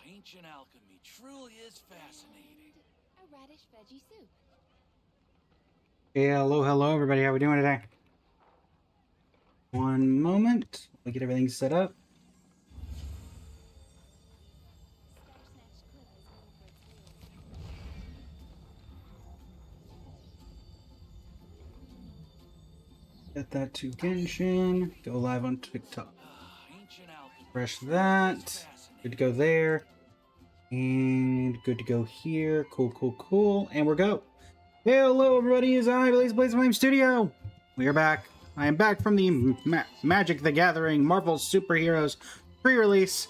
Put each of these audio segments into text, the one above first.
Ancient alchemy truly is fascinating. A radish veggie soup. Hey, hello, everybody. How we doing today? One moment. Let me get everything set up. Star Snatch Cliff is known for its wheels. Set that to Genshin. Go live on TikTok. Ancient alchemy. Refresh that. Good to go there. And good to go here. Cool. And we're go. Hey, hello, everybody. It's I, Blaze Flame Studio. We are back. I am back from the Magic the Gathering Marvel Superheroes pre-release.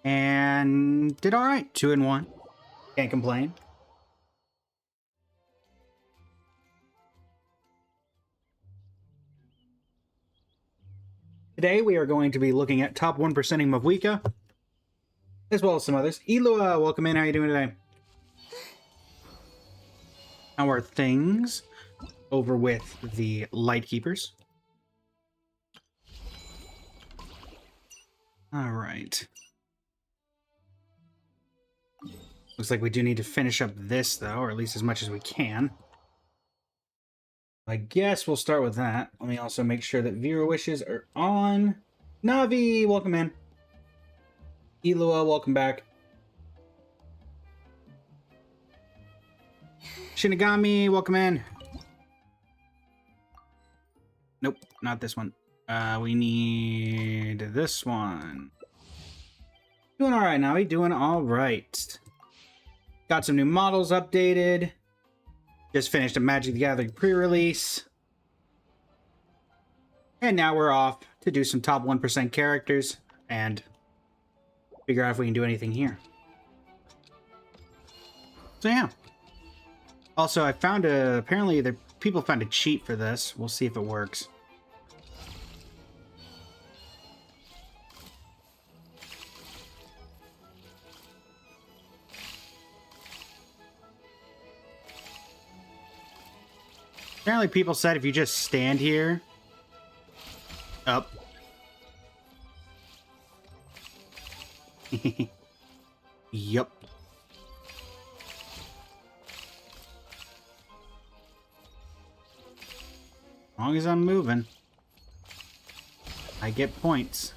And did alright. 2-1. Can't complain. Today we are going to be looking at top 1%ing Mavwika, as well as some others. Elua, welcome in. How are you doing today? How are things over with the Lightkeepers? All right. Looks like we do need to finish up this, though, or at least as much as we can. I guess we'll start with that. Let me also make sure that viewer wishes are on. Navi, welcome in. Elua, welcome back. Shinigami, welcome in. Nope, not this one. We need this one. Doing all right, Navi. Doing all right. Got some new models updated. Just finished a Magic the Gathering pre-release. And now we're off to do some top 1% characters and figure out if we can do anything here. So yeah. Also, I found apparently people found a cheat for this. We'll see if it works. Apparently people said if you just stand here... Up. Yup. As long as I'm moving, I get points.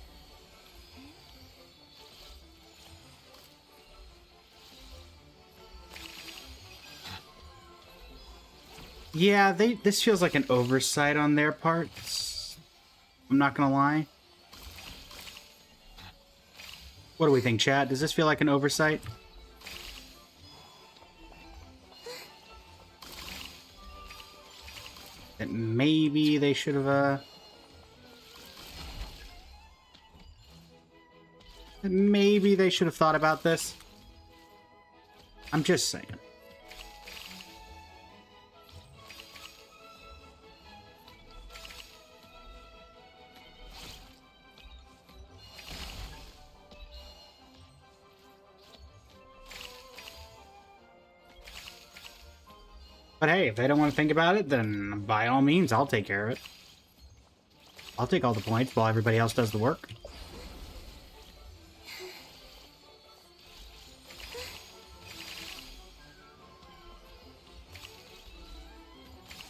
Yeah, this feels like an oversight on their part. I'm not gonna lie. What do we think, chat? Does this feel like an oversight? That maybe they should have, maybe they should have thought about this. I'm just saying. But hey, if they don't want to think about it, then by all means, I'll take care of it. I'll take all the points while everybody else does the work.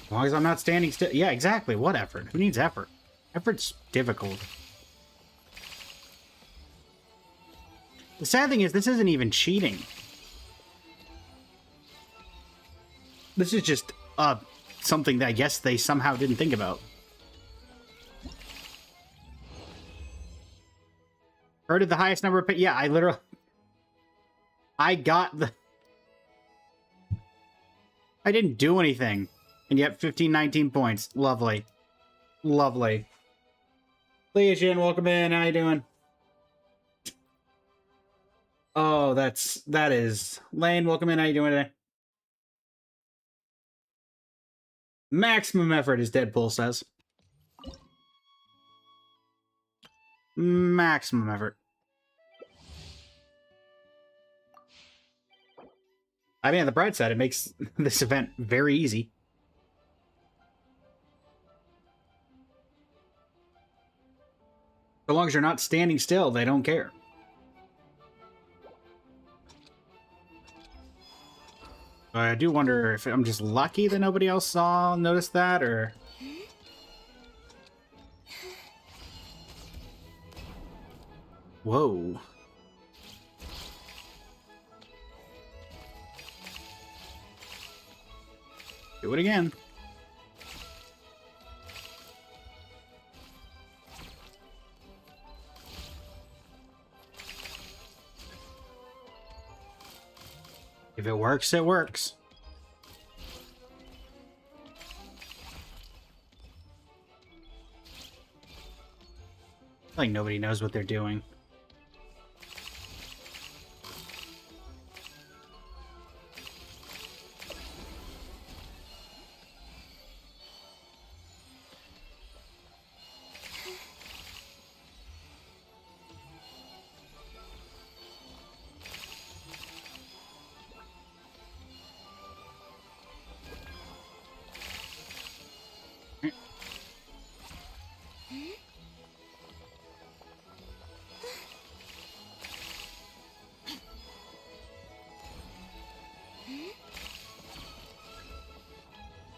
As long as I'm not standing still. Yeah, exactly. What effort? Who needs effort? Effort's difficult. The sad thing is, this isn't even cheating. This is just something that I guess they somehow didn't think about. Heard of the highest number of... Yeah, I literally... I got the... I didn't do anything. And yet 15, 19 points. Lovely. Lovely. Legion, welcome in. How you doing? Oh, that is... Lane, welcome in. How you doing today? Maximum effort, as Deadpool says. Maximum effort. I mean, on the bright side, it makes this event very easy. So long as you're not standing still, they don't care. I do wonder if I'm just lucky that nobody else noticed that, or... Whoa. Do it again. If it works, it works. Like nobody knows what they're doing.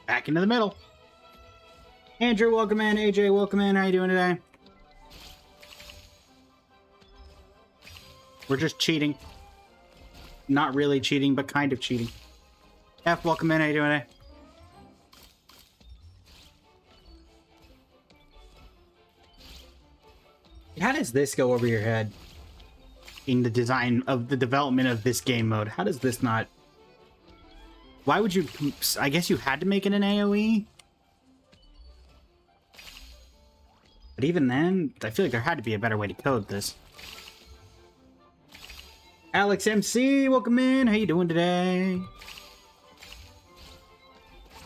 Back into the middle. Andrew, welcome in. AJ, welcome in. How you doing today? We're just cheating. Not really cheating, but kind of cheating. F, welcome in. How you doing today? How does this go over your head? In the design of the development of this game mode, how does this not... Why would you... I guess you had to make it an AoE? But even then, I feel like there had to be a better way to code this. Alex MC, welcome in. How you doing today?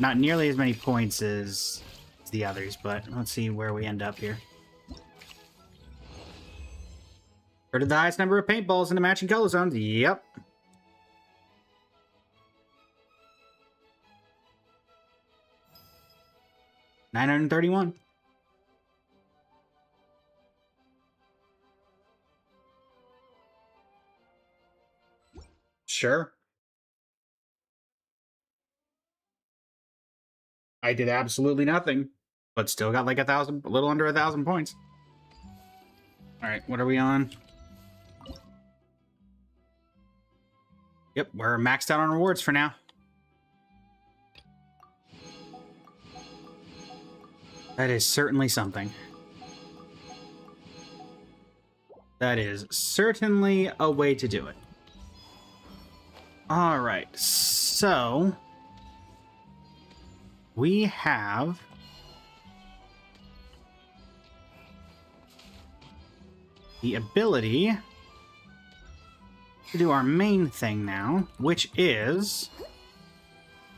Not nearly as many points as the others, but let's see where we end up here. Or the highest number of paintballs in the matching color zones. Yep. $931. Sure. I did absolutely nothing, but still got like a little under 1,000 points. All right, what are we on? Yep, we're maxed out on rewards for now. That is certainly something. That is certainly a way to do it. All right, so we have the ability to do our main thing now, which is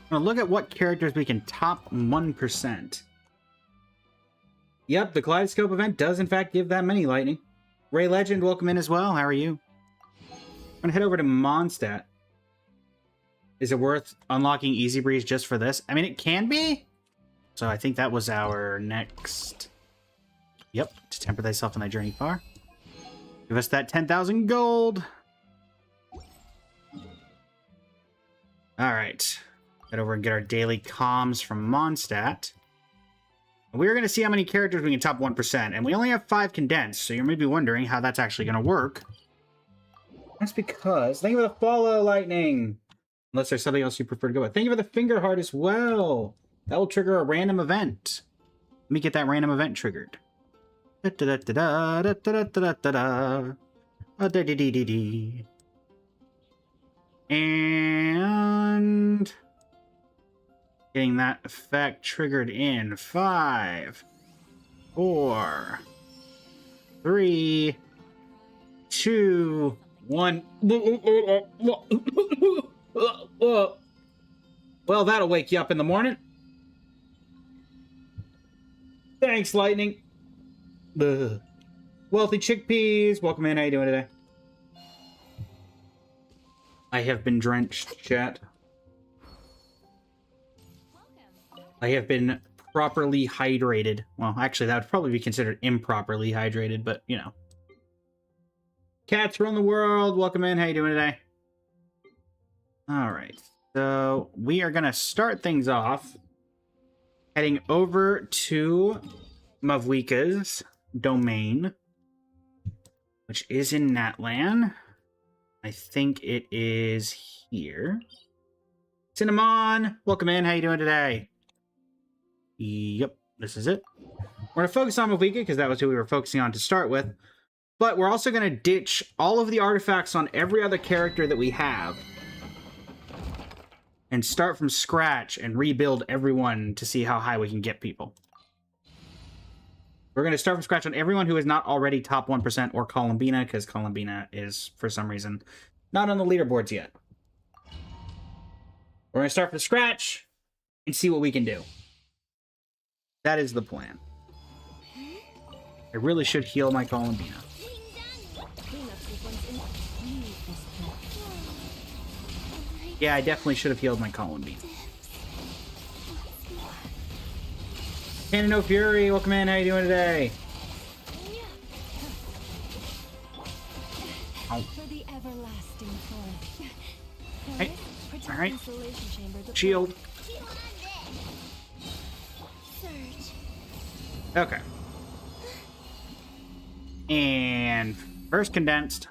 I'm gonna look at what characters we can top 1%. Yep, the Kaleidoscope event does in fact give that many lightning. Ray Legend, welcome in as well. How are you? I'm gonna head over to Mondstadt. Is it worth unlocking Easy Breeze just for this? I mean, it can be. So I think that was our next... Yep, to temper thyself on thy journey far. Give us that 10,000 gold. All right. Head over and get our daily comms from Mondstadt. We're going to see how many characters we can top 1%. And we only have 5 condensed, so you may be wondering how that's actually going to work. That's because... Thank you for the follow, Lightning. Unless there's something else you prefer to go with. Thank you for the finger heart as well. That will trigger a random event. Let me get that random event triggered. And getting that effect triggered in 5, 4, 3, 2, 1. Well, that'll wake you up in the morning. Thanks, Lightning. Ugh. Wealthy Chickpeas, welcome in. How you doing today? I have been drenched, chat. I have been properly hydrated. Well, actually, that would probably be considered improperly hydrated, but, you know. Cats run the world. Welcome in. How you doing today? All right. So we are going to start things off heading over to Mavwika's domain, which is in Natlan. I think it is here. Cinnamon, welcome in. How you doing today? Yep, this is it. We're going to focus on Mavwika because that was who we were focusing on to start with. But we're also going to ditch all of the artifacts on every other character that we have and start from scratch and rebuild everyone to see how high we can get people. We're going to start from scratch on everyone who is not already top 1% or Columbina, because Columbina is, for some reason, not on the leaderboards yet. We're going to start from scratch and see what we can do. That is the plan. I really should heal my Columbina. Yeah, I definitely should have healed my Columbine. Cannon No Fury, welcome in. How you doing today? Oh. For the everlasting forest. Hey, Protect all right. insulation chamber deployed. Shield. Surge. Okay. And first condensed.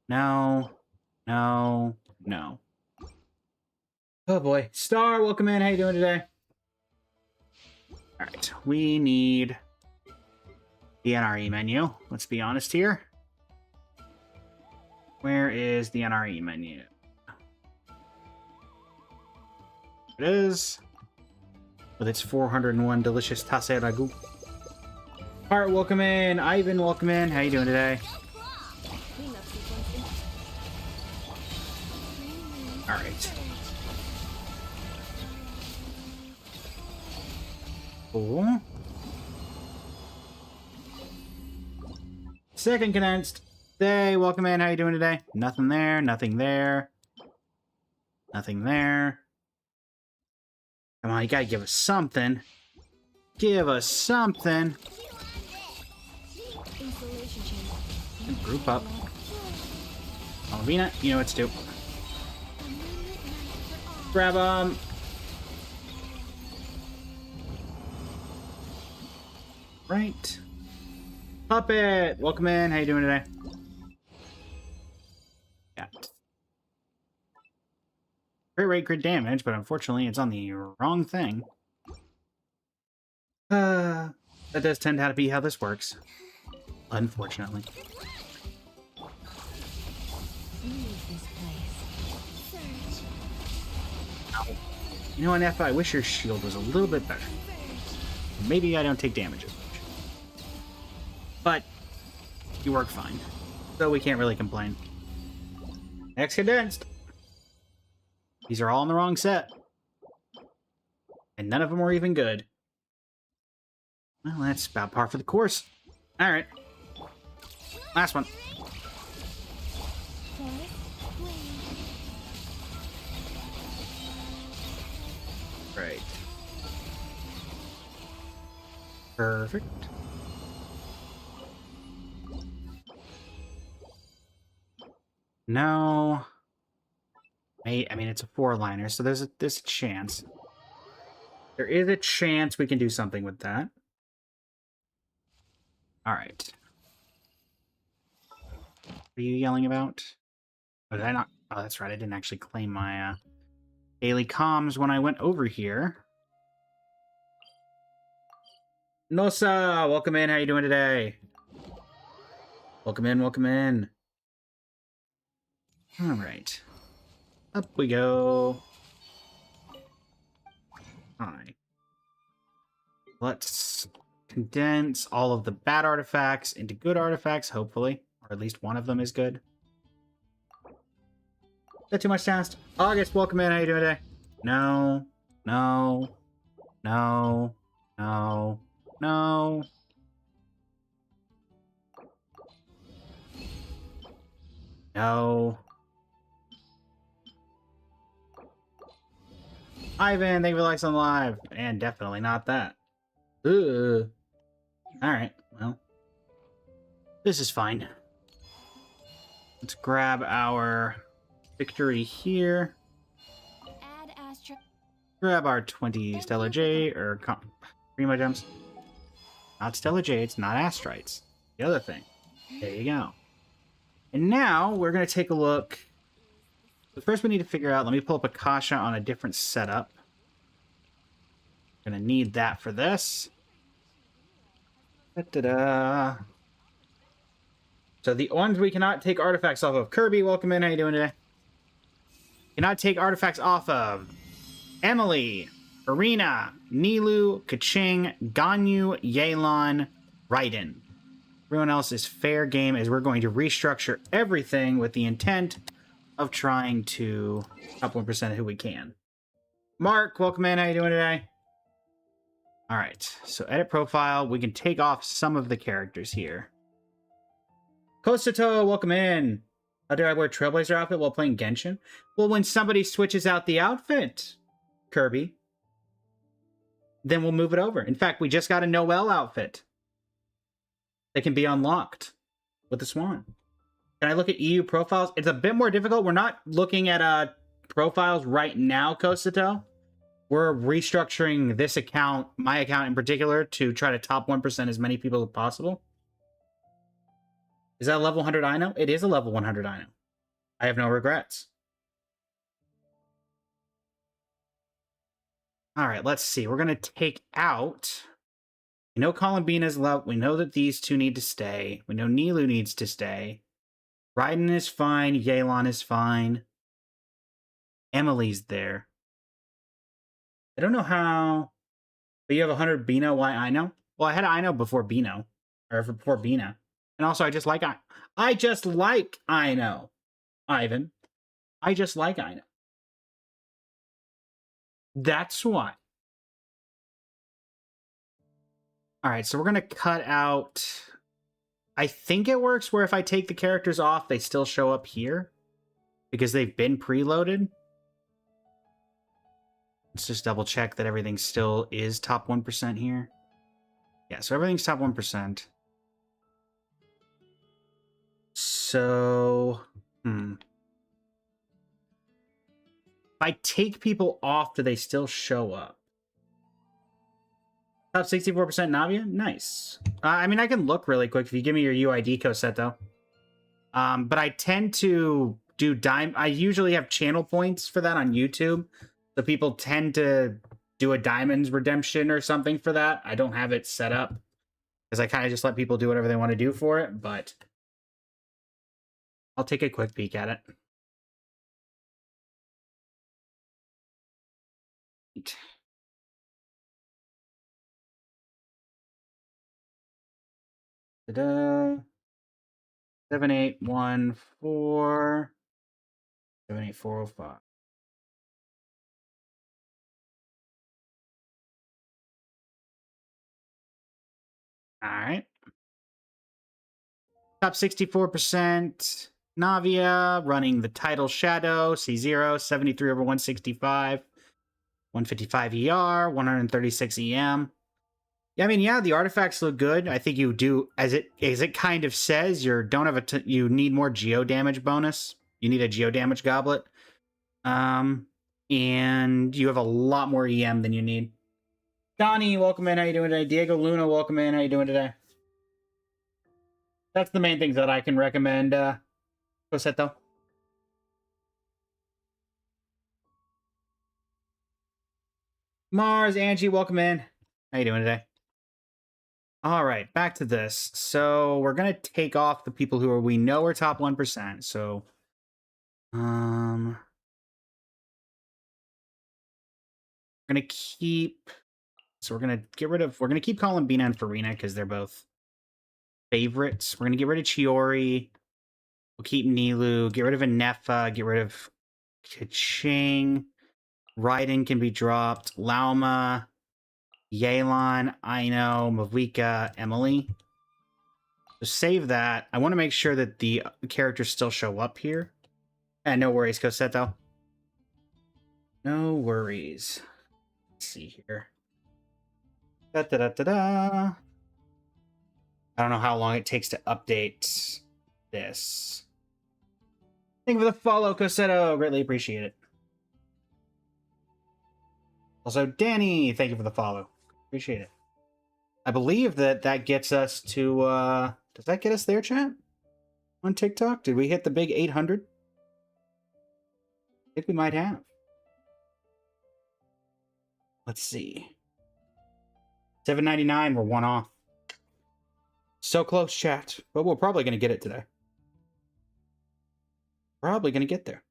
No. No. No. Oh boy. Star, welcome in. How you doing today? Alright. We need the NRE menu. Let's be honest here. Where is the NRE menu? It is. With its 401 delicious tasse ragu. Heart, welcome in. Ivan, welcome in. How you doing today? Cleanup sequence in. Alright. Cool. Second condensed. Hey, welcome in. How you doing today? Nothing there, nothing there. Nothing there. Come on, you gotta give us something. Give us something. Insulation chamber. And group up. Alvina, you know what to do. Grab them. Right. Puppet, welcome in. How you doing today? Yeah. Crit rate, crit damage, but unfortunately it's on the wrong thing. That does tend to be how this works. Unfortunately. Leave this place. Surge. Ow. You know what, F, I wish your shield was a little bit better. Maybe I don't take damage as much. But you work fine. So we can't really complain. Next condensed. These are all in the wrong set. And none of them were even good. Well, that's about par for the course. Alright. Last one. Right. Perfect. No. I mean, it's a 4-liner, so there's a chance. There is a chance we can do something with that. Alright. What are you yelling about? Oh, did I not? Oh, that's right. I didn't actually claim my daily comms when I went over here. Nosa, welcome in. How you doing today? Welcome in, welcome in. Alright. Up we go. Hi. Let's condense all of the bad artifacts into good artifacts, hopefully. Or at least one of them is good. Is that too much to ask? August, welcome in. How you doing today? No. No. No. No. No. No. Ivan, thank you for likes on live. And definitely not that. Ugh. Alright, well. This is fine. Let's grab our victory here. Add Astra. Grab our 20 Stellar Jade, or Primo Gems. Not Stellar Jades, not Astrites. The other thing. There you go. And now we're going to take a look. But first we need to figure out, let me pull up Akasha on a different setup. Going to need that for this. Da-da-da. So the ones we cannot take artifacts off of. Kirby, welcome in. How you doing today? Cannot take artifacts off of Emily, Arena, Nilu, Kaching, Ganyu, Yelan, Raiden. Everyone else is fair game as we're going to restructure everything with the intent of trying to top 1% of who we can. Mark, welcome in. How you doing today? All right, so edit profile. We can take off some of the characters here. Kosato, welcome in. How do I wear Trailblazer outfit while playing Genshin? Well, when somebody switches out the outfit, Kirby, then we'll move it over. In fact, we just got a Noelle outfit that can be unlocked with the Swan. Can I look at EU profiles? It's a bit more difficult. We're not looking at profiles right now, Kosato. We're restructuring this account, my account in particular, to try to top 1% as many people as possible. Is that a level 100 Ino? It is a level 100 Ino. I have no regrets. All right, let's see. We're going to take out... We know Columbina's level. We know that these two need to stay. We know Nilu needs to stay. Raiden is fine. Yelan is fine. Emily's there. I don't know how... But you have 100 Bino. Why Ino? Well, I had Ino before Bino. Or before Bina. And also, I just like Ino. Ivan. I just like Ino. That's why. All right, so we're going to cut out... I think it works where if I take the characters off, they still show up here. Because they've been preloaded. Let's just double check that everything still is top 1% here. Yeah, so everything's top 1%. So... If I take people off, do they still show up? Top 64% Navia? Nice. I mean, I can look really quick if you give me your UID set, though. But I tend to do I usually have channel points for that on YouTube. So people tend to do a Diamonds redemption or something for that. I don't have it set up. Because I kind of just let people do whatever they want to do for it. But I'll take a quick peek at it. Ta-da. 7814 78405. All right. Top 64%. Navia running the title Shadow, C0, 73 over 165, 155 ER, 136 EM. Yeah, I mean, yeah, the artifacts look good. I think you do, as it kind of says, you need more geo damage bonus. You need a geo damage goblet. And you have a lot more EM than you need. Donnie, welcome in. How you doing today? Diego Luna, welcome in. How you doing today? That's the main things that I can recommend, Cosetto. Mars, Angie, welcome in. How you doing today? All right, back to this. So we're going to take off the people who we know are top 1%. So, we're going to keep... So we're going to get rid of... We're going to keep Columbina and Farina because they're both favorites. We're going to get rid of Chiori. We'll keep Nilu. Get rid of Anefa. Get rid of Kaching. Raiden can be dropped. Lauma. Yelan, Ino, Mavika, Emily. So save that. I want to make sure that the characters still show up here. And no worries, Cosetto. No worries. Let's see here. Da-da-da-da-da. I don't know how long it takes to update this. I Thank you for the follow, Cosetto. Greatly appreciate it. Also, Danny, thank you for the follow. Appreciate it. I believe that gets us to, does that get us there, chat? On TikTok? Did we hit the big 800? I think we might have. Let's see. 7.99, we're one off. So close, chat. But we're probably going to get it today. Probably going to get there.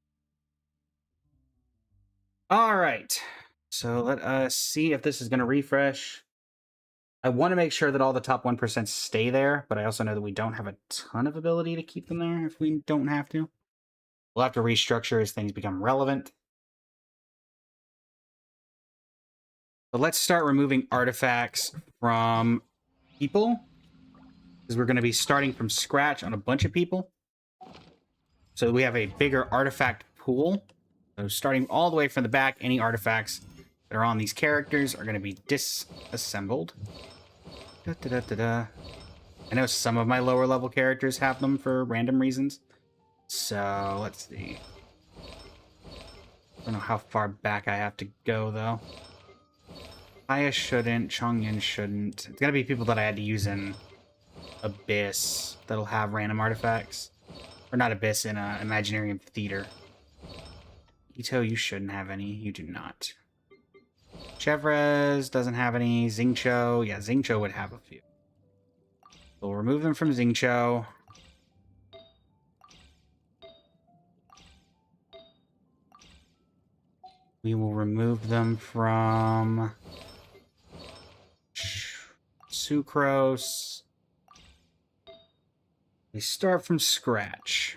All right. So let us see if this is going to refresh. I want to make sure that all the top 1% stay there, but I also know that we don't have a ton of ability to keep them there if we don't have to. We'll have to restructure as things become relevant. So let's start removing artifacts from people, because we're going to be starting from scratch on a bunch of people. So we have a bigger artifact pool. So starting all the way from the back, any artifacts that are on these characters are going to be disassembled. I know some of my lower level characters have them for random reasons. So let's see. I don't know how far back I have to go, though. Aya shouldn't. Chongyin shouldn't. It's going to be people that I had to use in Abyss that'll have random artifacts. Or not Abyss, in Imaginarium Theater. Ito, you shouldn't have any. You do not. Chevres doesn't have any. Xingqiu. Yeah, Xingqiu would have a few. We'll remove them from Xingqiu. We will remove them from Sucrose. We start from scratch.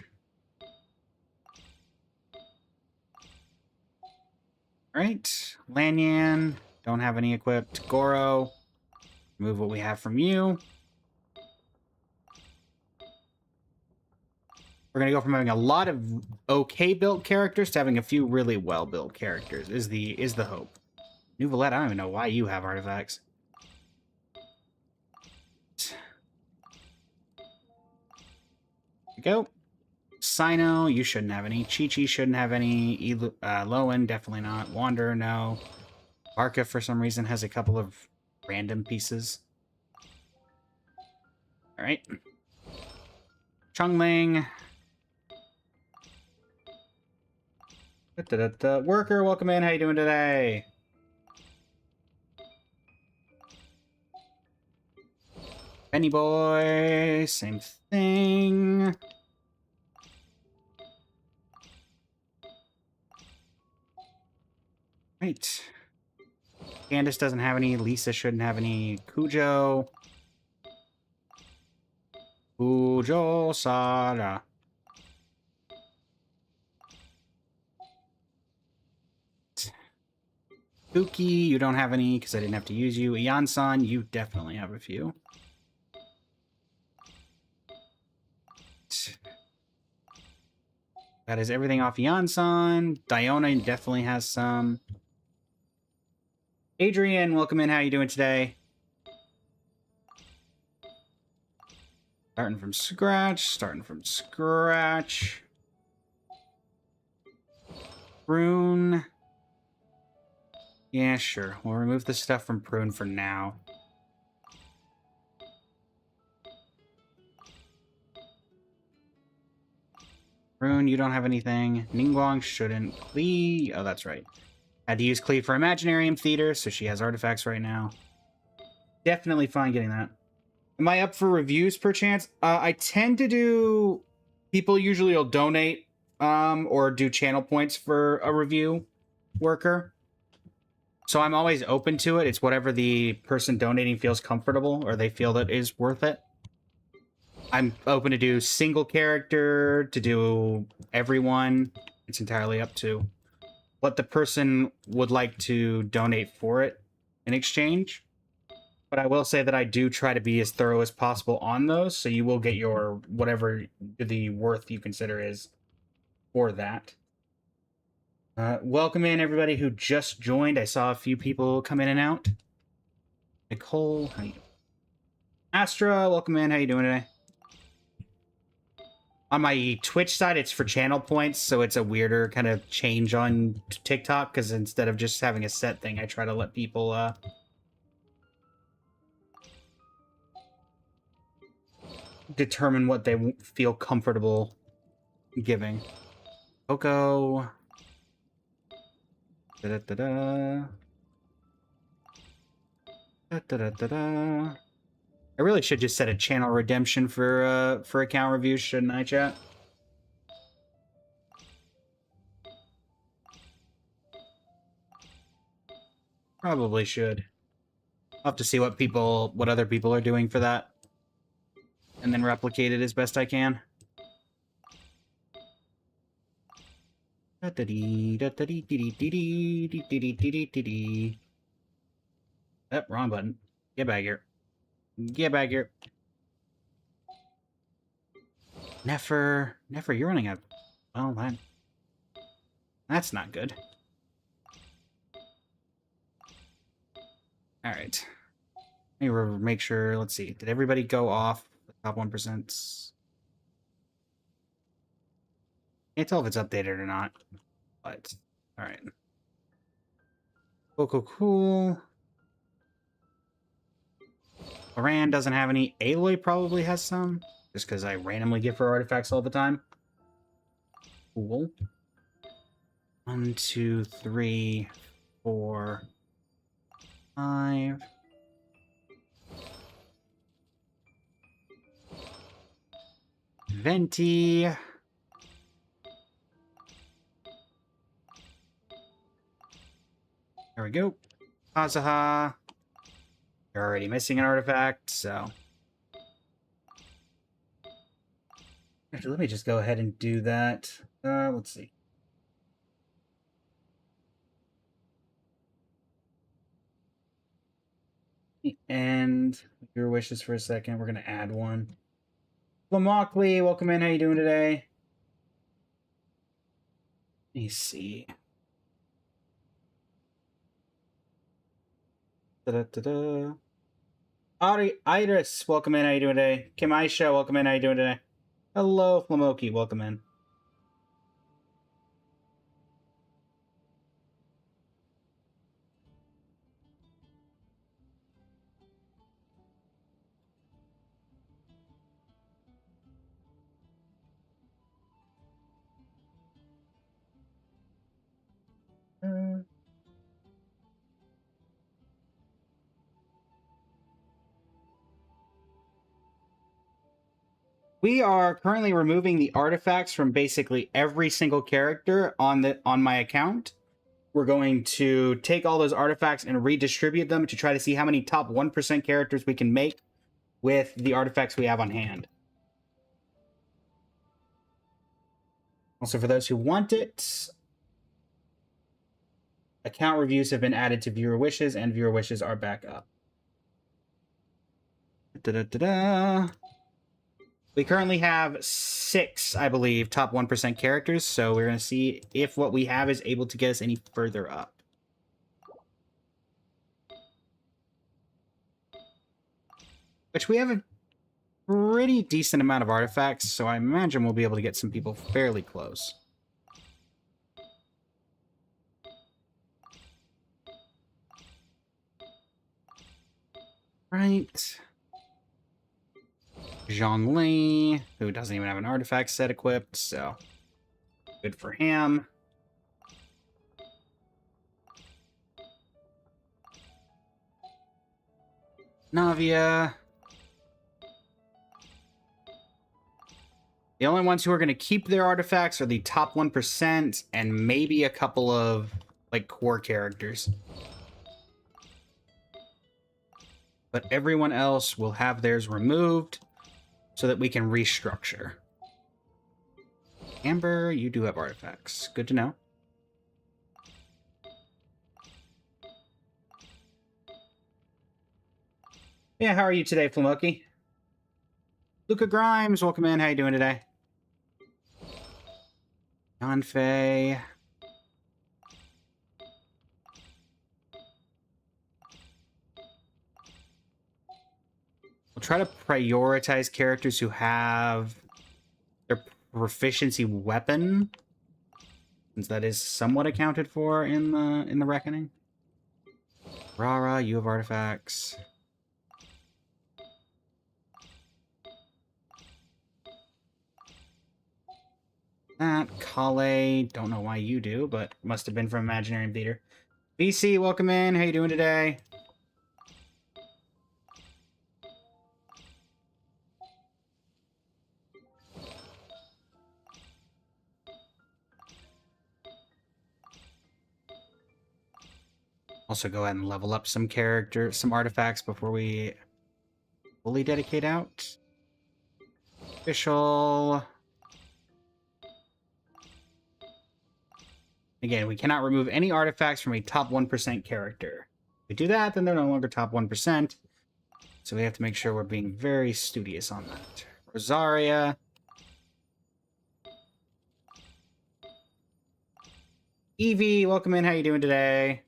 Alright, Lanyan, don't have any equipped. Goro, remove what we have from you. We're going to go from having a lot of okay-built characters to having a few really well-built characters, is the hope. New Valette, I don't even know why you have artifacts. There we go. Sino, you shouldn't have any. Chi-Chi shouldn't have any. Lowen, definitely not. Wander, no. Barca, for some reason, has a couple of random pieces. Alright. Chongling. Worker, welcome in. How you doing today? Benny Boy, same thing. Right. Candace doesn't have any. Lisa shouldn't have any. Cujo. Cujo Sada. Suki, you don't have any because I didn't have to use you. Ian-san, you definitely have a few. That is everything off Ian-san. Diona definitely has some. Adrian, welcome in. How you doing today? Starting from scratch. Prune. Yeah, sure. We'll remove the stuff from Prune for now. Prune, you don't have anything. Ningguang shouldn't. Klee, oh, that's right. Had to use Klee for Imaginarium Theater, so she has artifacts right now. Definitely fine getting that. Am I up for reviews, perchance? I tend to do... People usually will donate or do channel points for a review worker. So I'm always open to it. It's whatever the person donating feels comfortable or they feel that is worth it. I'm open to do single character, to do everyone. It's entirely up to what the person would like to donate for it in exchange. But I will say that I do try to be as thorough as possible on those, so you will get your whatever the worth you consider is for that. Welcome in everybody who just joined. I saw a few people come in and out. Nicole, how you doing? Astra, welcome in. How you doing today? On my Twitch side, it's for channel points, so it's a weirder kind of change on TikTok, because instead of just having a set thing, I try to let people determine what they feel comfortable giving. Coco. Da-da-da-da. Da-da-da-da-da. I really should just set a channel redemption for account reviews, shouldn't I, chat? Probably should. I'll have to see what other people are doing for that, and then replicate it as best I can. Oh, wrong button. Get back here. Get back here. Nefer, you're running out. Well, that's not good. All right. Let me make sure. Let's see. Did everybody go off the top 1%? Can't tell if it's updated or not. But all right. Cool. Loran doesn't have any. Aloy probably has some, just because I randomly give her artifacts all the time. Cool. 1, 2, 3, 4, 5. Venti. There we go. Kazuha. You're already missing an artifact, so... Actually, let me just go ahead and do that. Let's see. And your wishes for a second. We're going to add one. Flamockley, welcome in. How you doing today? Let me see. Da-da-da-da. Iris, welcome in. How you doing today? Kim Aisha, welcome in. How you doing today? Hello, Flamoki, welcome in. We are currently removing the artifacts from basically every single character on my account. We're going to take all those artifacts and redistribute them to try to see how many top 1% characters we can make with the artifacts we have on hand. Also, for those who want it, account reviews have been added to viewer wishes, and viewer wishes are back up. Da-da-da-da. We currently have 6, I believe, top 1% characters, so we're going to see if what we have is able to get us any further up. Which we have a pretty decent amount of artifacts, so I imagine we'll be able to get some people fairly close. Right. Zhongli, who doesn't even have an artifact set equipped, so good for him. Navia. The only ones who are going to keep their artifacts are the top 1% and maybe a couple of, like, core characters. But everyone else will have theirs removed so that we can restructure. Amber, you do have artifacts. Good to know. Yeah, how are you today, Flamoki? Luca Grimes, welcome in. How you doing today? Yanfei. We'll try to prioritize characters who have... They're proficiency weapon, since that is somewhat accounted for in the reckoning. Rara, you have artifacts. That Kale, don't know why you do, but must have been from Imaginarium Theater. BC, welcome in. How you doing today? Also go ahead and level up some artifacts before we fully dedicate out. Official. Again, we cannot remove any artifacts from a top 1% character. If we do that, then they're no longer top 1%. So we have to make sure we're being very studious on that. Rosaria. Evie, welcome in. How you doing today?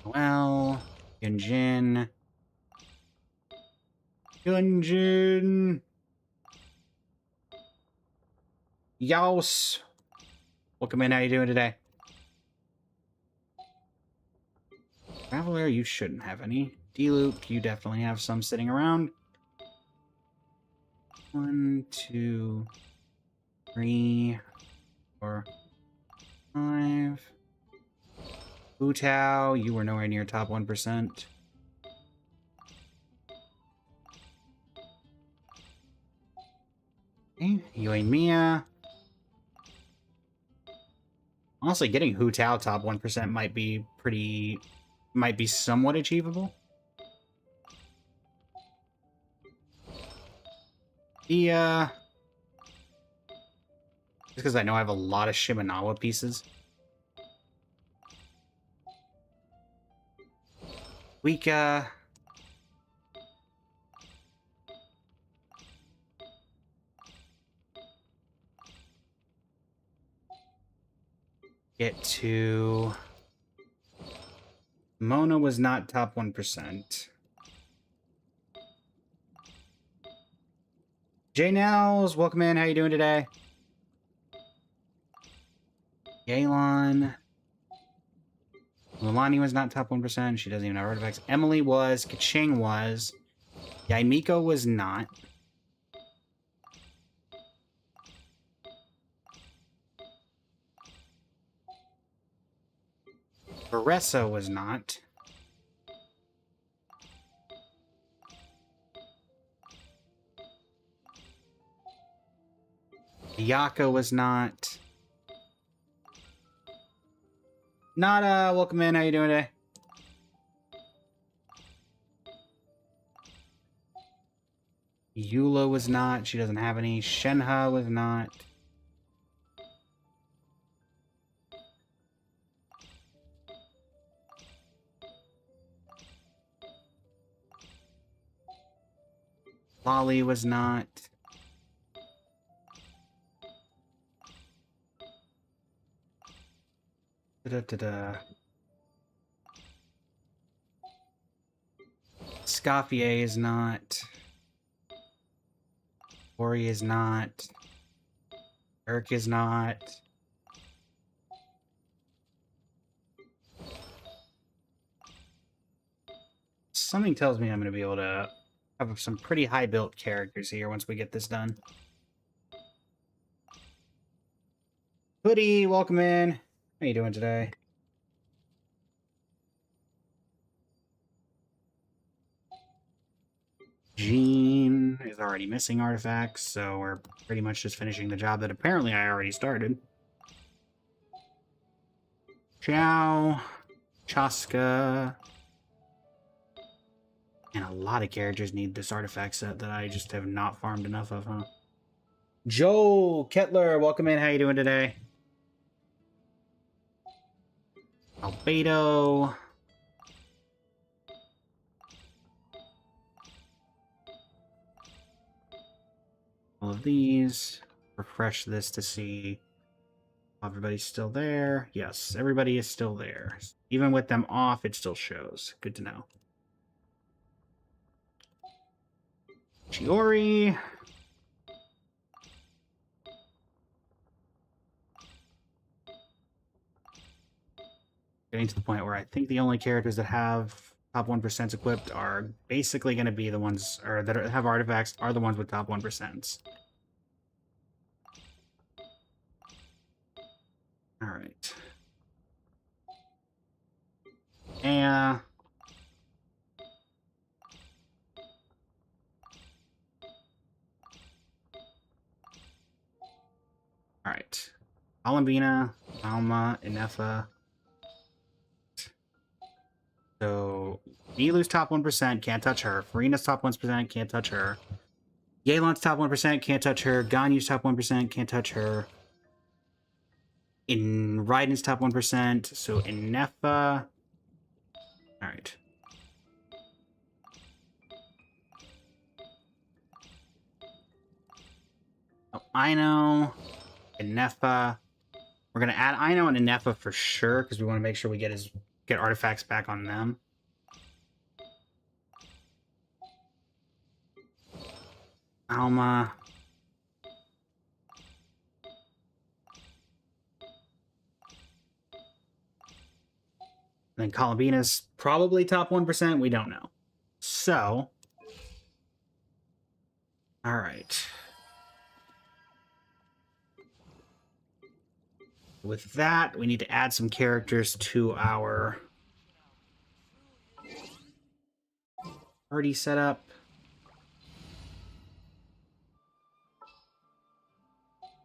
Well, Yunjin. Yunjin. Yaos. Welcome in. How you doing today? Traveler, you shouldn't have any. D-Loop, you definitely have some sitting around. 1, 2, 3, 4, 5. Wu-Tao, you were nowhere near top 1%. Okay, Yoimiya. Honestly, getting Hu-Tao top 1% might be somewhat achievable. Just because I know I have a lot of Shimenawa pieces. Wika. Get to... Mona was not top 1%. J Nels, welcome in. How you doing today? Yelan. Mulani was not top 1%. She doesn't even have artifacts. Emily was. Kaching was. Yaimiko was not. Baressa was not. Yaka was not. Nada, welcome in. How you doing today? Eula was not. She doesn't have any. Shenhe was not. Lolly was not. Da-da-da-da. Scoffier is not. Ori is not. Irk is not. Something tells me I'm going to be able to have some pretty high-built characters here once we get this done. Hoodie, welcome in. How you doing today? Jean is already missing artifacts, so we're pretty much just finishing the job that apparently I already started. Chow, Chaska, and a lot of characters need this artifact set that I just have not farmed enough of, huh? Joe Kettler, welcome in. How you doing today? Albedo. All of these. Refresh this to see if everybody's still there. Yes, everybody is still there. Even with them off, it still shows. Good to know. Chiori. Getting to the point where I think the only characters that have top 1% equipped are basically going to be the ones, or that have artifacts are the ones with top 1%. All right. Yeah. All right. Alambina, Alma, Inefa. So, Nilu's top 1%, can't touch her. Farina's top 1%, can't touch her. Yelan's top 1%, can't touch her. Ganyu's top 1%, can't touch her. In Raiden's top 1%, so Inefa. Alright. Oh, Aino, Inefa. We're gonna add Aino and Inefa for sure, because we want to make sure we get artifacts back on them. Alma. Then Columbina's probably top 1%. We don't know. So. All right. With that, we need to add some characters to our party setup.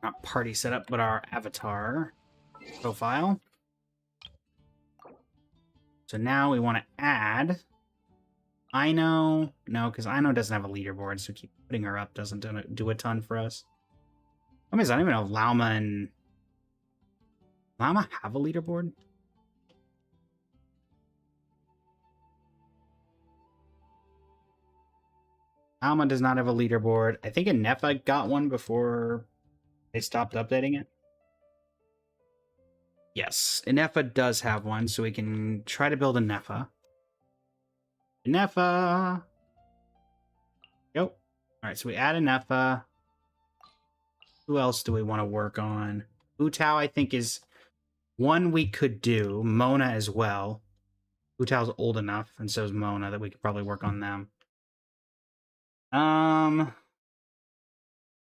Not party setup, but our avatar profile. So now we want to add Aino. No, because Aino doesn't have a leaderboard, so keep putting her up doesn't do a ton for us. I mean, I don't even know if Lauma have a leaderboard. Alma does not have a leaderboard. I think Inefa got one before they stopped updating it. Yes, Inefa does have one, so we can try to build a Nefa. Nefa! Yep. Alright, so we add a Nefa. Who else do we want to work on? Utao, I think, is one we could do. Mona as well. Utao's old enough, and so is Mona, that we could probably work on them.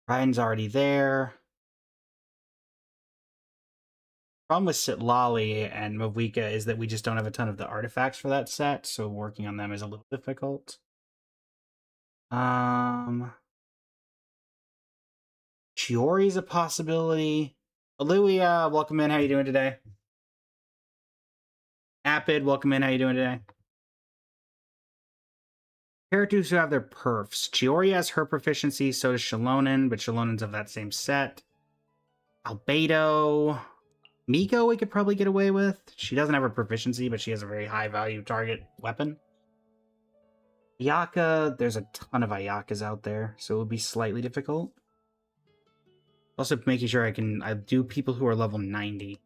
Ryan's already there. Problem with Sitlali and Mavika is that we just don't have a ton of the artifacts for that set, so working on them is a little difficult. Chiori's a possibility. Aluia, welcome in. How you doing today? Apid, welcome in. How you doing today? Characters who have their perfs. Chiori has her proficiency, so does Shalonen, but Shalonen's of that same set. Albedo. Miko we could probably get away with. She doesn't have a proficiency, but she has a very high value target weapon. Ayaka, there's a ton of Ayakas out there, so it would be slightly difficult. Also making sure I do people who are level 90.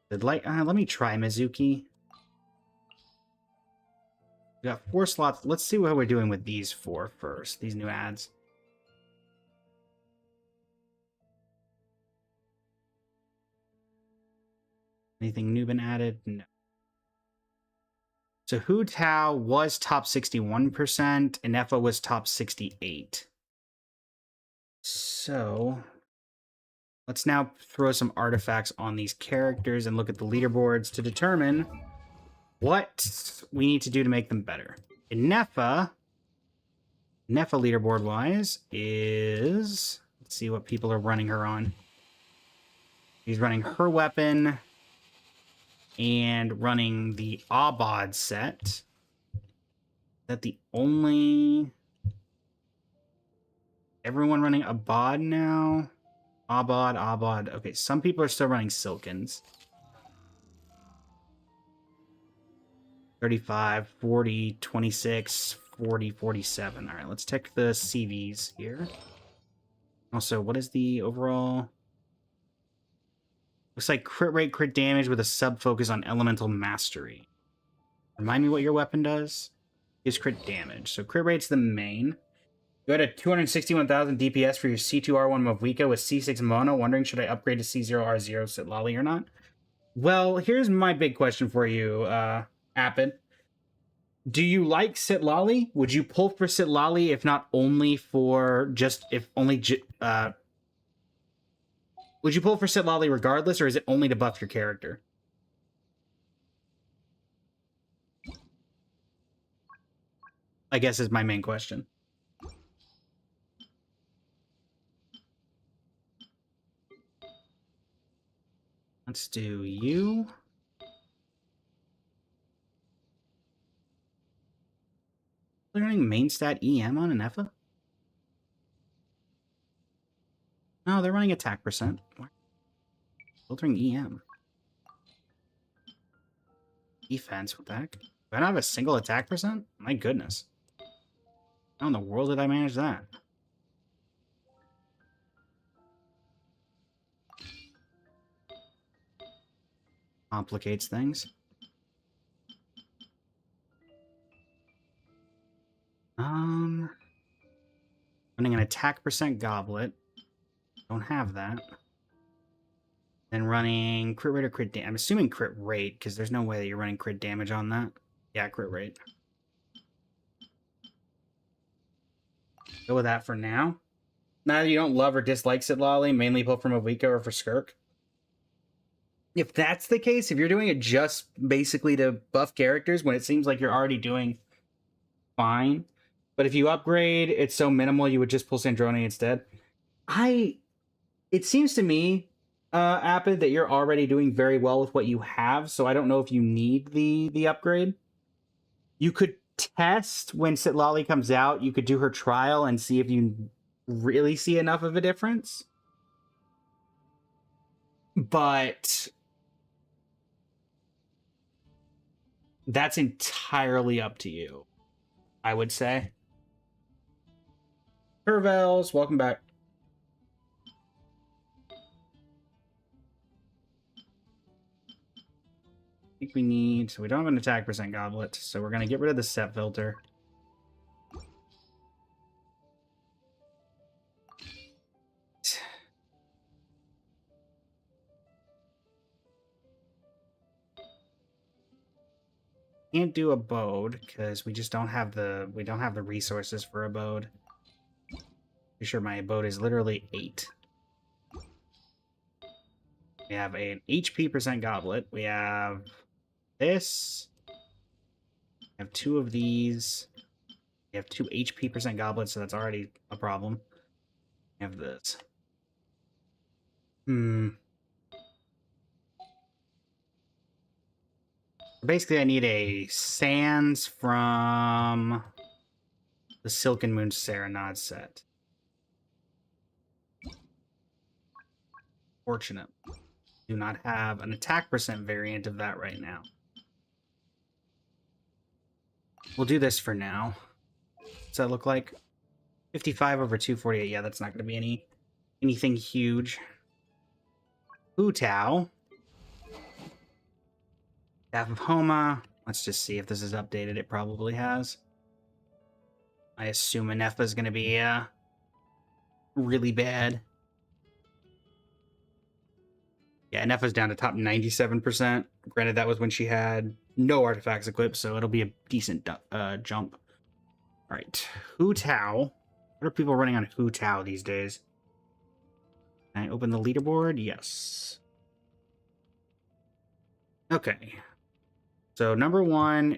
Let me try Mizuki. We got 4 slots. Let's see what we're doing with these 4 first, these new ads. Anything new been added? No. So Hu Tao was top 61%, Inefa was top 68. So let's now throw some artifacts on these characters and look at the leaderboards to determine what we need to do to make them better. Inefa leaderboard wise is, let's see what people are running her on. She's running her weapon and running the Abad set. Is that the only... Everyone running Abad now? Abad. Okay, some people are still running Silkins. 35, 40, 26, 40, 47. All right, let's check the CVs here. Also, what is the overall... Looks like crit rate, crit damage with a sub-focus on elemental mastery. Remind me what your weapon does? is crit damage. So crit rate's the main. You had a 261,000 DPS for your C2R1 Mavika with C6 Mono. Wondering, should I upgrade to C0R0 Sitlali or not? Well, here's my big question for you, Appin. Do you like Sitlali? Would you pull for Sitlali if not only for just if only would you pull for Sitlali regardless, or is it only to buff your character? I guess is my main question. Let's do you. They're running main stat EM on an EFA? No, they're running attack percent. Filtering EM. Defense, what the heck? Do I not have a single attack percent? My goodness. How in the world did I manage that? Complicates things. Running an attack percent goblet. Don't have that. Then running crit rate or crit damage. I'm assuming crit rate, because there's no way that you're running crit damage on that. Yeah, crit rate. Go with that for now. Now that you don't love or dislike Sitlali, mainly pull from Avika or for Skirk. If that's the case, if you're doing it just basically to buff characters when it seems like you're already doing fine, but if you upgrade, it's so minimal you would just pull Sandroni instead. It seems to me, Apid, that you're already doing very well with what you have, so I don't know if you need the upgrade. You could test when Sitlali comes out, you could do her trial and see if you really see enough of a difference. But that's entirely up to you, I would say. Hervels, welcome back. I think we need... So we don't have an attack percent goblet, so we're going to get rid of the set filter. Can't do abode because we just don't have the resources for abode. Pretty sure my abode is literally 8. We have an HP percent goblet. We have this. We have 2 of these. We have 2 HP percent goblets, so that's already a problem. We have this. Basically, I need a Sands from the Silken Moon Serenade set. Fortunate. Do not have an attack percent variant of that right now. We'll do this for now. What's that look like? 55 over 248. Yeah, that's not going to be anything huge. Hu Tao. Staff of Homa. Let's just see if this is updated. It probably has. I assume Anefa is going to be really bad. Yeah, Anefa's down to top 97%. Granted, that was when she had no artifacts equipped, so it'll be a decent jump. All right, Hu Tao. What are people running on Hu Tao these days? Can I open the leaderboard? Yes. Okay. So number 1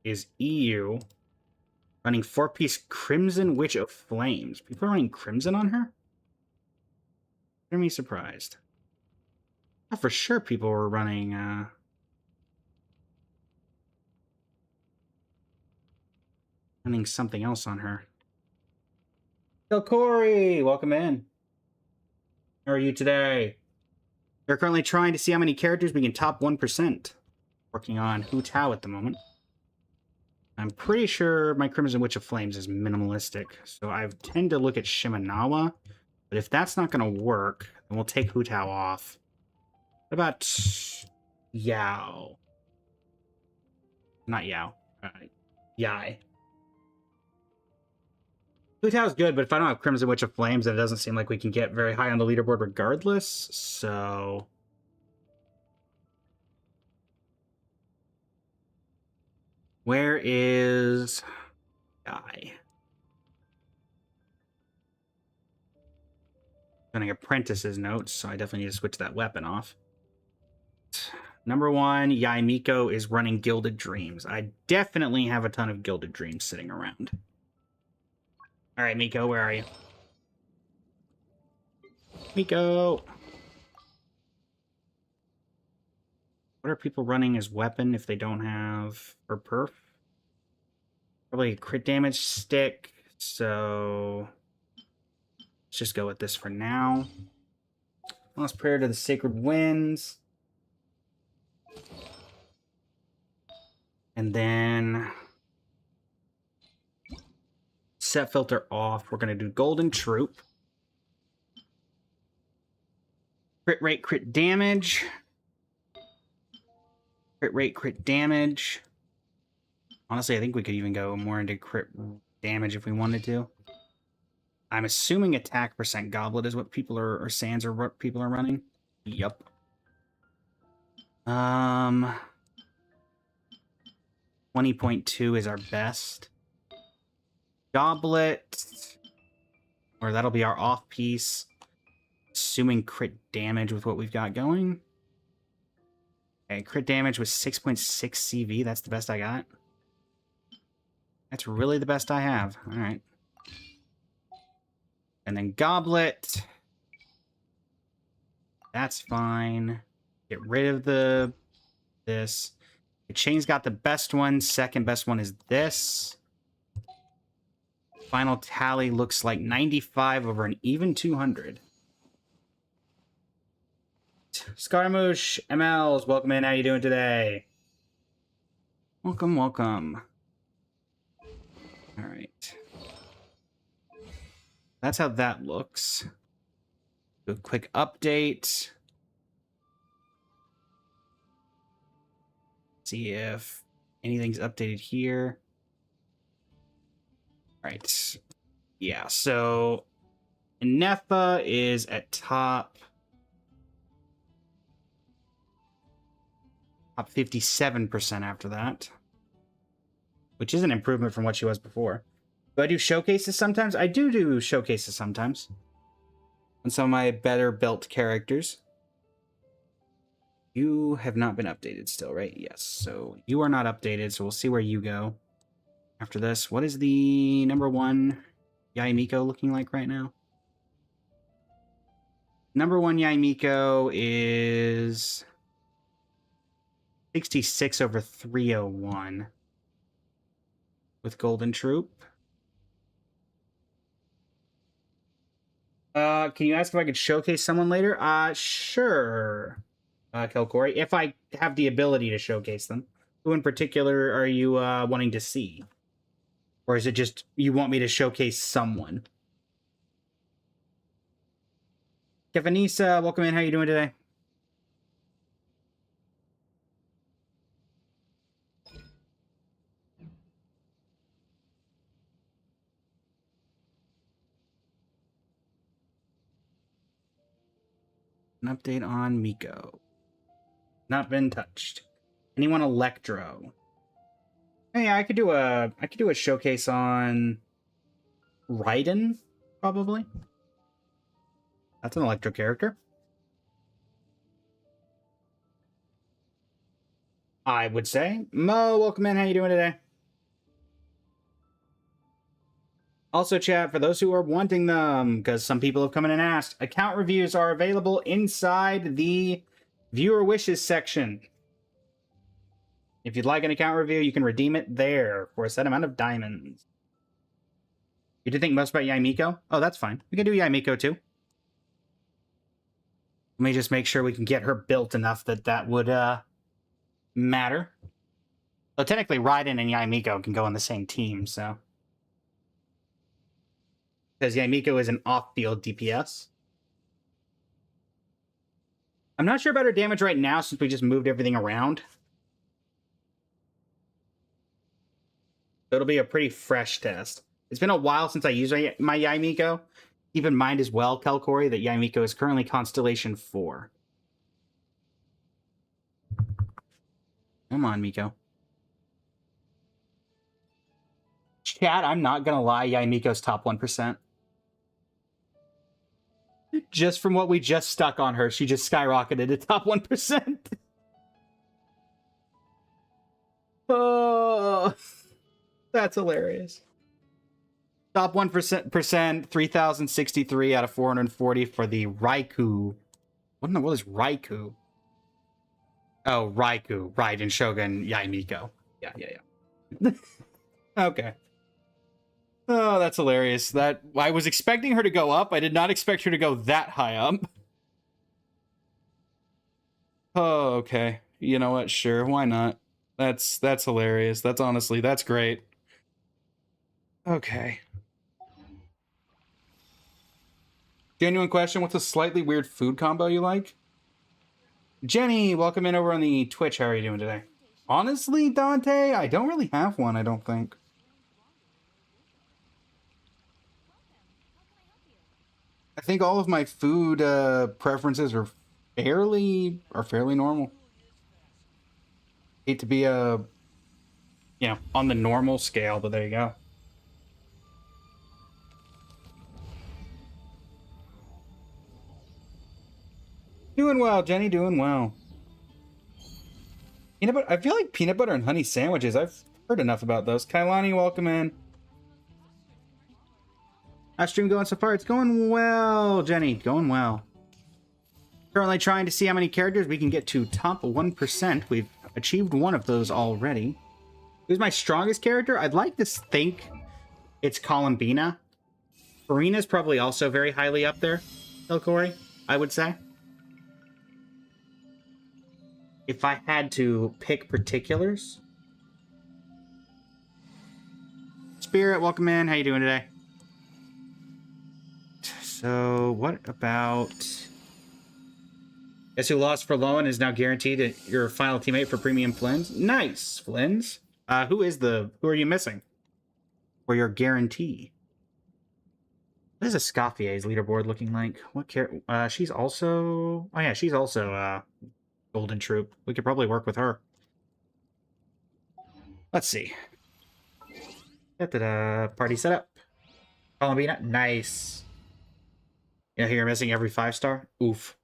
is EU. Running 4-piece Crimson Witch of Flames. People are running Crimson on her? They're me surprised. Oh, for sure people were running something else on her. Yo, Corey! Welcome in. How are you today? We're currently trying to see how many characters we can top 1%. Working on Hu Tao at the moment. I'm pretty sure my Crimson Witch of Flames is minimalistic, so I tend to look at Shimenawa, but if that's not going to work, then we'll take Hu Tao off. What about Yao? Not Yao. Yai. Blue Tao's good, but if I don't have Crimson Witch of Flames, then it doesn't seem like we can get very high on the leaderboard regardless, so... Where is... Guy? Running Apprentice's notes, so I definitely need to switch that weapon off. Number 1, Yaimiko is running Gilded Dreams. I definitely have a ton of Gilded Dreams sitting around. Alright, Miko, where are you? Miko! What are people running as weapon if they don't have... or perf? Probably a crit damage stick, so... Let's just go with this for now. Last prayer to the Sacred Winds. And then... Set filter off. We're going to do Golden Troop. Crit rate, crit damage. Crit rate, crit damage. Honestly, I think we could even go more into crit damage if we wanted to. I'm assuming attack percent goblet is what people are, or sands are what people are running. Yup. 20.2 is our best. Goblet, or that'll be our off piece. Assuming crit damage with what we've got going. Okay, crit damage was 6.6 CV. That's the best I got. That's really the best I have. All right. And then Goblet. That's fine. Get rid of this. The chain's got the best one. Second best one is this. Final tally looks like 95 over an even 200. Scaramouche, MLs, welcome in. How you doing today? Welcome, welcome. All right. That's how that looks. Do a quick update. See if anything's updated here. All right. Yeah, so Nefa is at top 57% after that, which is an improvement from what she was before. Do I do showcases sometimes? I do showcases sometimes on some of my better built characters. You have not been updated still, right? Yes, so you are not updated, so we'll see where you go after this. What is the number 1 Yaimiko looking like right now? Number 1 Yaimiko is 66 over 301 with Golden Troop. Can you ask if I could showcase someone later? Sure, Kelcory, if I have the ability to showcase them. Who in particular are you wanting to see? Or is it just you want me to showcase someone? Kevinisa, welcome in. How you doing today? An update on Miko. Not been touched. Anyone Electro? Hey, I could do a showcase on Raiden, probably. That's an Electro character. I would say. Mo, welcome in. How you doing today? Also, chat, for those who are wanting them, because some people have come in and asked, account reviews are available inside the viewer wishes section. If you'd like an account review, you can redeem it there for a set amount of diamonds. You did think most about Yaimiko? Oh, that's fine. We can do Yaimiko too. Let me just make sure we can get her built enough that that would matter. So technically, Raiden and Yaimiko can go on the same team, so. Because Yaimiko is an off-field DPS. I'm not sure about her damage right now since we just moved everything around. It'll be a pretty fresh test. It's been a while since I used my Yaimiko. Keep in mind as well, Kelkori, that Yaimiko is currently Constellation 4. Come on, Miko. Chat, I'm not gonna lie, Yaimiko's top 1%. Just from what we just stuck on her, she just skyrocketed to top 1%. Oh, that's hilarious. Top 1%, 3,063 out of 440 for the Raikou. What in the world is Raikou? Oh, Raikou. Raiden Shogun Yaimiko. Yeah. Okay. Oh, that's hilarious. That I was expecting her to go up. I did not expect her to go that high up. Oh, okay. You know what? Sure, why not? That's hilarious. That's great. Okay. Genuine question, what's a slightly weird food combo you like? Jenny, welcome in over on the Twitch. How are you doing today? Honestly, Dante, I don't really have one, I don't think. I think all of my food preferences are fairly normal. Hate to be on the normal scale, but there you go. Doing well, Jenny, doing well. Peanut butter, I feel like peanut butter and honey sandwiches, I've heard enough about those. Kailani, welcome in. How's stream going so far? It's going well, Jenny, going well. Currently trying to see how many characters we can get to top 1%. We've achieved one of those already. Who's my strongest character? I'd like to think it's Columbina. Farina's probably also very highly up there, Elcori, I would say. If I had to pick particulars. Spirit, welcome in. How you doing today? So, what about... Guess who lost for Lowen is now guaranteed your final teammate for Premium Flins? Nice, Flins. Who are you missing for your guarantee? What is Escaffier's leaderboard looking like? What she's also... Oh yeah, she's also, Golden Troop. We could probably work with her. Let's see. Party setup. Columbina, nice. You know, here you're missing every 5-star? Oof.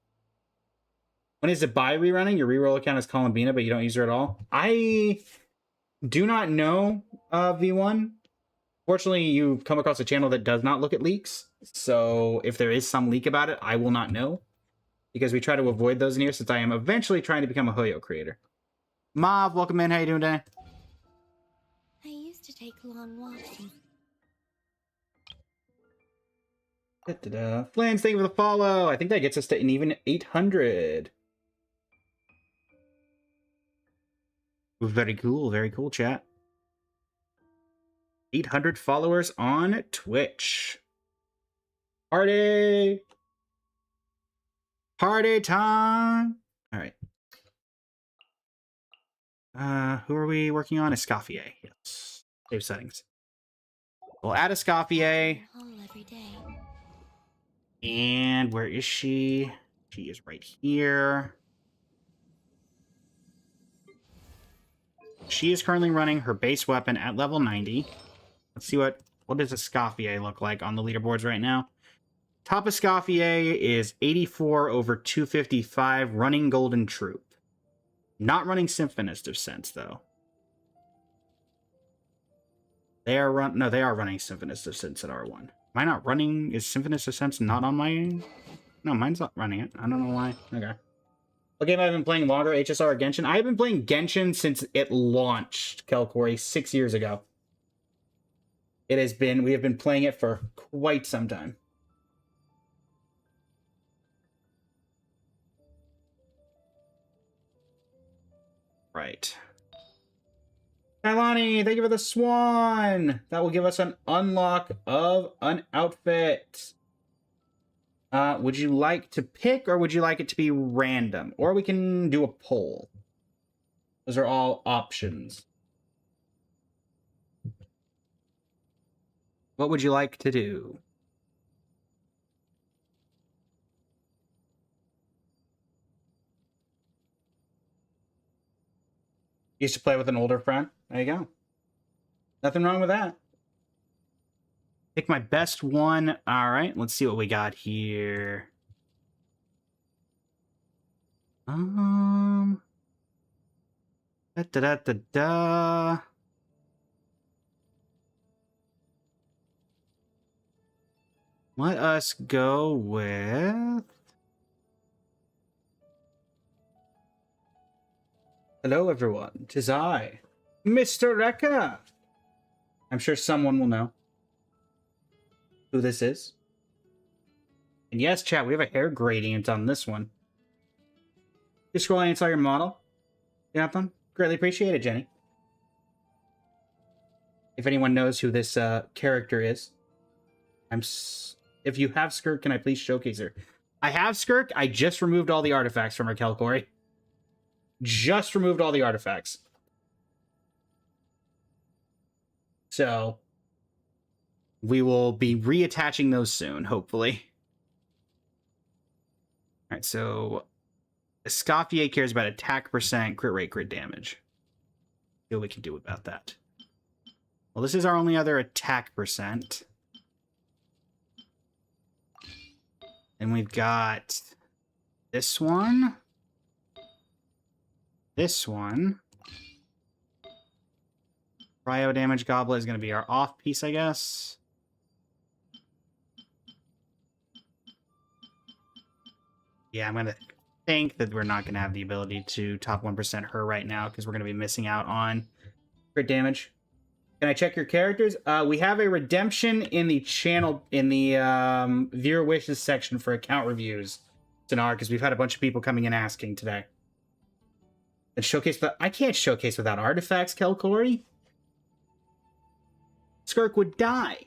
When is the buy rerunning? Your reroll account is Columbina, but you don't use her at all? I do not know, V1. Fortunately, you've come across a channel that does not look at leaks. So if there is some leak about it, I will not know. Because we try to avoid those in here since I am eventually trying to become a Hoyo creator. Mav, welcome in. How you doing today? I used to take long walks and... Flans, thank you for the follow. I think that gets us to an even 800. Very cool, chat. 800 followers on Twitch. Party! Party time! Alright. Who are we working on? Escaffier. Yes. Save settings. We'll add Escaffier. every day. And where is she? She is right here. She is currently running her base weapon at level 90. Let's see what does Escaffier look like on the leaderboards right now. Top Escaffier is 84 over 255, running Golden Troop. Not running Symphonist of Sense, though. They are running Symphonist of Sense at R1. Am I not running? Is Symphonist of Sense not on my... No, mine's not running it. I don't know why. Okay. What game have I been playing longer? HSR or Genshin? I have been playing Genshin since it launched, Kelkori, 6 years ago. We have been playing it for quite some time. Right. Kailani, thank you for the swan. That will give us an unlock of an outfit. Would you like to pick, or would you like it to be random? Or we can do a poll. Those are all options. What would you like to do? Used to play with an older friend. There you go. Nothing wrong with that. Pick my best one. All right, let's see what we got here. Da da da da da. Let us go with. Hello, everyone. 'Tis I, Mr. Rekka. I'm sure someone will know who this is. And yes, chat, we have a hair gradient on this one. Just scrolling and saw your model. You have them? Greatly appreciate it, Jenny. If anyone knows who this character is, if you have Skirk, can I please showcase her? I have Skirk. I just removed all the artifacts from her, Kelcory. Just removed all the artifacts. So we will be reattaching those soon, hopefully. All right, so Escoffier cares about attack percent, crit rate, crit damage. See what we can do about that. Well, this is our only other attack percent. And we've got this one. This one. Cryo damage goblet is going to be our off piece, I guess. Yeah, I'm going to think that we're not going to have the ability to top 1% her right now because we're going to be missing out on crit damage. Can I check your characters? We have a redemption in the channel, in the viewer wishes section for account reviews, Sonar, because we've had a bunch of people coming in asking today. And showcase, but I can't showcase without artifacts, Kelcory. Skirk would die.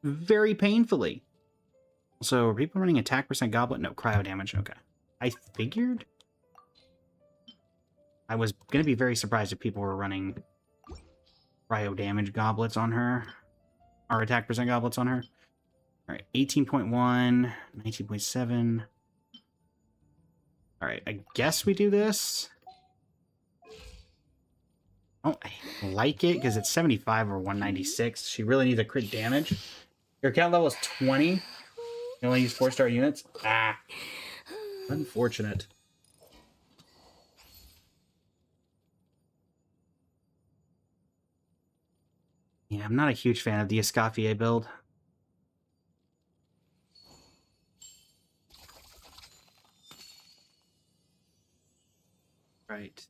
Very painfully. So, are people running attack percent goblet? No, cryo damage. Okay. I figured. I was going to be very surprised if people were running cryo damage goblets on her. Or attack percent goblets on her. Alright, 18.1, 19.7. Alright, I guess we do this. Oh, I like it because it's 75 or 196. She really needs a crit damage. Your account level is 20. You only use 4-star units? Ah. Unfortunate. Yeah, I'm not a huge fan of the Escoffier build. Right.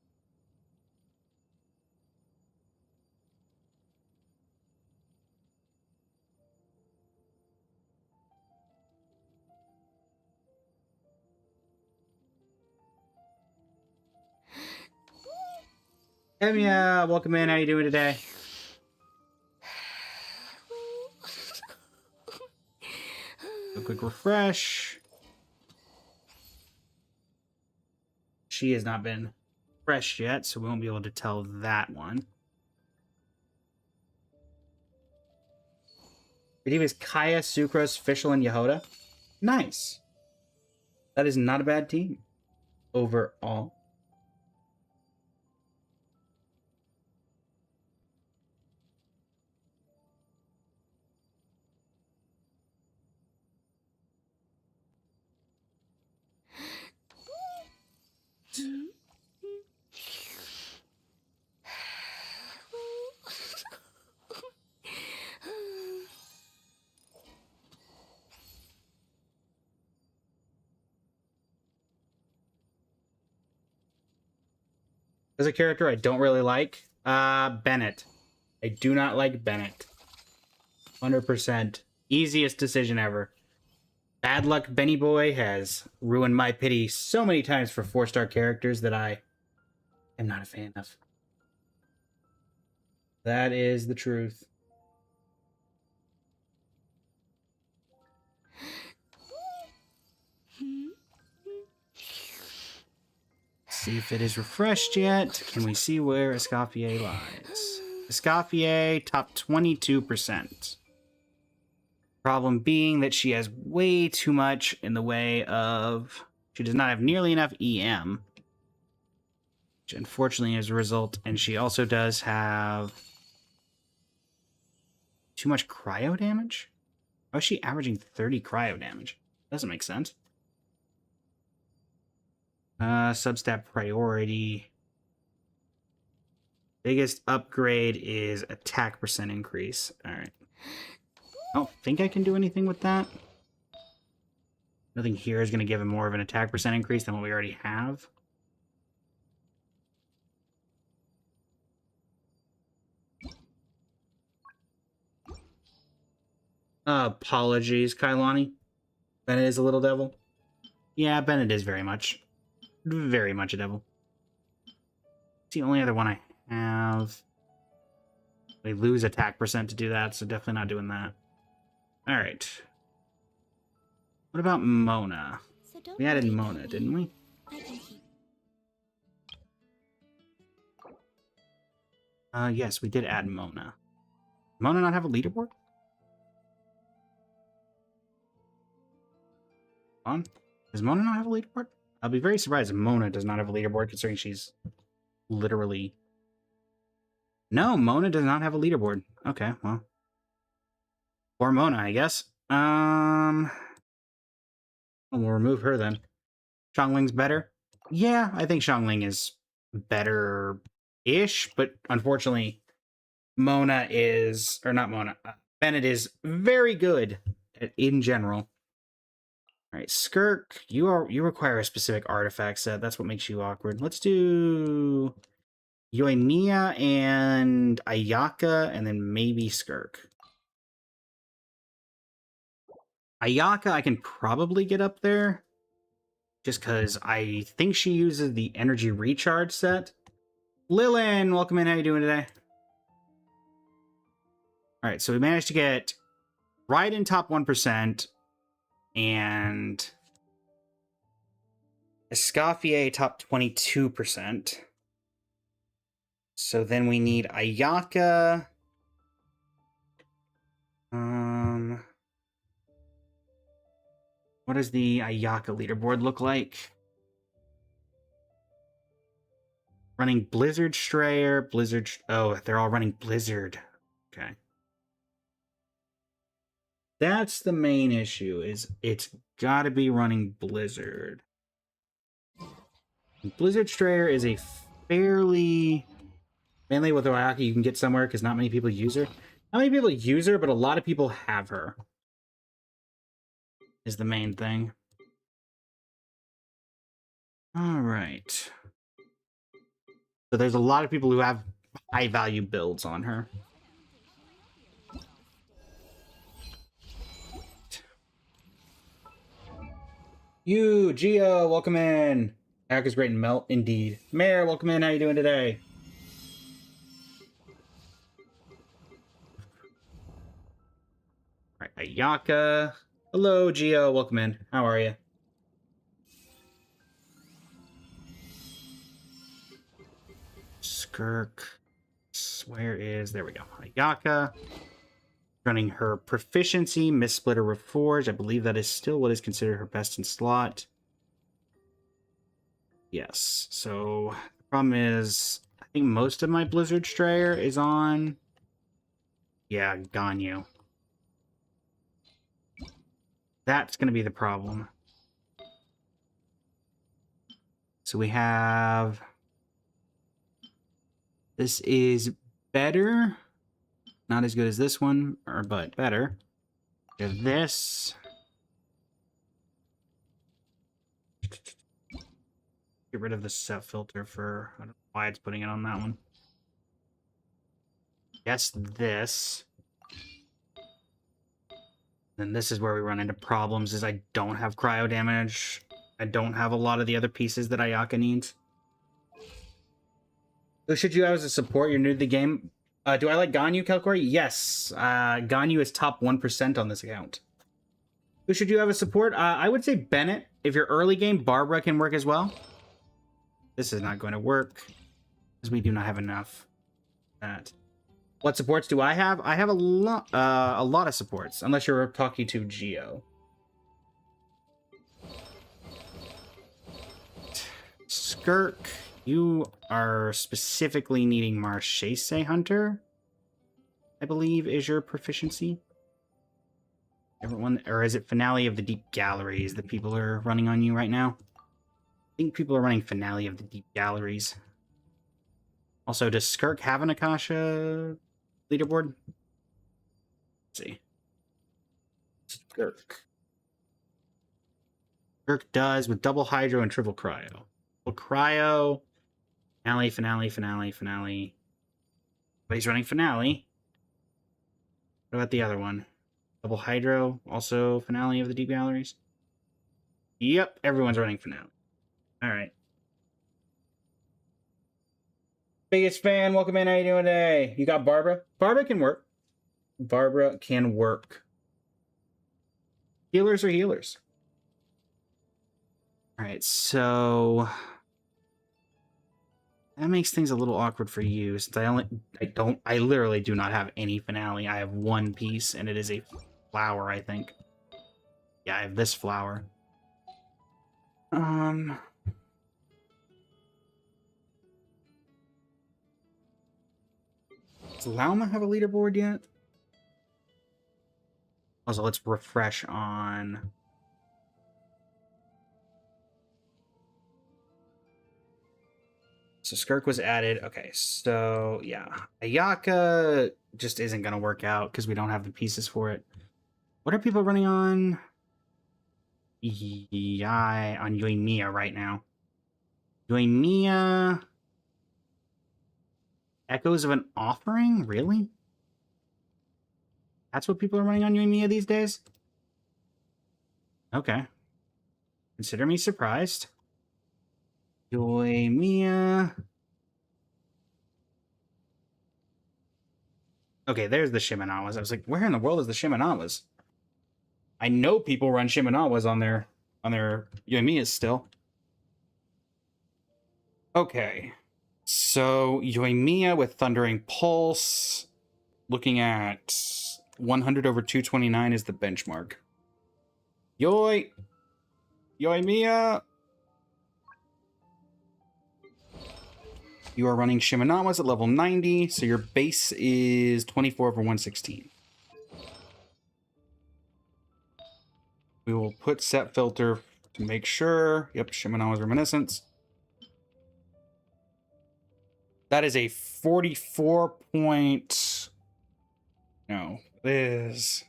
Emia, welcome in. How you doing today? A quick refresh. She has not been fresh yet, so we won't be able to tell that one. Your team is Kaya, Sucrose, Fischl, and Yehoda. Nice. That is not a bad team overall. As a character I don't really like, Bennett. I do not like Bennett. 100%. Easiest decision ever. Bad luck Benny Boy has ruined my pity so many times for 4-star characters that I am not a fan of. That is the truth. See if it is refreshed yet. Can we see where Escoffier lies? Escoffier, top 22%. Problem being that she has way too much in the way of... She does not have nearly enough EM. Which unfortunately is a result. And she also does have... too much cryo damage? How is she averaging 30 cryo damage? Doesn't make sense. Substat priority. Biggest upgrade is attack percent increase. Alright. I don't think I can do anything with that. Nothing here is going to give him more of an attack percent increase than what we already have. Apologies, Kailani. Bennett is a little devil. Yeah, Bennett is very much a devil. It's the only other one I have. We lose attack percent to do that, so definitely not doing that. Alright. What about Mona? So don't We added worry, Mona, baby. didn't we? I can keep. Yes, we did add Mona. Mona not have a leaderboard? On? Does Mona not have a leaderboard? I'll be very surprised if Mona does not have a leaderboard, considering she's literally... No, Mona does not have a leaderboard. Okay, well. Or Mona, I guess. We'll remove her then. Xiangling's better? Yeah, I think Xiangling is better-ish, but unfortunately, Mona is... Or not Mona. Bennett is very good in general. Alright, Skirk, you require a specific artifact set. That's what makes you awkward. Let's do Yoimiya and Ayaka, and then maybe Skirk. Ayaka I can probably get up there, just because I think she uses the energy recharge set. Lilin, welcome in. How you doing today? Alright, so we managed to get right in top 1%. And Escoffier top 22%. So then we need Ayaka. What does the Ayaka leaderboard look like? Running Blizzard Strayer, Blizzard... Oh, they're all running Blizzard. Okay. That's the main issue, is it's got to be running Blizzard. Blizzard Strayer is a fairly... Mainly with Ayaka, you can get somewhere because not many people use her. Not many people use her, but a lot of people have her. Is the main thing. Alright. So there's a lot of people who have high-value builds on her. You, Gio, welcome in. Ayaka's great and melt, indeed. Mare, welcome in. How you doing today? All right, Ayaka. Hello, Gio, welcome in. How are you? Skirk. Where is... There we go. Ayaka. Running her proficiency, Mistsplitter Reforged. I believe that is still what is considered her best in slot. Yes. So the problem is, I think most of my Blizzard Strayer is on... Yeah, Ganyu. That's going to be the problem. So we have... This is better. Not as good as this one, but better. We have this. Get rid of the set filter for... I don't know why it's putting it on that one. Yes, this. Then this is where we run into problems, is I don't have cryo damage. I don't have a lot of the other pieces that Ayaka needs. Who should you have as a support? You're new to the game. Do I like Ganyu, Kelkori? Yes. Ganyu is top 1% on this account. Who should you have as support? I would say Bennett. If you're early game, Barbara can work as well. This is not going to work, because we do not have enough. That. What supports do I have? I have a lot of supports, unless you're talking to Geo. Skirk, you are specifically needing Marchese Hunter, I believe, is your proficiency. Everyone, or is it Finale of the Deep Galleries that people are running on you right now? I think people are running Finale of the Deep Galleries. Also, does Skirk have an Akasha leaderboard? Let's see. Skirk. Skirk does with double hydro and triple cryo. Well, cryo, finale. But he's running finale. What about the other one? Double hydro, also finale of the deep galleries. Yep, everyone's running finale. All right. Biggest fan, welcome in. How you doing today? You got Barbara? Barbara can work. Barbara can work. Healers are healers. All right, so that makes things a little awkward for you since I literally do not have any finale. I have one piece and it is a flower, I think. Yeah, I have this flower. Does Lauma have a leaderboard yet? Also, let's refresh on... So Skirk was added. Okay, so yeah. Ayaka just isn't going to work out because we don't have the pieces for it. What are people running on? Yeah, on Yoimiya right now. Yoimiya... Echoes of an Offering? Really? That's what people are running on Yoimiya these days? Okay. Consider me surprised. Yoimiya. Okay, there's the Shimenawas. I was like, where in the world is the Shimenawas? I know people run Shimenawas on their Yoimiyas still. Okay. So Yoimiya with Thundering Pulse, looking at 100 over 229 is the benchmark. Yoimiya. You are running Shimenawas at level 90, so your base is 24 over 116. We will put set filter to make sure. Yep, Shimenawa's Reminiscence. That is a 44 point... No, it is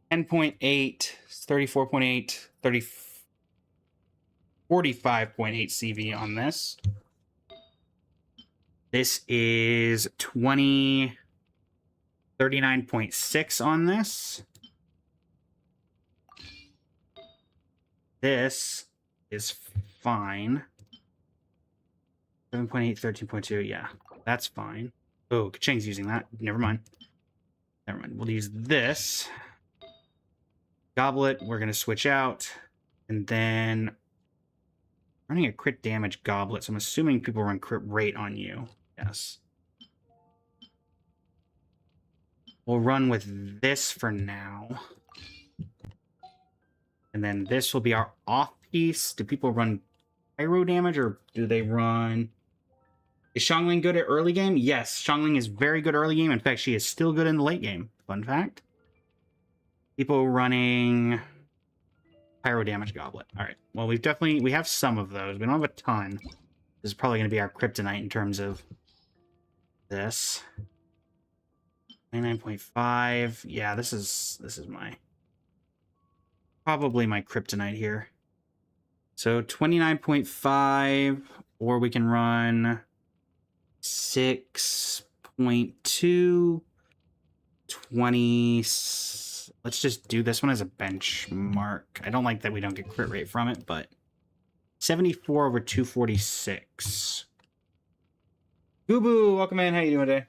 10.8, 34.8, 45.8 CV on this. This is 39.6 on this. This is fine. 7.8, 13.2, yeah, that's fine. Oh, Kaching's using that. Never mind. We'll use this. Goblet, we're going to switch out. And then running a crit damage goblet, so I'm assuming people run crit rate on you. Yes. We'll run with this for now. And then this will be our off piece. Do people run pyro damage or do they run... Is Xiangling good at early game? Yes, Xiangling is very good early game. In fact, she is still good in the late game. Fun fact. People running pyro damage goblet. All right. Well, we have some of those. We don't have a ton. This is probably going to be our kryptonite in terms of this. 99.5. Yeah, this is probably my kryptonite here. So 29.5, or we can run 6.2, 20. Let's just do this one as a benchmark. I don't like that we don't get crit rate from it, but 74 over 246. Boo Boo, welcome in. How you doing today?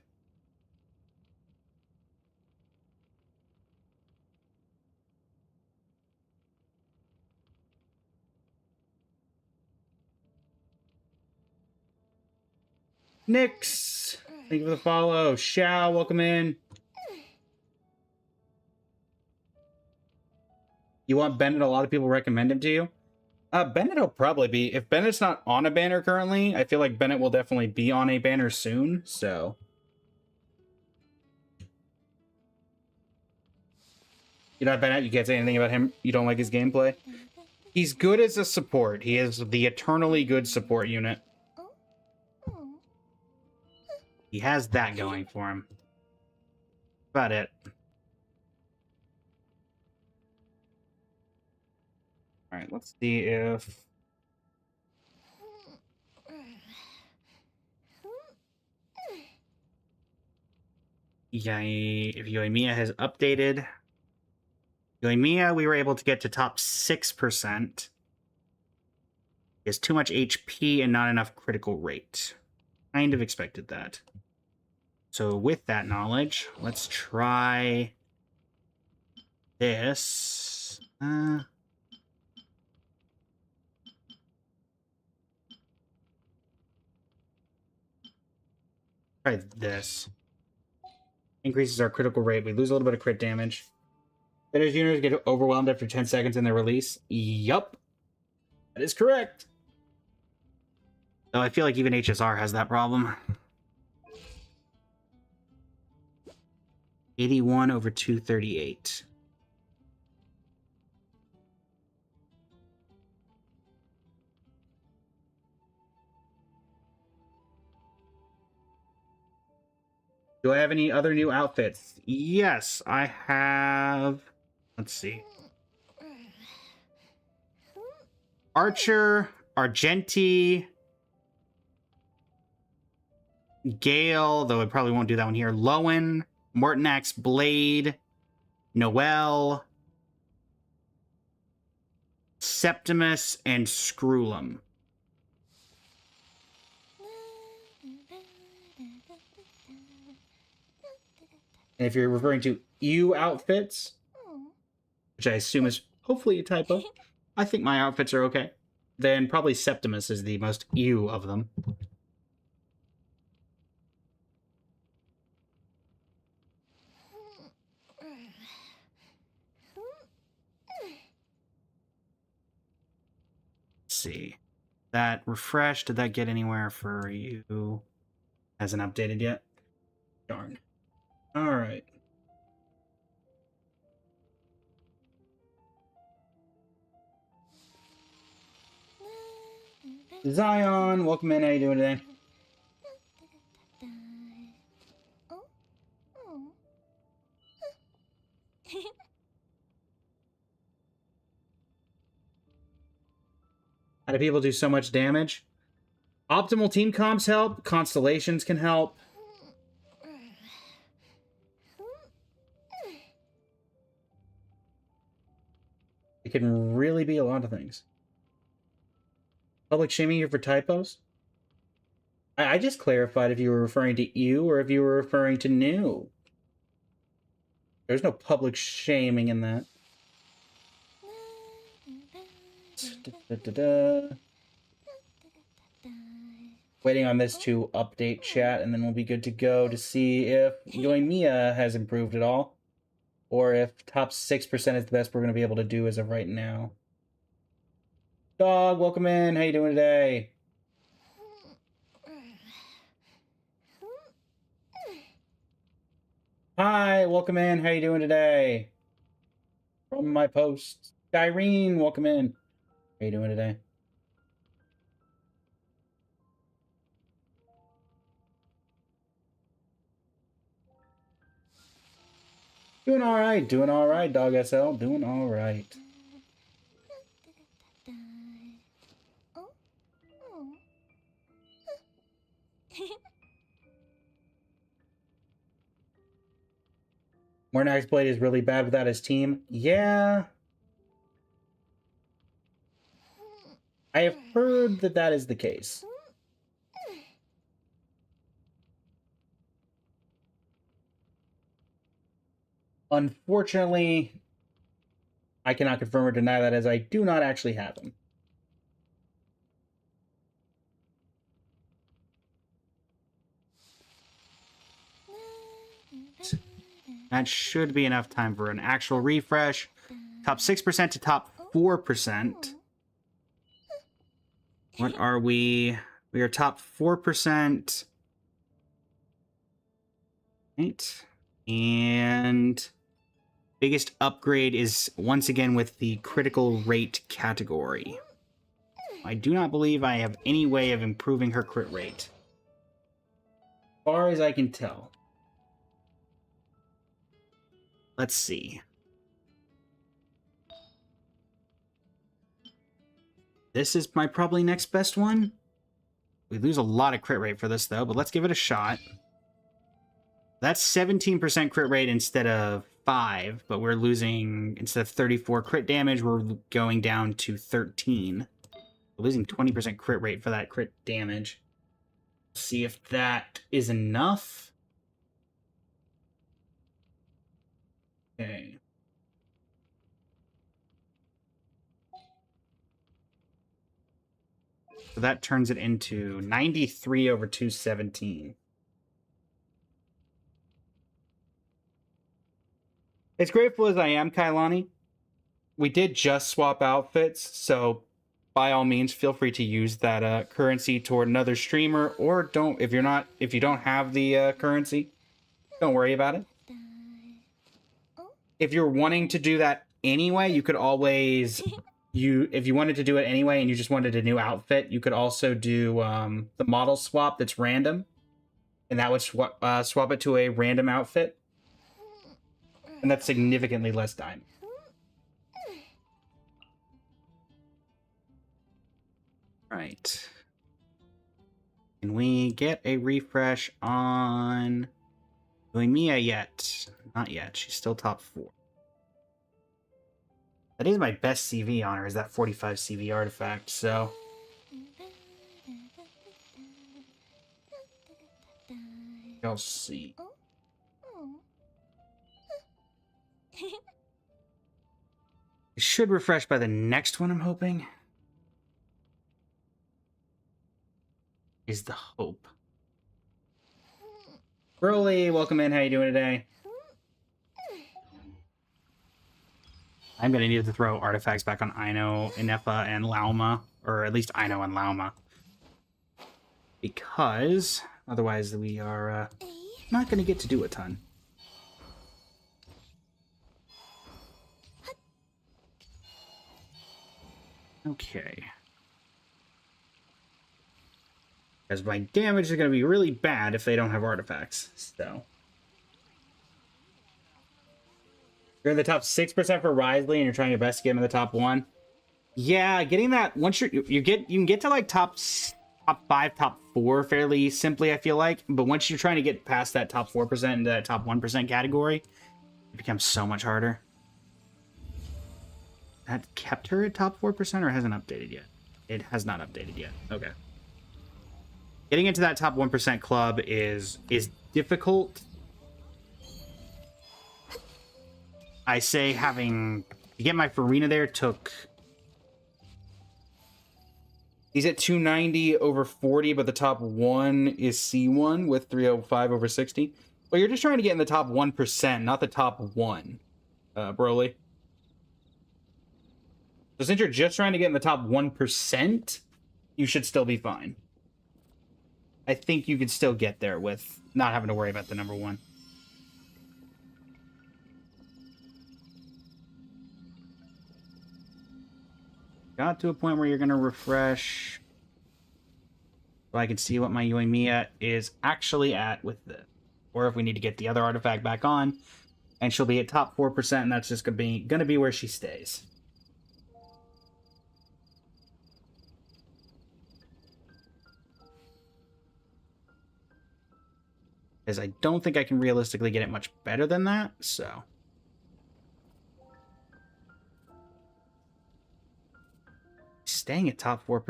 Nyx. Thank you for the follow. Shao, welcome in. You want Bennett? A lot of people recommend him to you. Bennett will probably be. If Bennett's not on a banner currently, I feel like Bennett will definitely be on a banner soon. So. You know, Bennett, you can't say anything about him. You don't like his gameplay. He's good as a support. He is the eternally good support unit. He has that going for him. About it. Alright, let's see if... Yeah, if Yoimiya has updated. Yoimiya, we were able to get to top 6%. He has too much HP and not enough critical rate. Kind of expected that. So with that knowledge, let's try this. Try this. Increases our critical rate. We lose a little bit of crit damage. Fighters units get overwhelmed after 10 seconds in their release. Yup. That is correct. Though I feel like even HSR has that problem. 81 over 238. Do I have any other new outfits? Yes, I have... Let's see. Archer, Argenti, Gale, though I probably won't do that one here. Lowen, Mortonax, Blade, Noel, Septimus, and Screwlum. And if you're referring to EU outfits, which I assume is hopefully a typo, I think my outfits are okay. Then probably Septimus is the most EU of them. Let's see. That refresh, did that get anywhere for you? Hasn't updated yet? Darn. Alright. Zion, welcome in. How you doing today? How do people do so much damage? Optimal team comps help. Constellations can help. It can really be a lot of things. Public shaming you for typos? I just clarified if you were referring to you or if you were referring to new. There's no public shaming in that. Waiting on this to update chat, and then we'll be good to go to see if Yoimiya has improved at all, or if top 6% is the best we're going to be able to do as of right now. Dog, welcome in. How you doing today? Hi, welcome in. How you doing today? From my post. Irene, welcome in. How you doing today? Doing all right, Dog SL, doing all right. Mornax Blade is really bad without his team. Yeah. I have heard that that is the case. Unfortunately, I cannot confirm or deny that as I do not actually have them. That should be enough time for an actual refresh. Top 6% to top 4%. What are we? We are top 4%. Right. And biggest upgrade is once again with the critical rate category. I do not believe I have any way of improving her crit rate. As far as I can tell. Let's see. This is my probably next best one. We lose a lot of crit rate for this though, but let's give it a shot. That's 17% crit rate instead of 5, but we're losing, instead of 34 crit damage, we're going down to 13. We're losing 20% crit rate for that crit damage. See if that is enough. Okay. So that turns it into 93 over 217. As grateful as I am, Kailani, we did just swap outfits, so by all means, feel free to use that currency toward another streamer, or don't. If you don't have the currency, don't worry about it. If you're wanting to do that anyway, you could always if you wanted to do it anyway and you just wanted a new outfit, you could also do the model swap that's random, and that would swap it to a random outfit. And that's significantly less time. Right. Can we get a refresh on Mia yet? Not yet. She's still top 4. That is my best CV on her, is that 45 CV artifact, so... You'll see. It should refresh by the next one, I'm hoping. Is the hope. Broly, welcome in. How you doing today? I'm going to need to throw artifacts back on Aino, Inepa, and Lauma. Or at least Aino and Lauma. Because otherwise we are not going to get to do a ton. Okay. Because my damage is going to be really bad if they don't have artifacts. So. You're in the top 6% for Risley and you're trying your best to get him in the top 1. Yeah, getting that, once you can get to like top 5, top 4 fairly simply, I feel like. But once you're trying to get past that top 4% into that top 1% category, it becomes so much harder. That kept her at top 4% or hasn't updated yet? It has not updated yet. Okay. Getting into that top 1% club is difficult. I say to get my Farina there took... He's at 290 over 40, but the top 1 is C1 with 305 over 60. Well, you're just trying to get in the top 1%, not the top 1, Broly. So since you're just trying to get in the top 1%, you should still be fine. I think you could still get there with not having to worry about the number 1. Got to a point where you're going to refresh. So I can see what my Yoimiya is actually at with this. Or if we need to get the other artifact back on. And she'll be at top 4%, and that's just going to be where she stays. Because I don't think I can realistically get it much better than that, so... Staying at top 4%.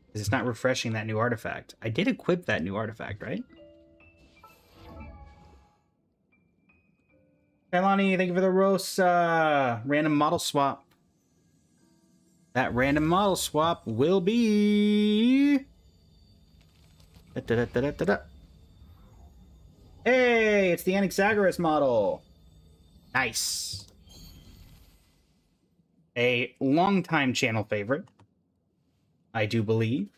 Because it's not refreshing that new artifact. I did equip that new artifact, right? Kailani, thank you for the Rosa. Random model swap. That random model swap will be... Hey, it's the Anaxagoras model. Nice. A longtime channel favorite, I do believe.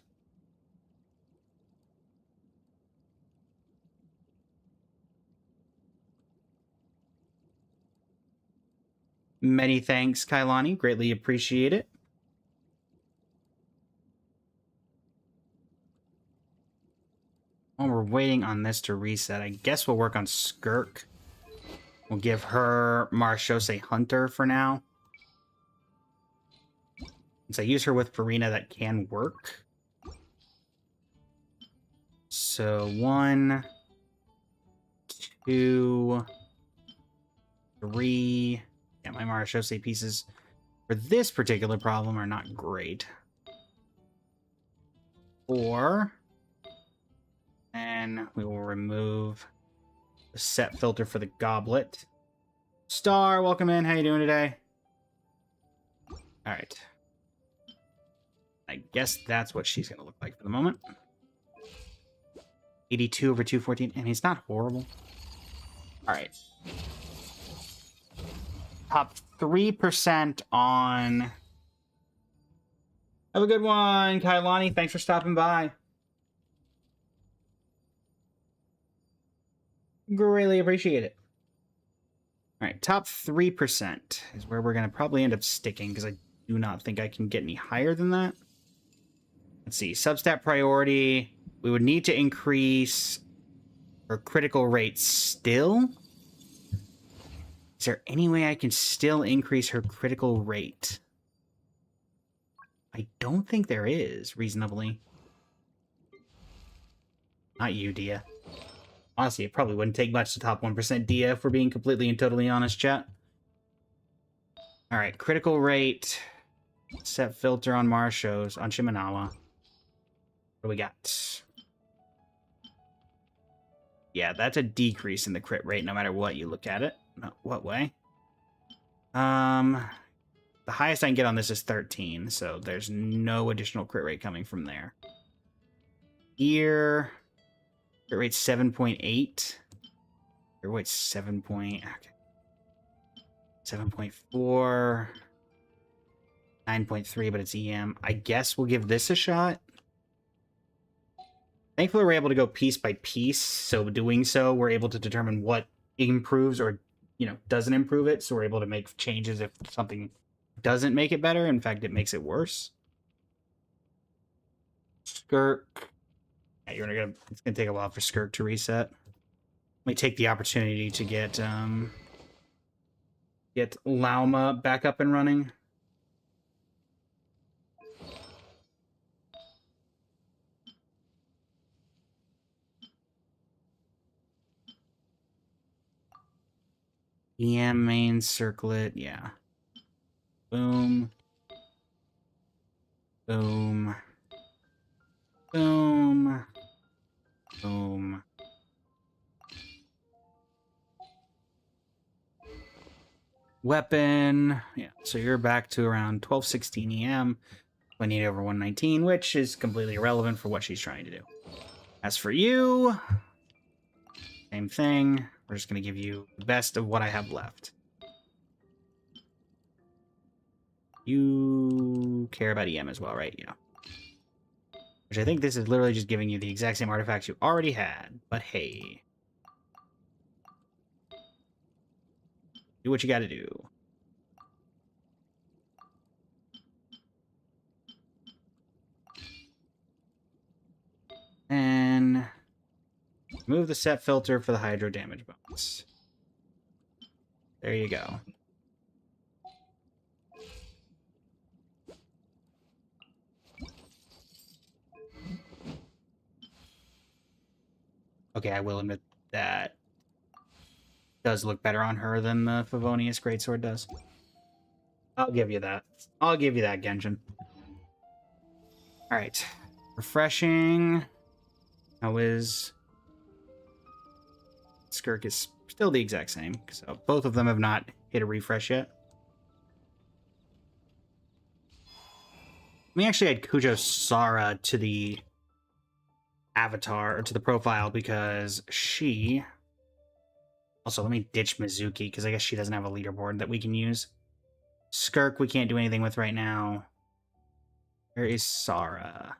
Many thanks, Kailani. Greatly appreciate it. While we're waiting on this to reset, I guess we'll work on Skirk. We'll give her Marshose Hunter for now. Since I use her with Farina, that can work. So 1, 2, 3. Yeah, my Marshose pieces for this particular problem are not great. 4. And we will remove the set filter for the goblet. Star, welcome in. How you doing today? All right. I guess that's what she's going to look like for the moment. 82 over 214, and he's not horrible. All right. Top 3% on... Have a good one, Kailani. Thanks for stopping by. Greatly appreciate it. All right, top 3% is where we're going to probably end up sticking, because I do not think I can get any higher than that. Let's see, substat priority. We would need to increase her critical rate still. Is there any way I can still increase her critical rate? I don't think there is, reasonably. Not you, Dia. Honestly, it probably wouldn't take much to top 1% Dia, if we're being completely and totally honest, chat. Alright, critical rate. Set filter on Marshos, on Shimenawa. What do we got? Yeah, that's a decrease in the crit rate, no matter what you look at it. No, what way? The highest I can get on this is 13, so there's no additional crit rate coming from there. Here... Crit rate's 7.8. Crit rate's 7. Okay. 7.4. 9.3, but it's EM. I guess we'll give this a shot. Thankfully, we're able to go piece by piece. So doing so, we're able to determine what improves or, doesn't improve it. So we're able to make changes if something doesn't make it better. In fact, it makes it worse. Skirk. Yeah, it's gonna take a while for Skirk to reset. Let me take the opportunity to get Lauma back up and running. EM main circlet, yeah. Boom. Boom. Boom. Boom. Weapon. Yeah, so you're back to around 1216 EM. 28 over 119, which is completely irrelevant for what she's trying to do. As for you, same thing. We're just going to give you the best of what I have left. You care about EM as well, right? Yeah. Which I think this is literally just giving you the exact same artifacts you already had. But hey. Do what you gotta do. And remove the set filter for the hydro damage bonus. There you go. Okay, I will admit that does look better on her than the Favonius Greatsword does. I'll give you that. I'll give you that, Genshin. Alright. Refreshing. How is... Skirk is still the exact same, so both of them have not hit a refresh yet. We actually had Kujo Sara to the avatar, or to the profile, because she Also, let me ditch Mizuki, because I guess she doesn't have a leaderboard that we can use. Skirk, we can't do anything with right now. Where is Sara?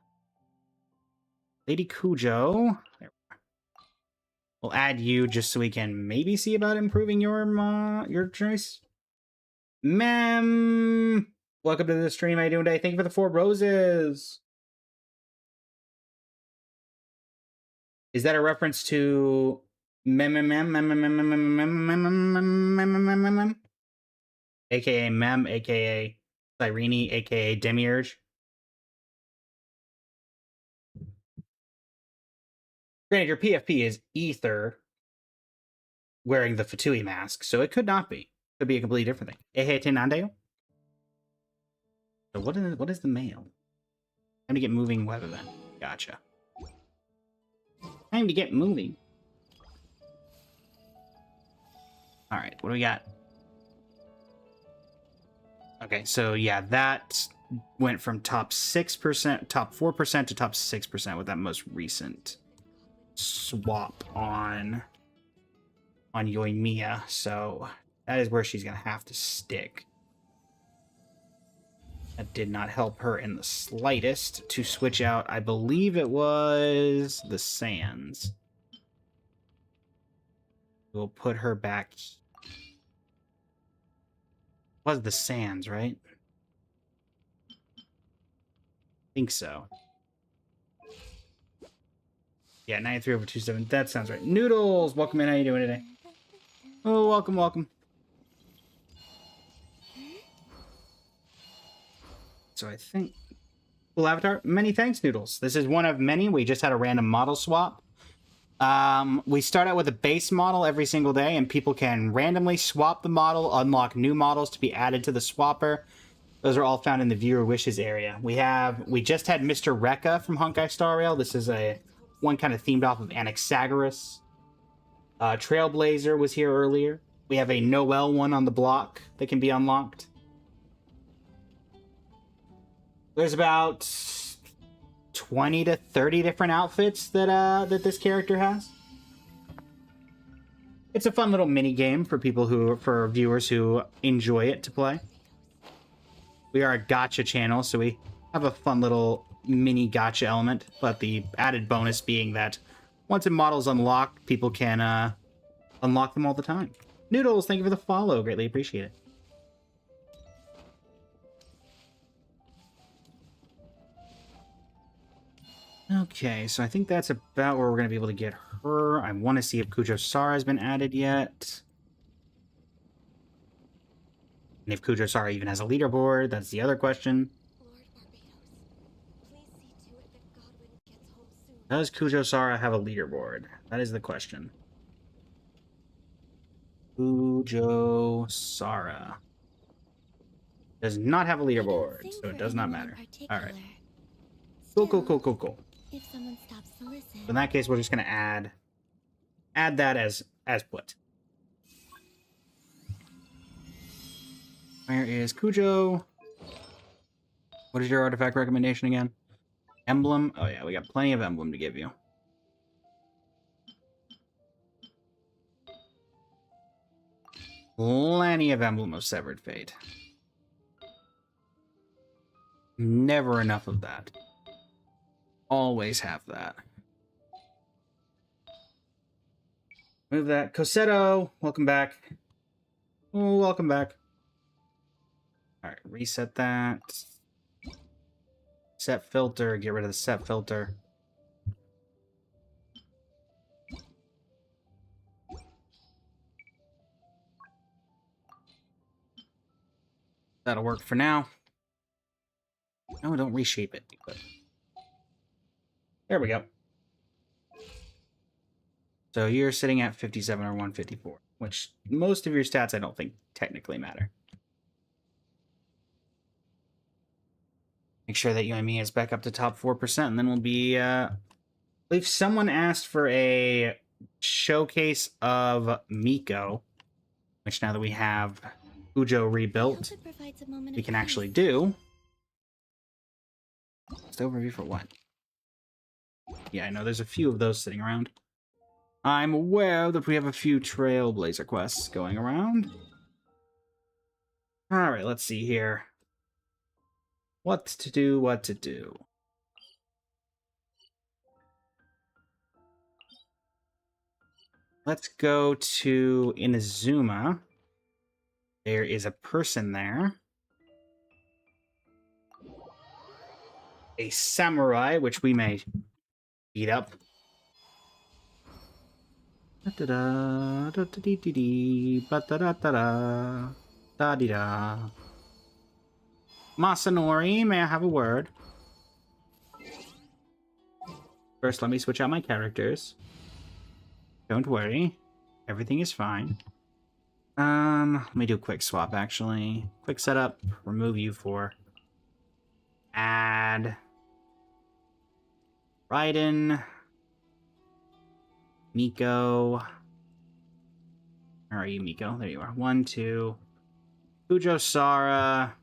Lady Cujo. There we are. We'll add you just so we can maybe see about improving your choice. Mem! Welcome to the stream. How you doing today? Thank you for the 4 roses. Is that a reference to aka Mem, aka Cyrene, aka Demiurge? Granted, your PFP is Ether wearing the Fatui mask, so it could not be. Could be a completely different thing. Ehe Tenandeo? So what is the mail? Time to get moving web event. Gotcha. Time to get moving. Alright, what do we got? Okay, so yeah, that went from top 6%, top 4% to top 6% with that most recent swap on Yoimiya, so that is where she's gonna have to stick. That did not help her in the slightest to switch out. I believe it was the Sands. We'll put her back. It was the Sands, right? I think so. Yeah, 93/27. That sounds right. Noodles, welcome in. How you doing today? Oh, welcome, welcome. So I think... Cool avatar. Many thanks, Noodles. This is one of many. We just had a random model swap. We start out with a base model every single day, and people can randomly swap the model, unlock new models to be added to the swapper. Those are all found in the viewer wishes area. We just had Mr. Rekka from Honkai Star Rail. This is one kind of themed off of Anaxagoras. Trailblazer was here earlier. We have a Noel one on the block that can be unlocked. There's about 20 to 30 different outfits that this character has. It's a fun little mini game for for viewers who enjoy it to play. We are a gacha channel, so we have a fun little mini gacha element, but the added bonus being that once a model's unlocked, people can unlock them all the time. Noodles, thank you for the follow. Greatly appreciate it. Okay, so I think that's about where we're going to be able to get her. I want to see if Cujo Sara has been added yet. And if Cujo Sara even has a leaderboard, that's the other question. Does Cujo Sara have a leaderboard? That is the question. Cujo Sara does not have a leaderboard, so it does not matter. All right. Cool. If someone stops to listen. In that case, we're just going to add that as put. Where is Cujo? What is your artifact recommendation again? Emblem? Oh yeah, we got plenty of emblem to give you. Plenty of emblem of Severed Fate. Never enough of that. Always have that. Move that. Cosetto, welcome back. Oh, welcome back. Alright, reset that. Set filter, get rid of the set filter. That'll work for now. No, don't reshape it. There we go. So you're sitting at 57 or 154, which most of your stats I don't think technically matter. Make sure that Yoimiya is back up to top 4%, and then we'll be... I believe someone asked for a showcase of Miko, which now that we have Cujo rebuilt, we can actually do. Just overview for what? Yeah, I know there's a few of those sitting around. I'm aware that we have a few Trailblazer quests going around. Alright, let's see here. What to do, what to do. Let's go to Inazuma. There is a person there. A samurai, which we may beat up. Da-da-da, da-da-dee-dee-dee, ba-da-da-da-da, da-dee-da. Masanori, may I have a word? First, let me switch out my characters. Don't worry. Everything is fine. Let me do a quick swap, actually. Quick setup. Remove you for. Add. Raiden. Miko. Where are you, Miko? There you are. 1, 2. Kujo Sara.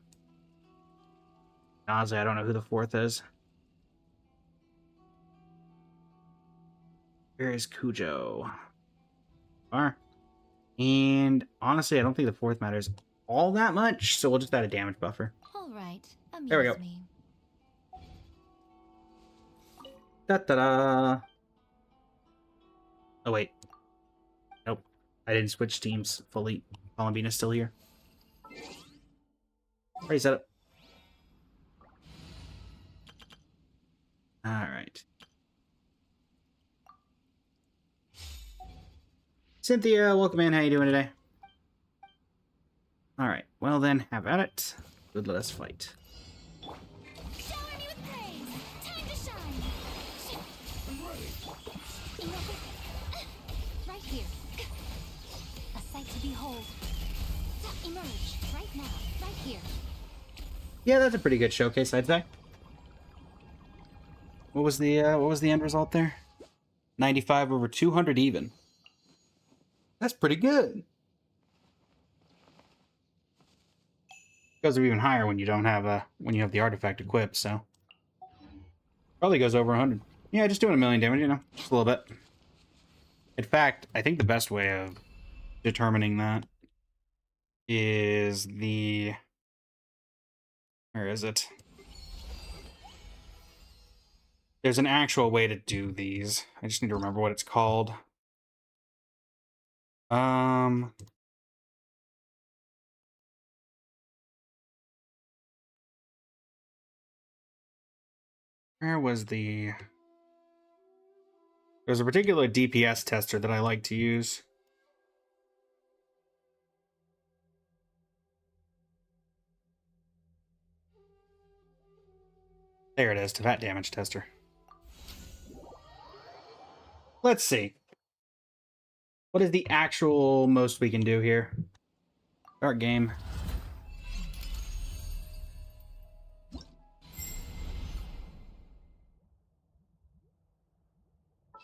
Honestly, I don't know who the fourth is. Where is Kujo? And honestly, I don't think the fourth matters all that much, so we'll just add a damage buffer. All right, There we go. me. Da-da-da. Oh, wait. Nope. I didn't switch teams fully. Columbina's still here. Already set up. Alright. Cynthia, welcome in. How you doing today? Alright. Well then, have at it. Good, let us fight. Shower me with praise. Time to shine. I'm ready. Right here. A sight to behold. Emerge right now. Right here. Yeah, that's a pretty good showcase, I'd say. What was the end result there? 95 over 200 even. That's pretty good. Goes even higher when you don't have when you have the artifact equipped, so probably goes over 100. Yeah, just doing a million damage, you know, just a little bit. In fact, I think the best way of determining that is the... Where is it? There's an actual way to do these. I just need to remember what it's called. Where was the... There's a particular DPS tester that I like to use. There it is, to that damage tester. Let's see. What is the actual most we can do here? Start game.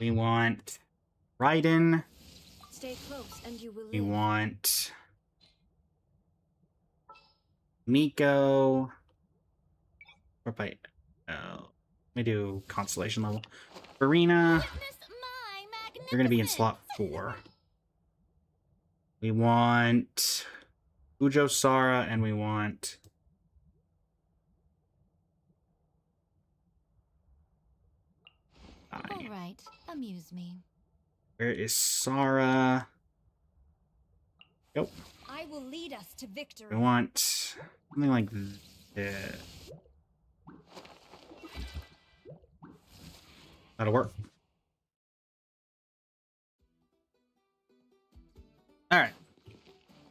We want Raiden. Stay close and you will We live. want Miko. Or by let me do constellation level. Farina. You're gonna be in slot 4. We want Ujo Sara, and we want All right, amuse me. Where is Sara? Yep. I will lead us to victory. We want something like this. That'll work. Alright.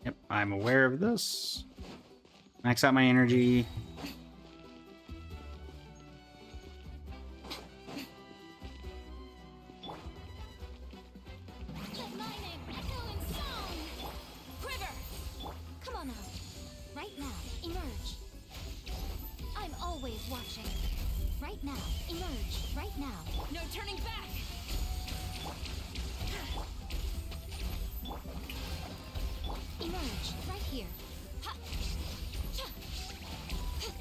Yep, I'm aware of this. Max out my energy. Let my name echo in song. Quiver. Come on out. Right now, emerge. I'm always watching. Right now, emerge. Right now. No turning back. Emerge right here. Ha. Cha.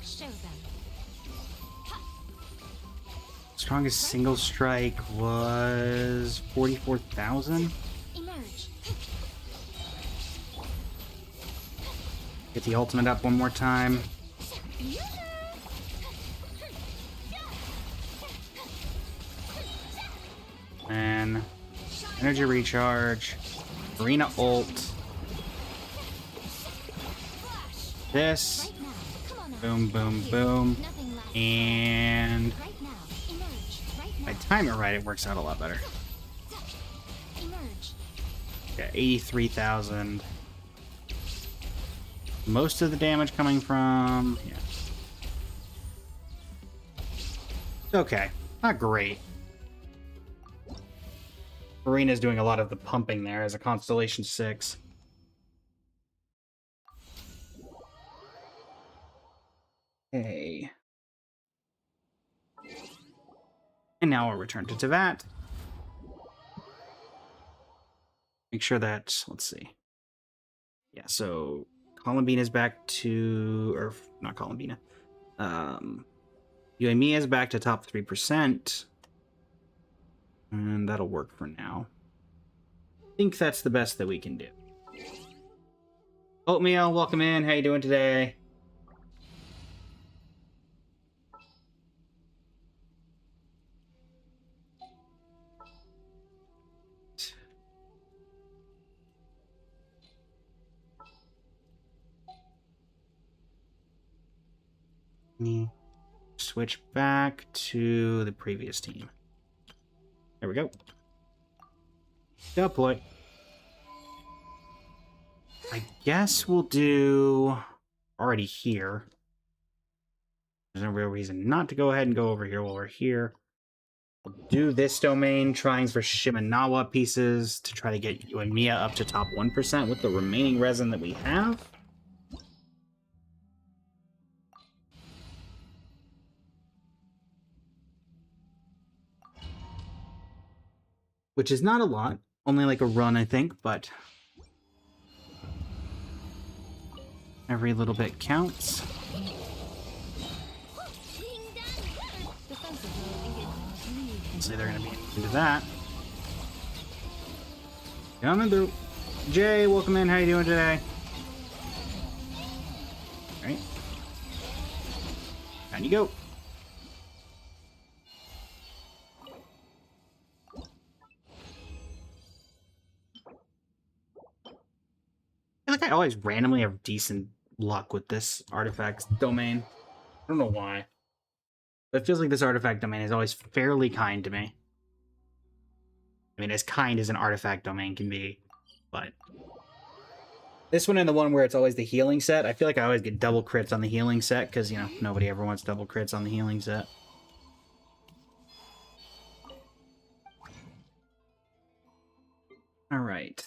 Show them. Ha. strongest single strike was 44,000. Emerge. Get the ultimate up one more time. And energy recharge. Arena ult. This. Right now. Come on now. Boom, boom, boom. Nothing lasts. And Right now. Emerge. Right if I now. time it right, it works out a lot better. Emerge. Yeah, 83,000. Most of the damage coming from... Yeah. Okay. Not great. Arena's doing a lot of the pumping there as a Constellation 6. Okay. And now we'll return to Tevat. Make sure that... Let's see. Yeah, so... Columbine is back to... Or, not Columbine. Uemia is back to top 3%. And that'll work for now. I think that's the best that we can do. Oatmeal, welcome in. How you doing today? Switch back to the previous team. There we go. Deploy. I guess we'll do already here. There's no real reason not to go ahead and go over here while we're here. We'll do this domain, trying for Shimenawa pieces to try to get you and Mia up to top 1% with the remaining resin that we have. Which is not a lot. Only like a run, I think, but every little bit counts. So they're going to be into that. Coming through. Jay, welcome in. How you doing today? All right. Down you go. I feel like I always randomly have decent luck with this artifact domain. I don't know why. But it feels like this artifact domain is always fairly kind to me. I mean, as kind as an artifact domain can be, but... This one and the one where it's always the healing set, I feel like I always get double crits on the healing set, because, you know, nobody ever wants double crits on the healing set. Alright.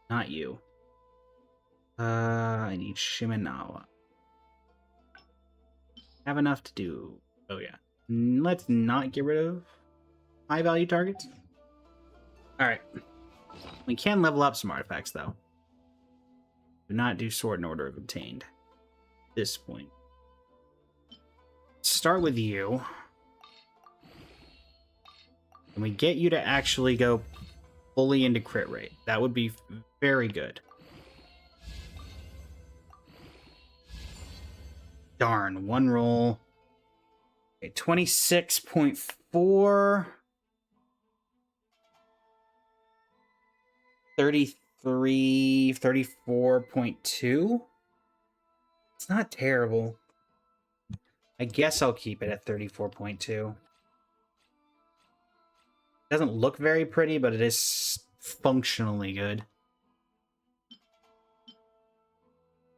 Not you. I need Shimenawa. Have enough to do... Oh, yeah. Let's not get rid of high-value targets. Alright. We can level up some artifacts, though. Do not do Sword in Order of Obtained. At this point. Start with you. And we get you to actually go fully into crit rate. That would be very good. Darn, one roll. Okay, 26.4. 33, 34.2. It's not terrible. I guess I'll keep it at 34.2. Doesn't look very pretty, but it is functionally good.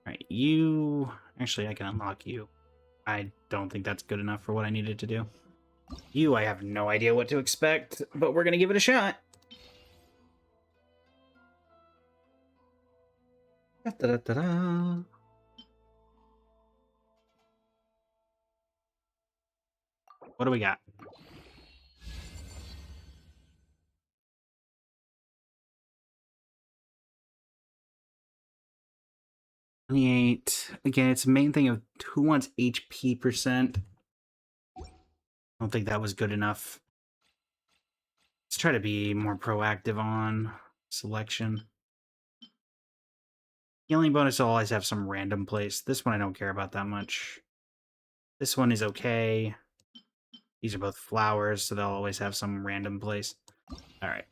Alright, you... Actually, I can unlock you. I don't think that's good enough for what I needed to do. You, I have no idea what to expect, but we're gonna give it a shot. Da-da-da-da. What do we got? 28. Again, it's a main thing of who wants HP percent. I don't think that was good enough. Let's try to be more proactive on selection. Healing bonus will always have some random place. This one I don't care about that much. This one is okay. These are both flowers, so they'll always have some random place. All right.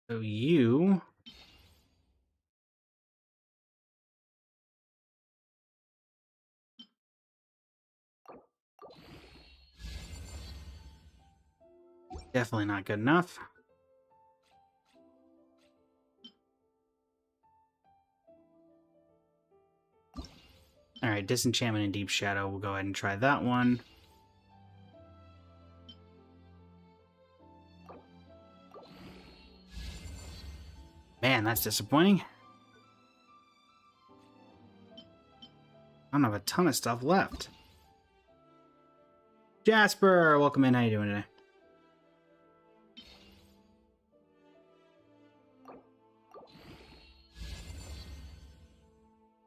So you... Definitely not good enough. Alright, Disenchantment and Deep Shadow. We'll go ahead and try that one. Man, that's disappointing. I don't have a ton of stuff left. Jasper, welcome in. How you doing today?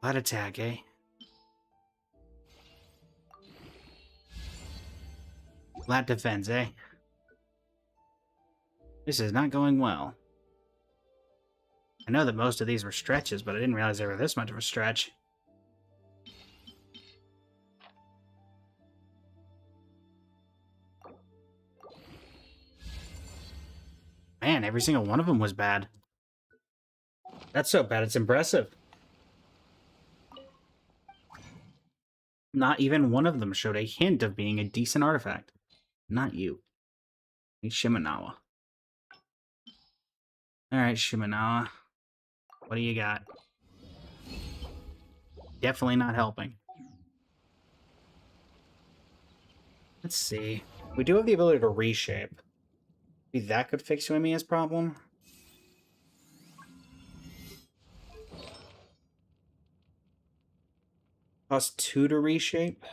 Flat attack, eh? Flat defense, eh? This is not going well. I know that most of these were stretches, but I didn't realize they were this much of a stretch. Man, every single one of them was bad. That's so bad, it's impressive. Not even one of them showed a hint of being a decent artifact. Not you. Shimanawa. Alright, Shimanawa. What do you got? Definitely not helping. Let's see. We do have the ability to reshape. Maybe that could fix Uemiya's problem. Cost 2 to reshape.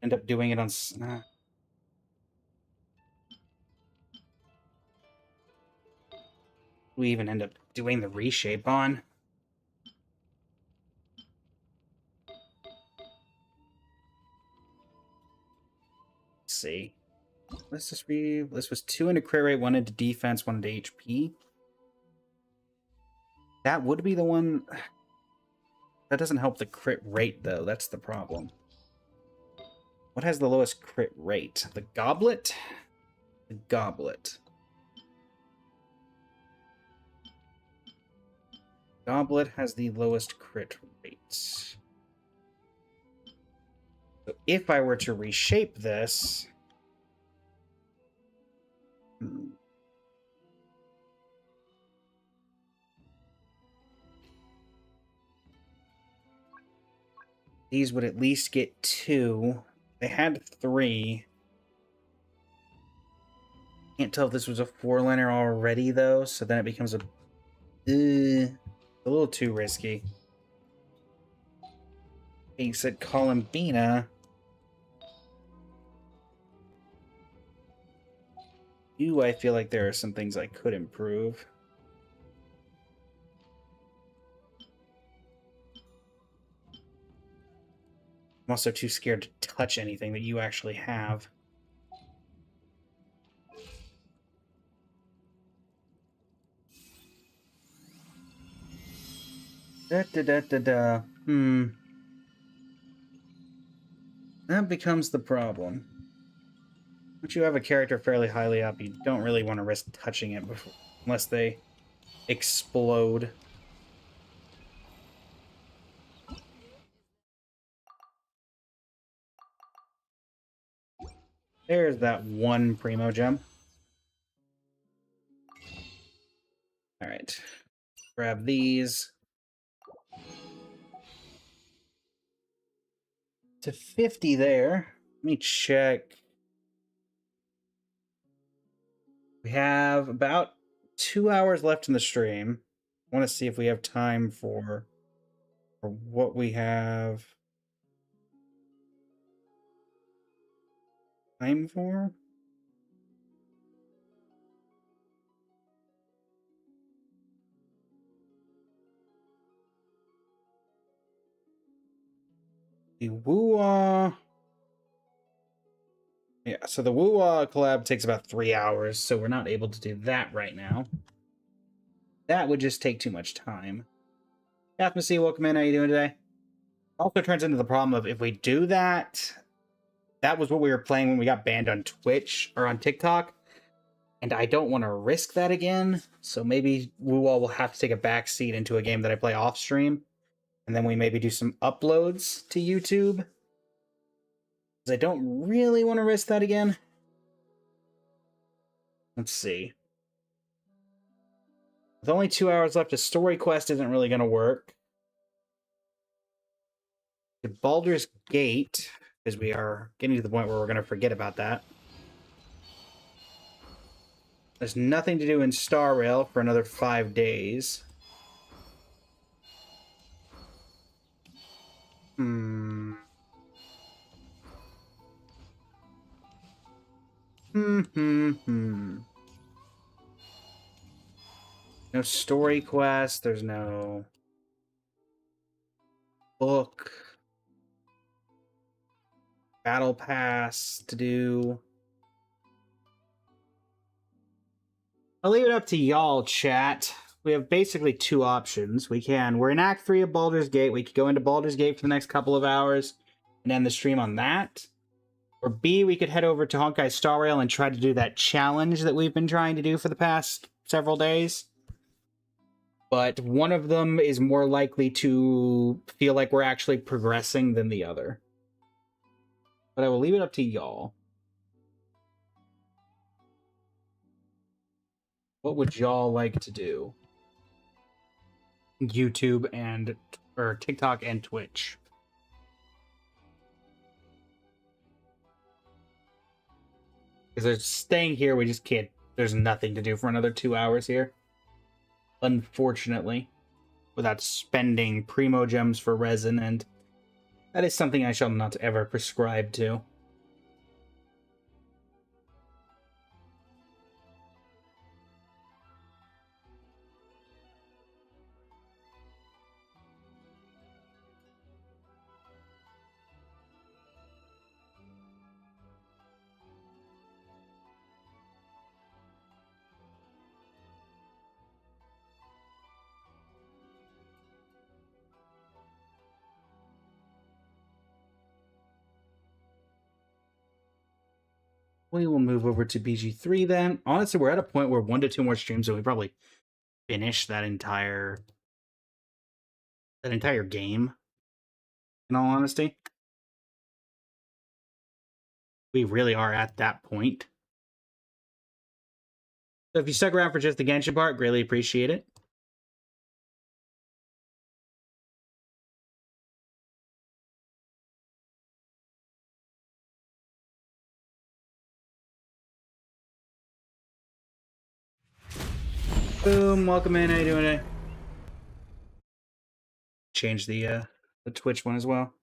End up doing it on... We even end up doing the reshape on. Let's see. Let's just read. This was 2 into crit rate, 1 into defense, 1 into HP. That would be the one. That doesn't help the crit rate, though. That's the problem. What has the lowest crit rate? The goblet? The goblet. Goblet has the lowest crit rates. So if I were to reshape this... These would at least get 2. They had 3. Can't tell if this was a 4-liner already, though, so then it becomes a little too risky. He said Columbina. Ooh, I feel like there are some things I could improve. I'm also too scared to touch anything that you actually have. Da-da-da-da-da. That becomes the problem. Once you have a character fairly highly up, you don't really want to risk touching it before, unless they explode. There's that one Primo Gem. Alright. Grab these. To 50 there. Let me check. We have about 2 hours left in the stream. I want to see if we have time for what we have time for. The Woo-Wah... Yeah, so the Woo-Wah collab takes about 3 hours, so we're not able to do that right now. That would just take too much time. Kathmasee, welcome in. How you doing today? Also turns into the problem of if we do that, that was what we were playing when we got banned on Twitch or on TikTok, and I don't want to risk that again. So maybe Woo-Wah will have to take a back seat into a game that I play off stream, and then we maybe do some uploads to YouTube. Because I don't really want to risk that again. Let's see. With only 2 hours left, a story quest isn't really going to work. The Baldur's Gate, because we are getting to the point where we're going to forget about that. There's nothing to do in Star Rail for another 5 days. No story quest, there's no book, battle pass to do. I'll leave it up to y'all, chat. We have basically 2 options. We're in Act 3 of Baldur's Gate. We could go into Baldur's Gate for the next couple of hours and end the stream on that. Or B, we could head over to Honkai Star Rail and try to do that challenge that we've been trying to do for the past several days. But one of them is more likely to feel like we're actually progressing than the other. But I will leave it up to y'all. What would y'all like to do? YouTube or TikTok and Twitch. Because they're staying here, we just can't. There's nothing to do for another 2 hours here. Unfortunately. Without spending primo gems for resin, and that is something I shall not ever prescribe to. We will move over to BG3 then. Honestly, we're at a point where 1 to 2 more streams and we probably finish that entire game. In all honesty, we really are at that point. So if you stuck around for just the Genshin part, greatly appreciate it. Boom, welcome in. How you doing today? Change the Twitch one as well.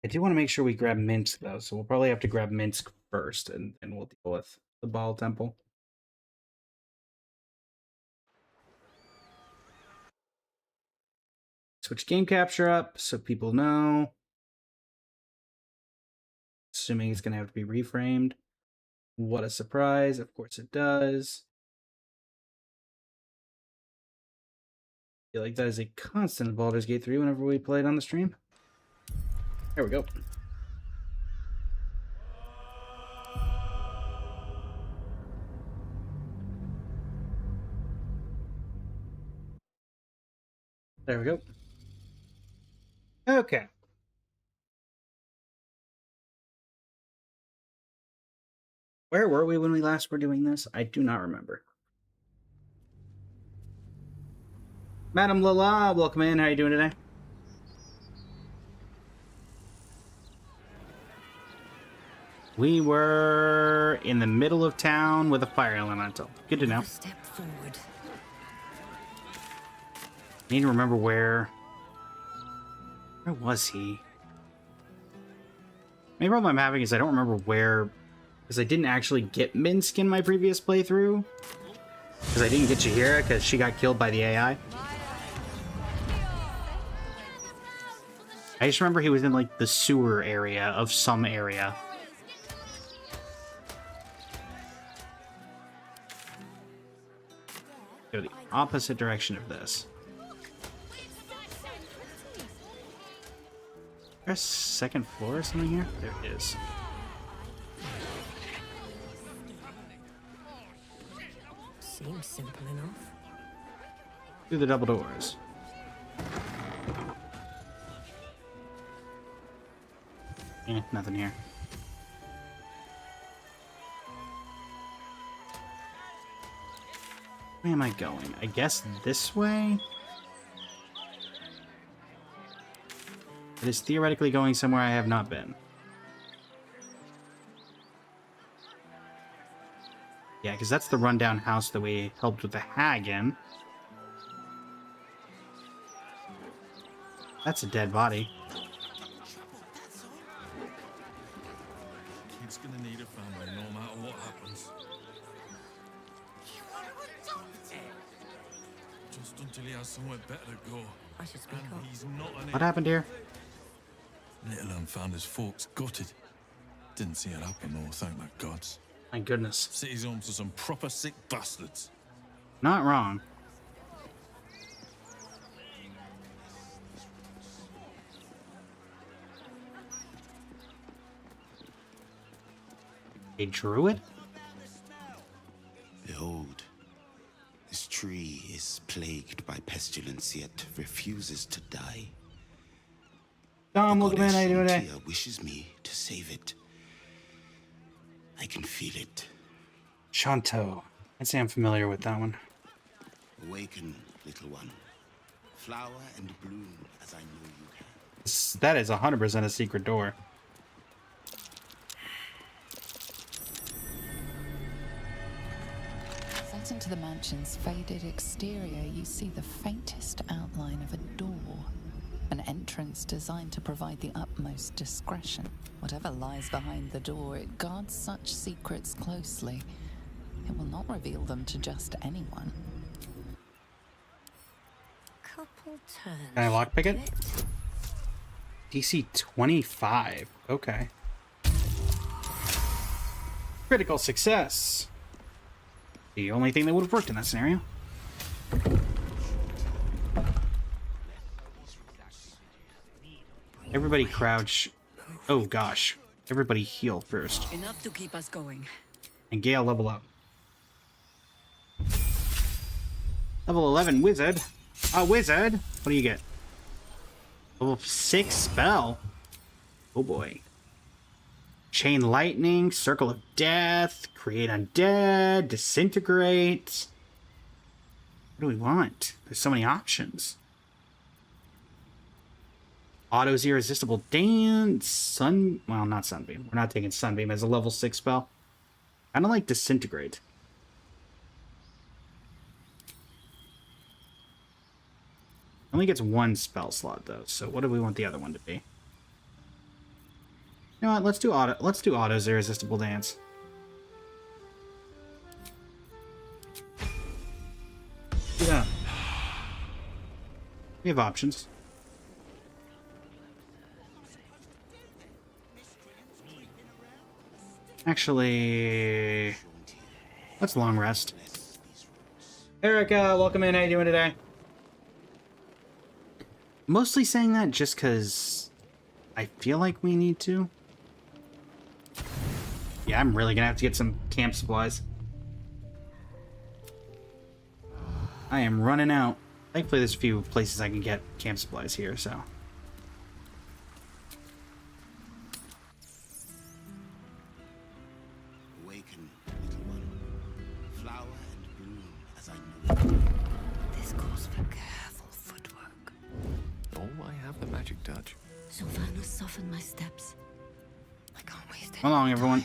I do want to make sure we grab Minsk, though, so we'll probably have to grab Minsk first, and we'll deal with the Bhaal Temple. Switch game capture up so people know. Assuming it's going to have to be reframed. What a surprise. Of course it does. I feel like that is a constant in Baldur's Gate 3 whenever we play it on the stream. There we go. There we go. Okay. Where were we when we last were doing this? I do not remember. Madam Lala, welcome in. How are you doing today? We were in the middle of town with a fire elemental. Good to know. Step forward. I need to remember where Where was he? The problem I'm having is I don't remember where, because I didn't actually get Minsk in my previous playthrough. Because I didn't get Chihira because she got killed by the AI. I just remember he was in like the sewer area of some area. Go the opposite direction of this. Is there a second floor or something here? There it is. Seems simple enough. Through the double doors. Nothing here. Where am I going? I guess this way? It is theoretically going somewhere I have not been. Yeah, because that's the rundown house that we helped with the hag in. That's a dead body. Kid's gonna need a family no matter what happens. Just until he has somewhere better to go. I should speak And up. he's not an What happened here? Little un found his folks gutted. Didn't see it happen though, thank my gods. My goodness. City's home to some proper sick bastards. Not wrong. A druid? Behold, this tree is plagued by pestilence, yet refuses to die. Tom, The welcome in. goddess How you doing today? Shantia wishes me to save it. I can feel it. Shanto. I'd say I'm familiar with that one. Awaken, little one. Flower and bloom as I know you can. That is 100% a secret door. Set into the mansion's faded exterior, you see the faintest outline of a door. An entrance designed to provide the utmost discretion. Whatever lies behind the door, it guards such secrets closely. It will not reveal them to just anyone. Couple turns. Can I lockpick it? bit. DC 25. Okay. Critical success. The only thing that would have worked in that scenario. Everybody crouch. Oh gosh. Everybody heal first. Enough to keep us going. And Gale level up. Level 11 wizard. A wizard? What do you get? Level 6 spell. Oh boy. Chain lightning, circle of death, create undead, disintegrate. What do we want? There's so many options. Auto's irresistible dance, sun. Well, not sunbeam. We're not taking sunbeam as a level 6 spell. Kind of like disintegrate. Only gets one spell slot though. So what do we want the other one to be? You know what? Let's do auto. Let's do Auto's irresistible dance. Yeah. We have options. Actually, let's long rest. Erica, welcome in. How you doing today? Mostly saying that just because I feel like we need to. Yeah, I'm really gonna have to get some camp supplies. I am running out. Thankfully, there's a few places I can get camp supplies here, so. Awaken, little one. Flower and bloom as I know you can. This calls for careful footwork. Oh, I have the magic touch. Sylvanas softened my steps. I can't waste it. Come along, everyone.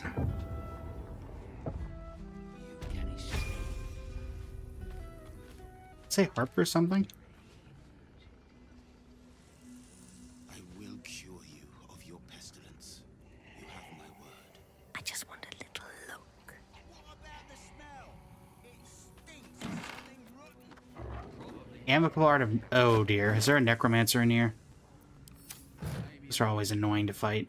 Say harp or something? I just want a little look. Amicable art of... Oh, dear. Is there a necromancer in here? Those are always annoying to fight.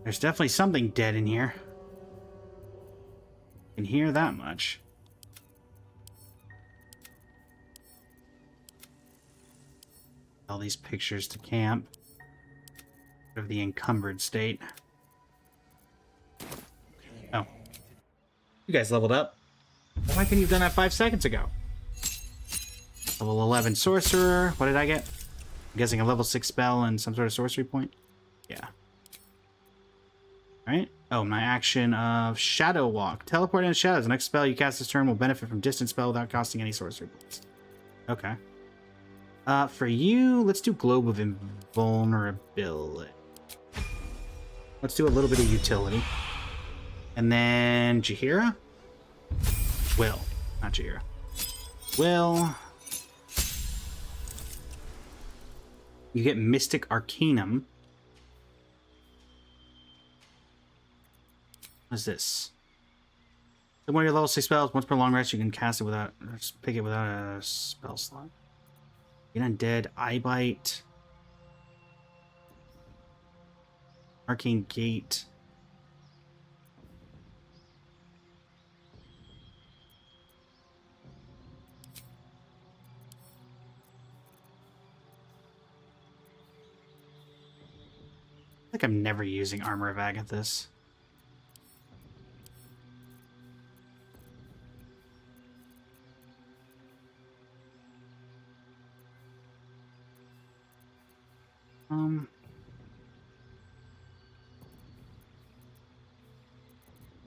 There's definitely something dead in here. Can hear that much. All these pictures to camp of the encumbered state. Oh. You guys leveled up. Why couldn't you have done that 5 seconds ago? Level 11 sorcerer. What did I get? I'm guessing a level 6 spell and some sort of sorcery point? Yeah. Alright. Oh, my action of Shadow Walk. Teleport into shadows. The next spell you cast this turn will benefit from distant spell without costing any sorcery points. Okay. For you, let's do Globe of Invulnerability. Let's do a little bit of utility. And then Jaheira? Will. Not Jaheira. Will. You get Mystic Arcanum. What is this? So one of your level 6 spells, once per long rest, you can cast it without... Just pick it without a spell slot. Get Undead, Eye Bite. Arcane Gate. I think I'm never using Armor of Agathis.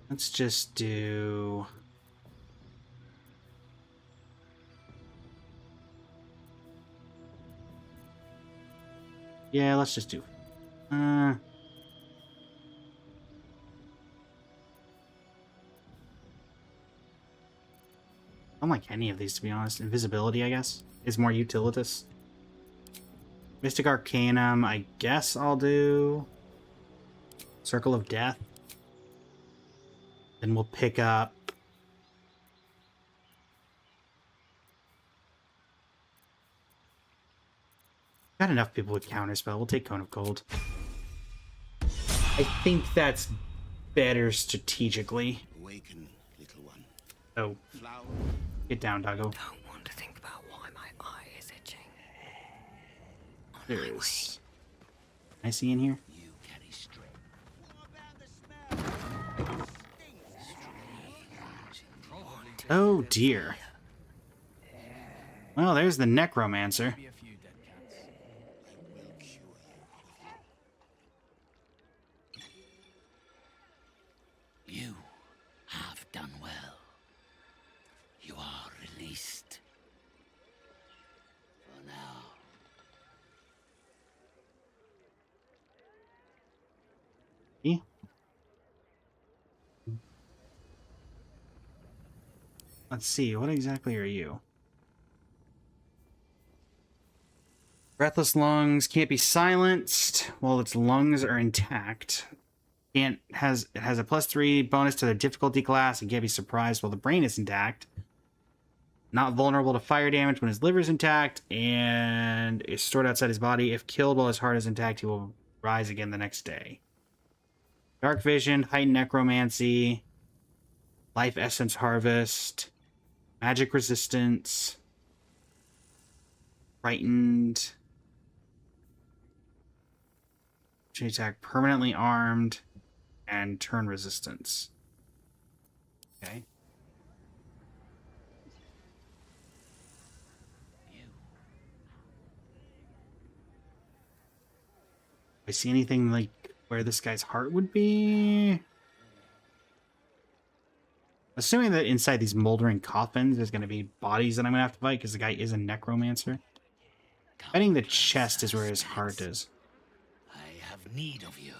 Let's just do... Yeah, let's just do... I don't like any of these, to be honest. Invisibility, I guess, is more utilitous. Mystic Arcanum, I guess I'll do. Circle of Death. Then we'll pick up... Got enough people with Counterspell. We'll take Cone of Cold. I think that's better strategically. Awaken, little one. Oh. Flower. Get down, doggo. Don't want to think about why my eye is itching. There is... Can I see in here? You carry strength. Oh dear. Well, there's the necromancer. You have done well. You are released. For now. Yeah. Let's see, what exactly are you? Breathless lungs can't be silenced while its lungs are intact. It has a +3 bonus to the difficulty class and can't be surprised while the brain is intact. Not vulnerable to fire damage when his liver is intact and is stored outside his body. If killed while his heart is intact, he will rise again the next day. Dark Vision, Heightened Necromancy, Life Essence Harvest, Magic Resistance, Frightened, attack permanently armed, and turn resistance. Okay. I see anything like where this guy's heart would be? Assuming that inside these moldering coffins there's going to be bodies that I'm going to have to fight because the guy is a necromancer. I think the chest is where his heart is. I have need of you.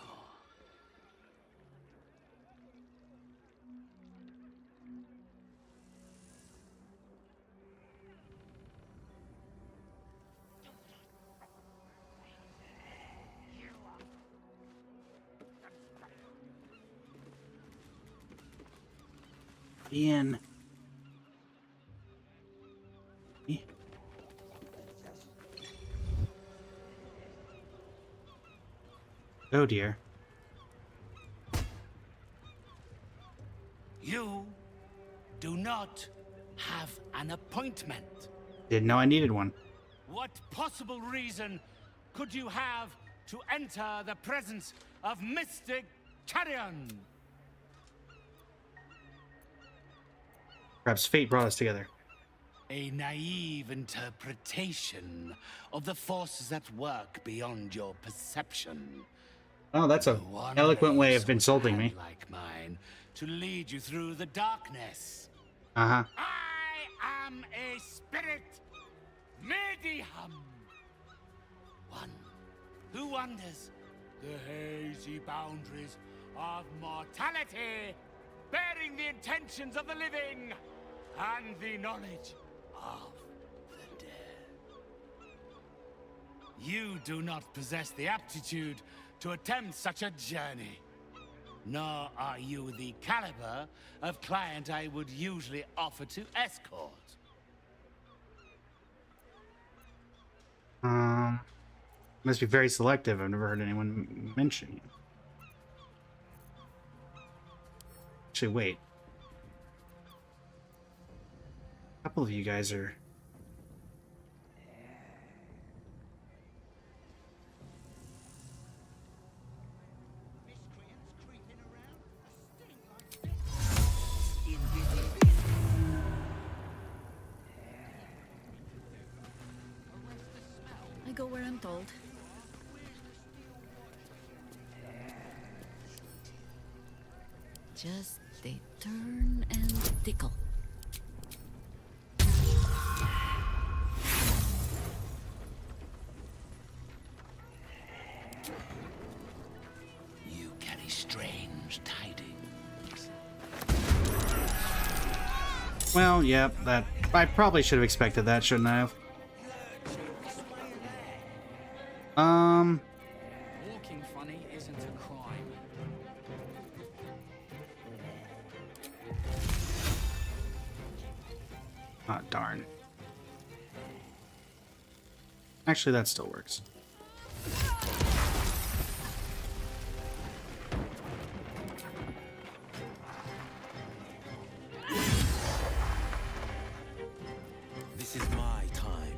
in. Oh dear. You do not have an appointment. Didn't know I needed one. What possible reason could you have to enter the presence of Mystic Carrion? Perhaps fate brought us together. A naive interpretation of the forces at work beyond your perception. Oh, that's a One eloquent way race of insulting with me. hand like mine to lead you through the darkness. Uh-huh. I am a spirit medium. One who wanders the hazy boundaries of mortality, bearing the intentions of the living and the knowledge of the dead. You do not possess the aptitude to attempt such a journey. Nor are you the caliber of client I would usually offer to escort. Must be very selective. I've never heard anyone mention you. Actually, wait. A couple of you guys are... I go where I'm told. Just they turn and tickle. You carry strange tidings. Well, yeah, that... I probably should have expected that, shouldn't I have? Walking funny isn't a crime. Ah, darn. Actually, that still works. This is my time.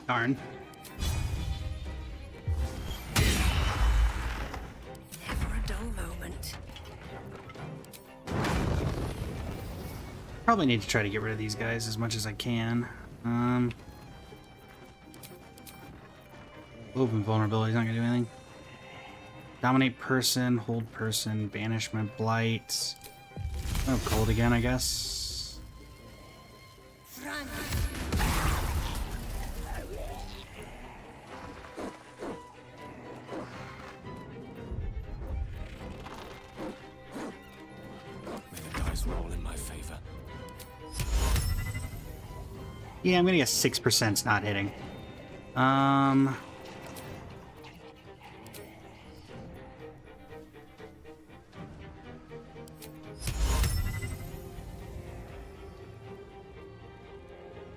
Darn. Never a dull moment. Probably need to try to get rid of these guys as much as I can. Open vulnerability is not gonna do anything. Dominate person, hold person, banishment, blight. Oh, cold again, I guess. May the dice roll in my favor. Yeah, I'm gonna guess 6%'s not hitting.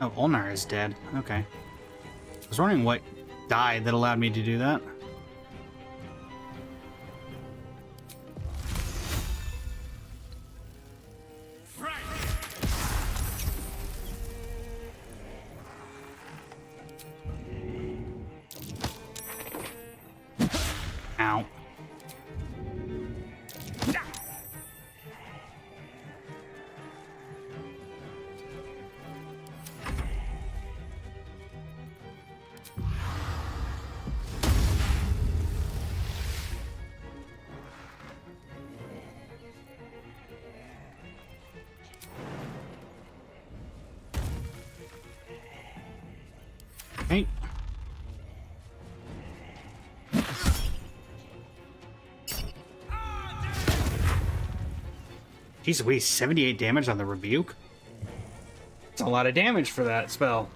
Oh, Ulnar is dead. Okay. I was wondering what died that allowed me to do that. Ow. Okay. Jeez Louise, 78 damage on the rebuke? That's a lot of damage for that spell.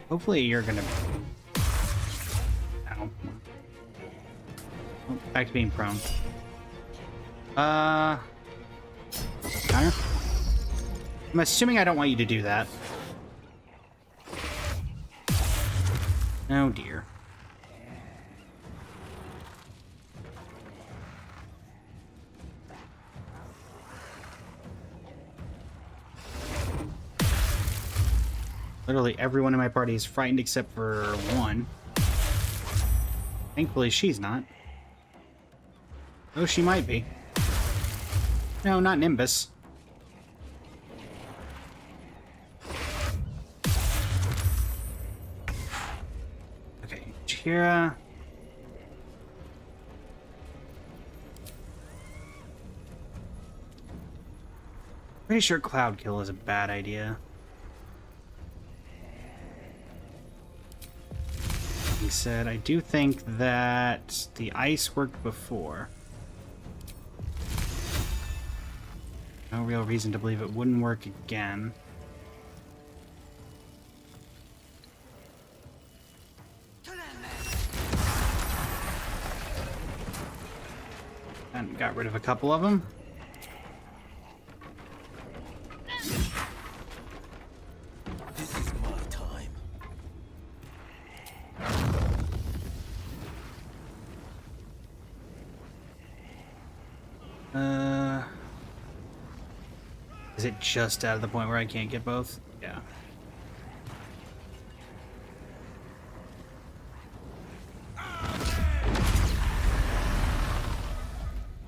Hopefully you're gonna Ow. Oh, back to being prone. Counter? I'm assuming I don't want you to do that. Oh dear. Literally everyone in my party is frightened except for one. Thankfully she's not. Oh, she might be. No, not Nimbus. Okay, Chira. Pretty sure Cloud Kill is a bad idea. He said, I do think that the ice worked before. No real reason to believe it wouldn't work again. And got rid of a couple of them. This is my time. Is it just out of the point where I can't get both? Yeah.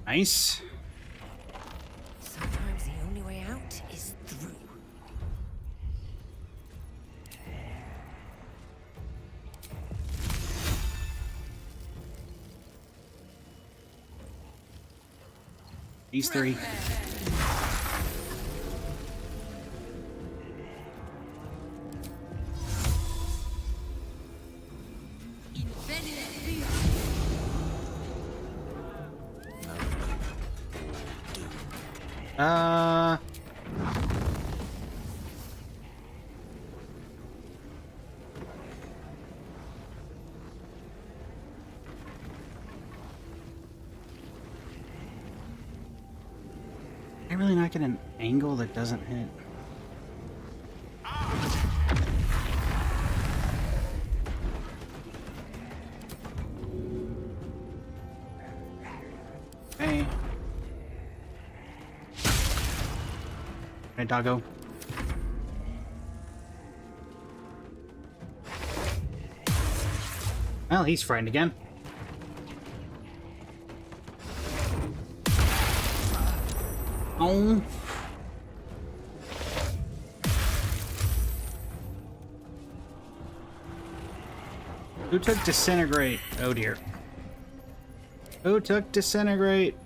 Nice. Sometimes the only way out is through. These three. Can I really not get an angle that doesn't hit? Hey. Hey, doggo. Well, he's frightened again. Oh. Who took Disintegrate? Oh dear. Who took Disintegrate?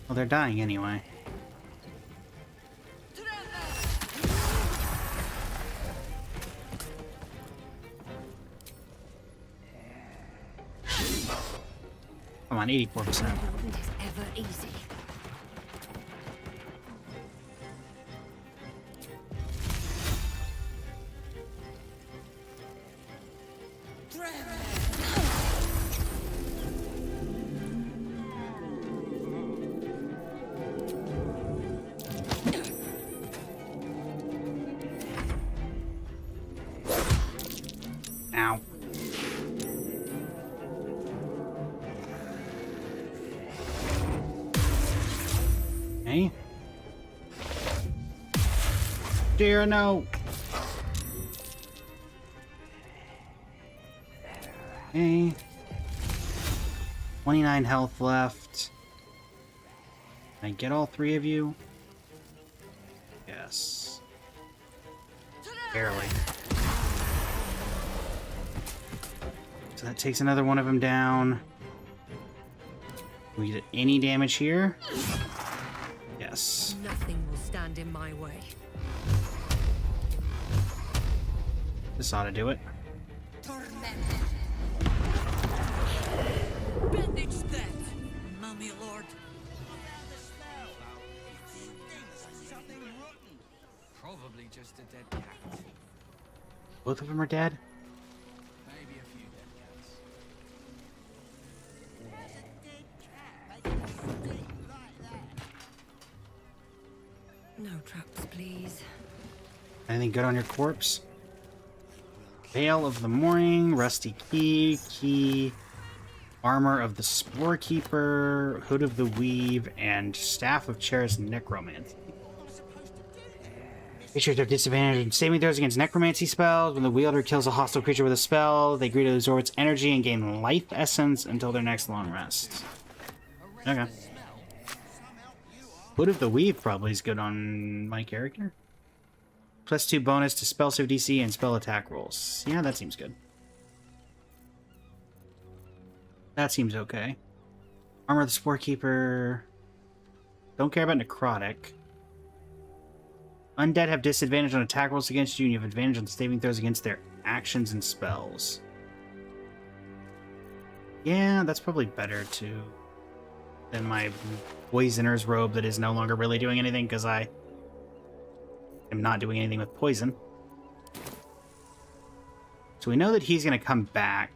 Well, they're dying anyway. Come on, 84%. Wasn't ever easy. Ow. Okay. Dear, no. Okay. 29 health left. Can I get all three of you? Yes. Barely. So that takes another one of them down. Do we get any damage here? Yes. Nothing will stand in my way. This ought to do it. Bandage that, mummy lord. Probably just a dead cat. Both of them are dead? Maybe a few dead cats. No traps, please. Anything good on your corpse? Veil of the Morning, Rusty Key, Armor of the Spore Keeper, Hood of the Weave, and Staff of Cherished Necromancy. Creatures have disadvantage in saving throws against necromancy spells. When the wielder kills a hostile creature with a spell, they agree to absorb its energy and gain life essence until their next long rest. Okay. Hood of the Weave probably is good on my character. +2 bonus to spell save DC and spell attack rolls. Yeah, that seems good. That seems okay. Armor of the Spore Keeper. Don't care about necrotic. Undead have disadvantage on attack rolls against you, and you have advantage on saving throws against their actions and spells. Yeah, that's probably better than my Poisoner's Robe that is no longer really doing anything because I am not doing anything with poison. So we know that he's going to come back.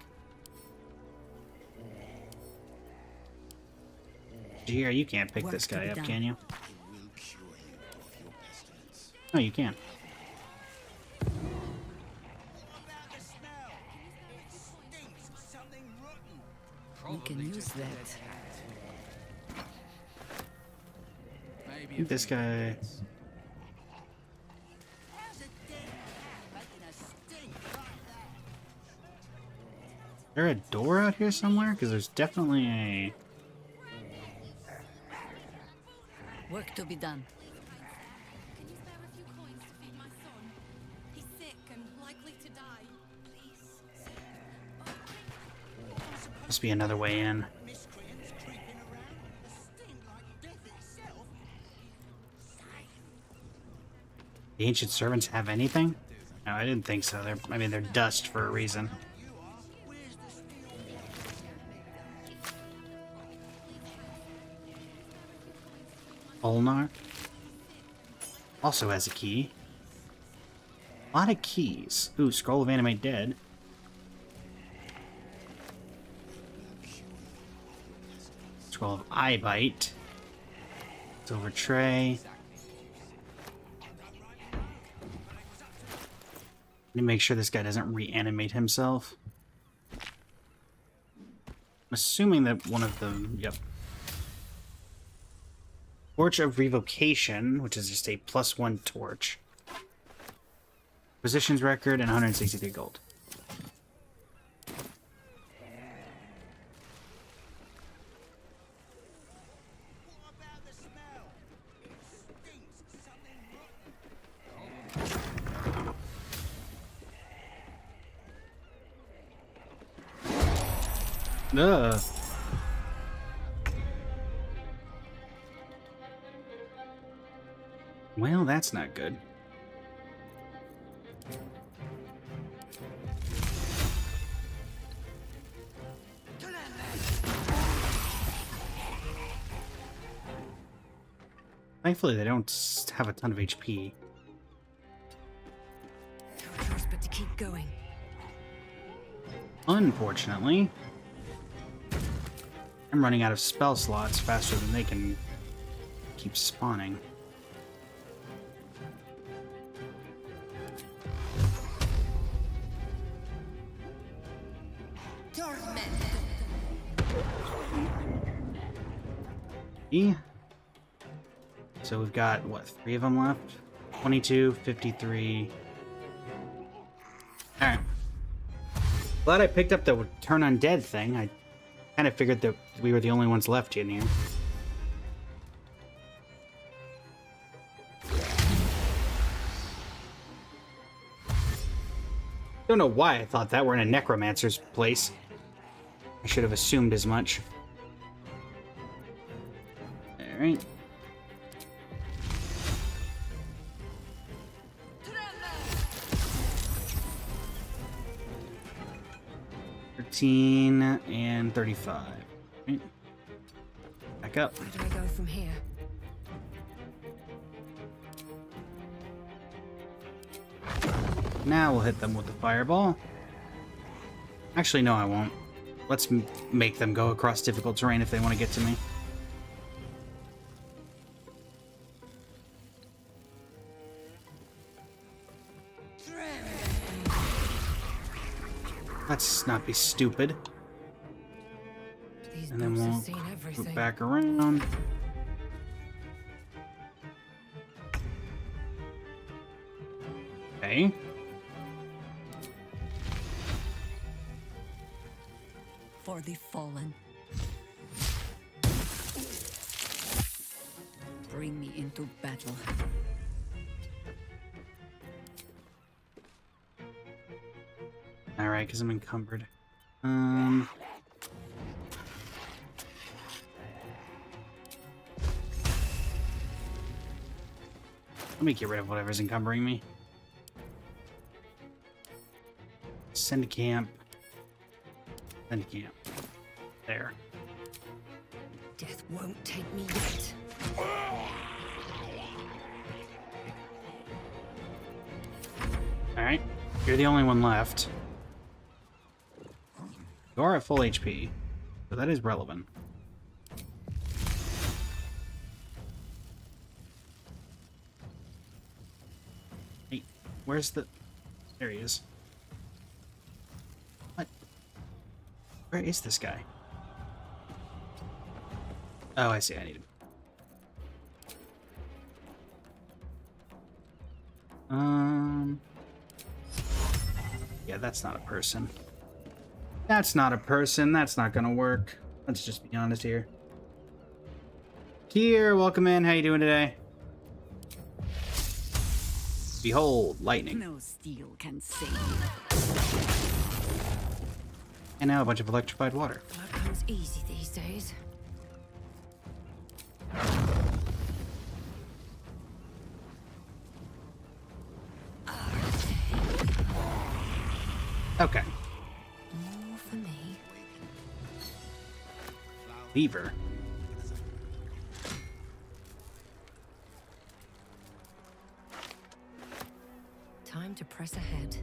Jir, you can't pick this guy up, can you? No, you can't. We can use that. I think this guy... Is there a door out here somewhere? Because there's definitely a... Work to be done. Can you spare a few coins to feed my son? He's sick and likely to die. Please. Must be another way in. The ancient servants have anything? No, I didn't think so. They're dust for a reason. Olnar also has a key. A lot of keys. Ooh, Scroll of Animate Dead. Scroll of Eye Bite. Silver Tray. Let me make sure this guy doesn't reanimate himself. I'm assuming that one of them... Yep. Torch of Revocation, which is just a +1 torch. Positions record and 163 gold. Ugh. Well, that's not good. Thankfully, they don't have a ton of HP. No choice but to keep going. Unfortunately, I'm running out of spell slots faster than they can keep spawning. So we've got, what, 3 of them left? 22, 53. Alright. Glad I picked up the turn undead thing. I kind of figured that we were the only ones left in here. Don't know why I thought that. We're in a necromancer's place. I should have assumed as much. Alright. $13 and $35. Back up. Where do I go from here? Now we'll hit them with the fireball. Actually, no, I won't. Let's make them go across difficult terrain if they want to get to me. Let's not be stupid. These And then books have we'll seen loop everything. back around. Okay. For the fallen. Bring me into battle. Alright, because I'm encumbered. Let me get rid of whatever's encumbering me. Send to camp. Send to camp. There. Death won't take me yet. Alright. You're the only one left. You are at full HP, so that is relevant. Hey, where's the... There he is. What? Where is this guy? Oh, I see. I need him. Yeah, that's not a person. That's not a person. That's not gonna work. Let's just be honest here. Kier, welcome in. How you doing today? Behold, lightning. No steel can save. And now a bunch of electrified water. Blood comes easy these days. Okay. More for me. Lever. Time to press ahead.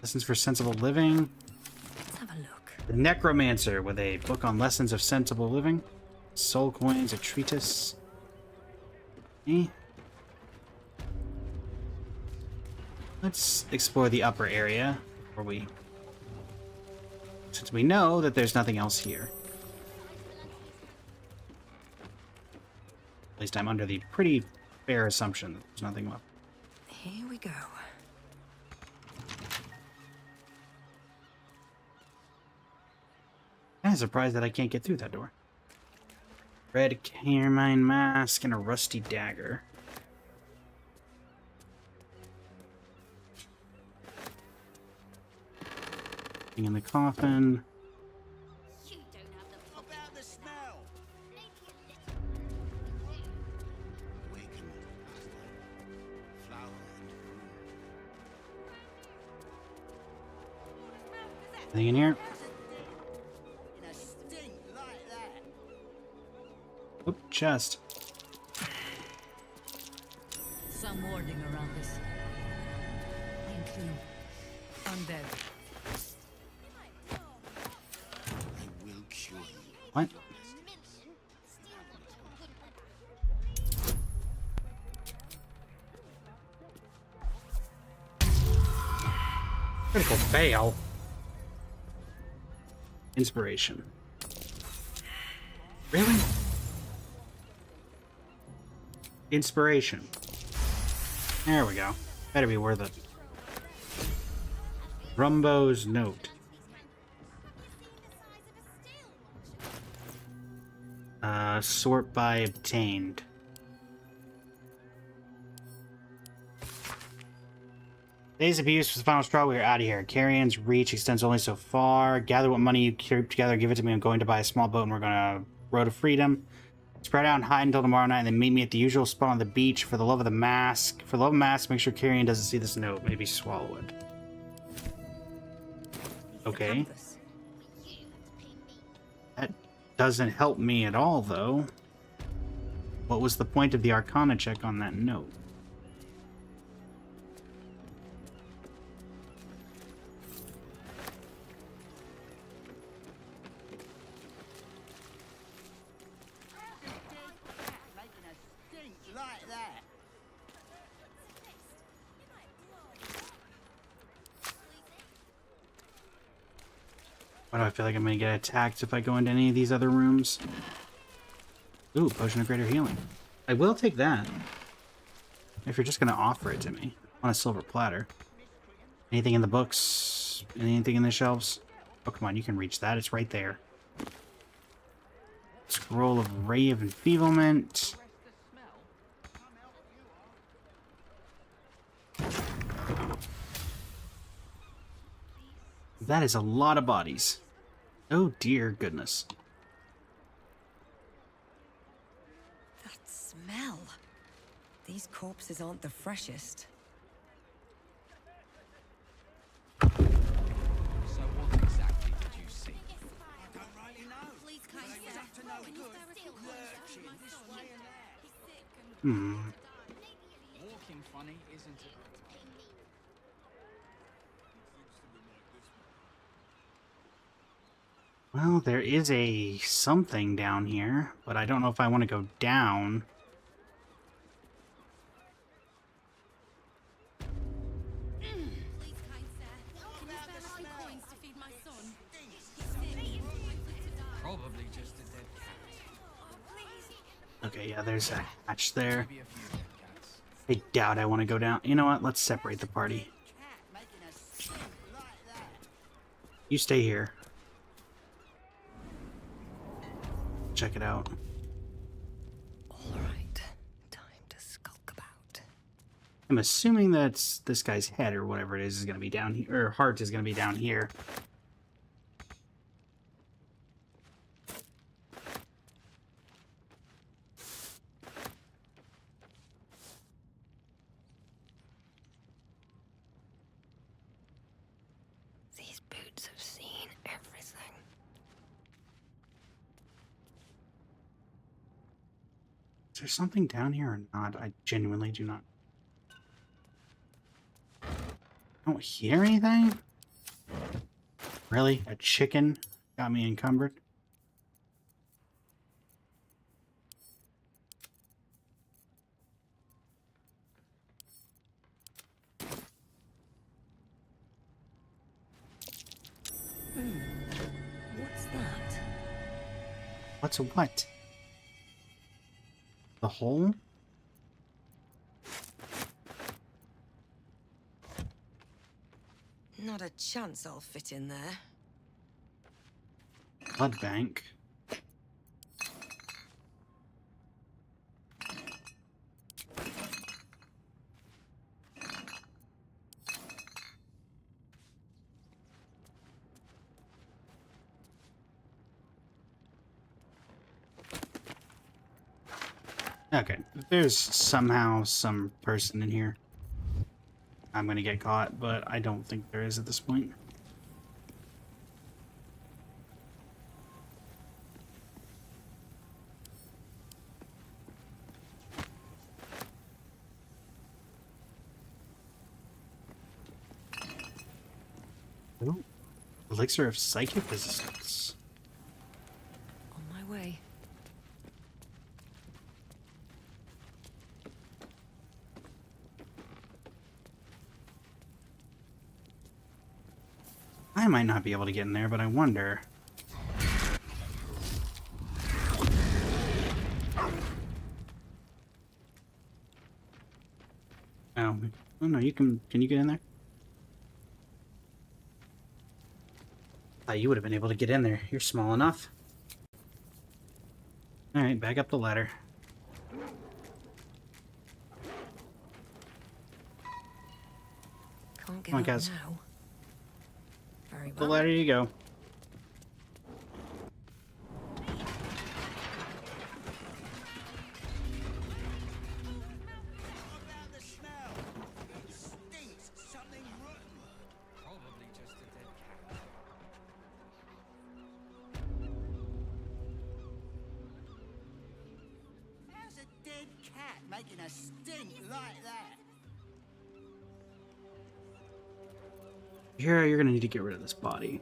Lessons for sensible living. Let's have a look. The Necromancer with a book on lessons of sensible living. Soul coins, a treatise. Okay. Let's explore the upper area where we... Since we know that there's nothing else here. At least I'm under the pretty fair assumption that there's nothing left. Here we go. I'm surprised that I can't get through that door. Red carmine mask and a rusty dagger. Thing in the coffin. You don't have the How about the smell? Awaken flower and Anything in here? in a stink like that. Oop, chest. Some warding around this. Clean, clean. Undead. I will cure you. What? Critical fail. Inspiration. Really? Inspiration. There we go. Better be worth it. Rumbo's note. Sort by obtained. Days of abuse was the final straw. We are out of here. Carrion's reach extends only so far. Gather what money you keep together. Give it to me. I'm going to buy a small boat and we're going to row to freedom. Spread out and hide until tomorrow night and then meet me at the usual spot on the beach. For the love of the mask. For the love of the mask, make sure Carrion doesn't see this note. Maybe swallow it. Okay. doesn't help me at all, though. What was the point of the Arcana check on that note? Making a stink like that. Why do I feel like I'm gonna get attacked if I go into any of these other rooms? Ooh, Potion of Greater Healing. I will take that. If you're just gonna offer it to me on a silver platter. Anything in the books? Anything in the shelves? Oh, come on, you can reach that. It's right there. Scroll of Ray of Enfeeblement. That is a lot of bodies. Oh dear goodness. That smell. These corpses aren't the freshest. So what exactly did you see? I don't rightly know. Please, kind They was sir. up to no Can you good. spare a few Lurching coins this for my way son? and that. He's sick and Walking funny isn't it? Well, there is a something down here, but I don't know if I want to go down. please, kind sir. Can you spare a few coins to feed my son? He's sick and likely to die. Probably just a dead cat. Okay, yeah, there's a hatch there. Maybe a few dead cats. I doubt I want to go down. You know what? Let's separate the party. Cat making a stink like that. You stay here. Check it out. All right, time to skulk about. I'm assuming that's this guy's head or whatever it is going to be down here, or heart is going to be down here. These boots have seen everything. Is there something down here or not? I genuinely do not. I don't hear anything? Really? A chicken got me encumbered? What's that? What's a what? The hole? Not a chance I'll fit in there. Blood bank. Okay, if there's somehow some person in here, I'm gonna get caught, but I don't think there is at this point. Ooh, elixir of psychic resistance. On my way. I might not be able to get in there, but I wonder. Oh, oh no, you can you get in there? Thought you would have been able to get in there. You're small enough. Alright, back up the ladder. Can't get Come on, up guys. now. Very The well. ladder you go. What about the smell? It stinks. Something rotten. Probably just a dead cat. making a stink like that. Here, you're gonna need to get rid of this body.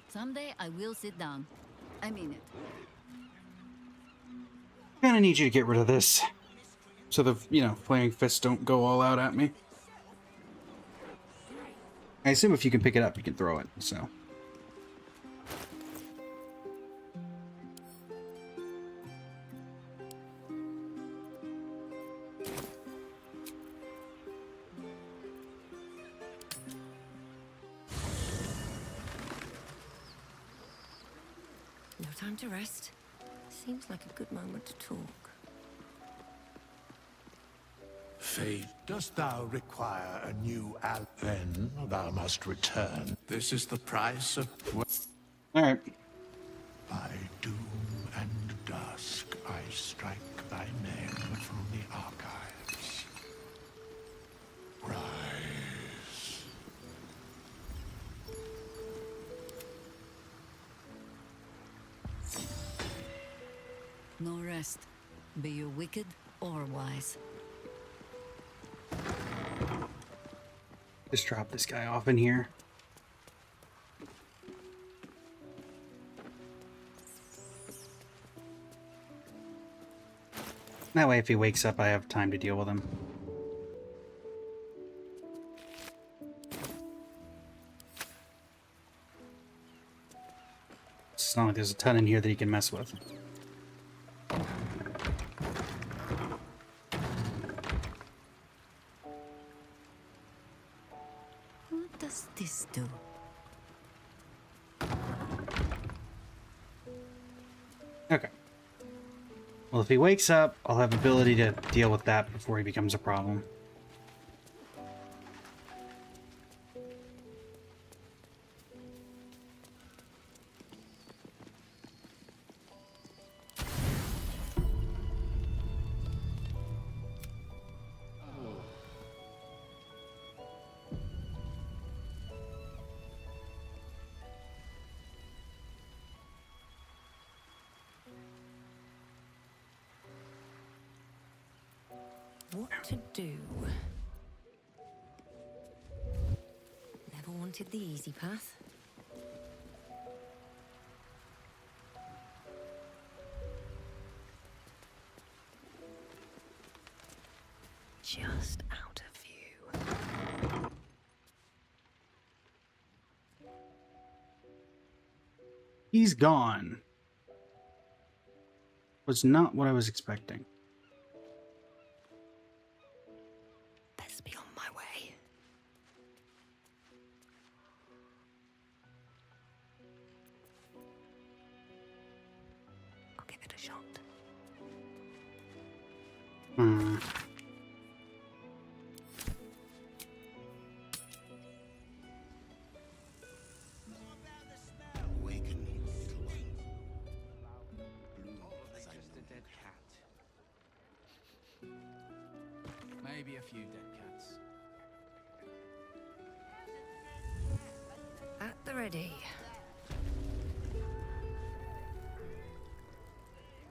Someday I will sit down. I mean it. Gonna need you to get rid of this. So the, flaming fists don't go all out at me. I assume if you can pick it up, you can throw it, so. No time to rest. Seems like a good moment to talk. Fate, dost thou require a new Then thou must return. This is the price of... Alright. By doom and dusk, I strike thy name from the archives. Rise. No rest. Be you wicked or wise. Just drop this guy off in here. That way, if he wakes up, I have time to deal with him. It's not like there's a ton in here that he can mess with. What does this do? Okay. Well, if he wakes up, I'll have ability to deal with that before he becomes a problem. What to do? Never wanted the easy path. Just out of view. He's gone. Was not what I was expecting. Best be on my way. I'll give it a shot. Maybe a few dead cats. At the ready.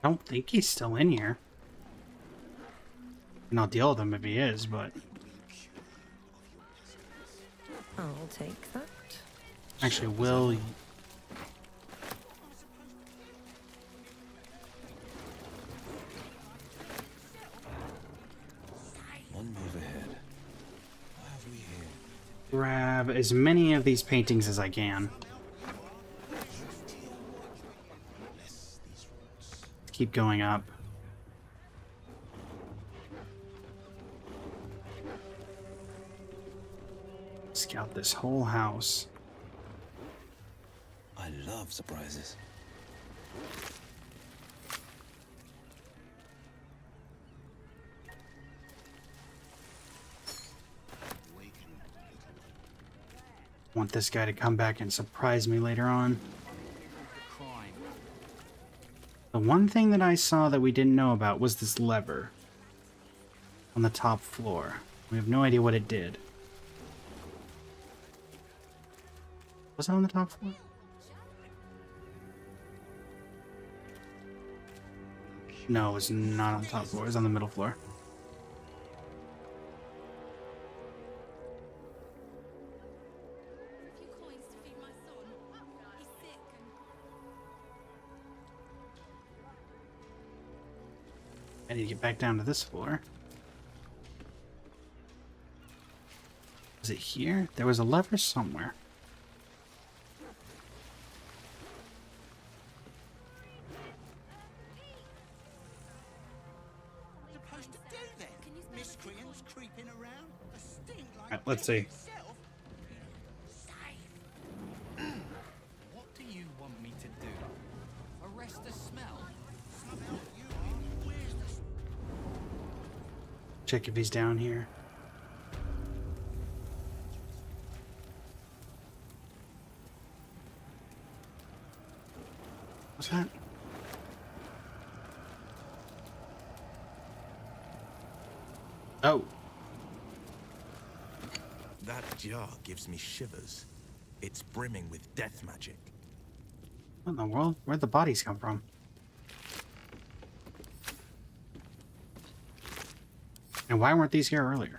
I don't think he's still in here. And I'll deal with him if he is, but... I'll take that. Actually, will... One move ahead. What have we here? grab as many of these paintings as I can. Keep going up. Scout this whole house. I love surprises. Want this guy to come back and surprise me later on. The one thing that I saw that we didn't know about was this lever on the top floor. We have no idea what it did. Was it on the top floor? No, it's not on the top floor. It's on the middle floor. I need to get back down to this floor. Is it here? There was a lever somewhere. Supposed to do then? Miscreants creeping around? A stink like Alright, let's see. itself. What do you want me to do? Arrest the smell? Somehow you are. Where's the Check if he's down here. What's that? Oh. That jar gives me shivers. It's brimming with death magic. What in the world? Where'd the bodies come from? And why weren't these here earlier?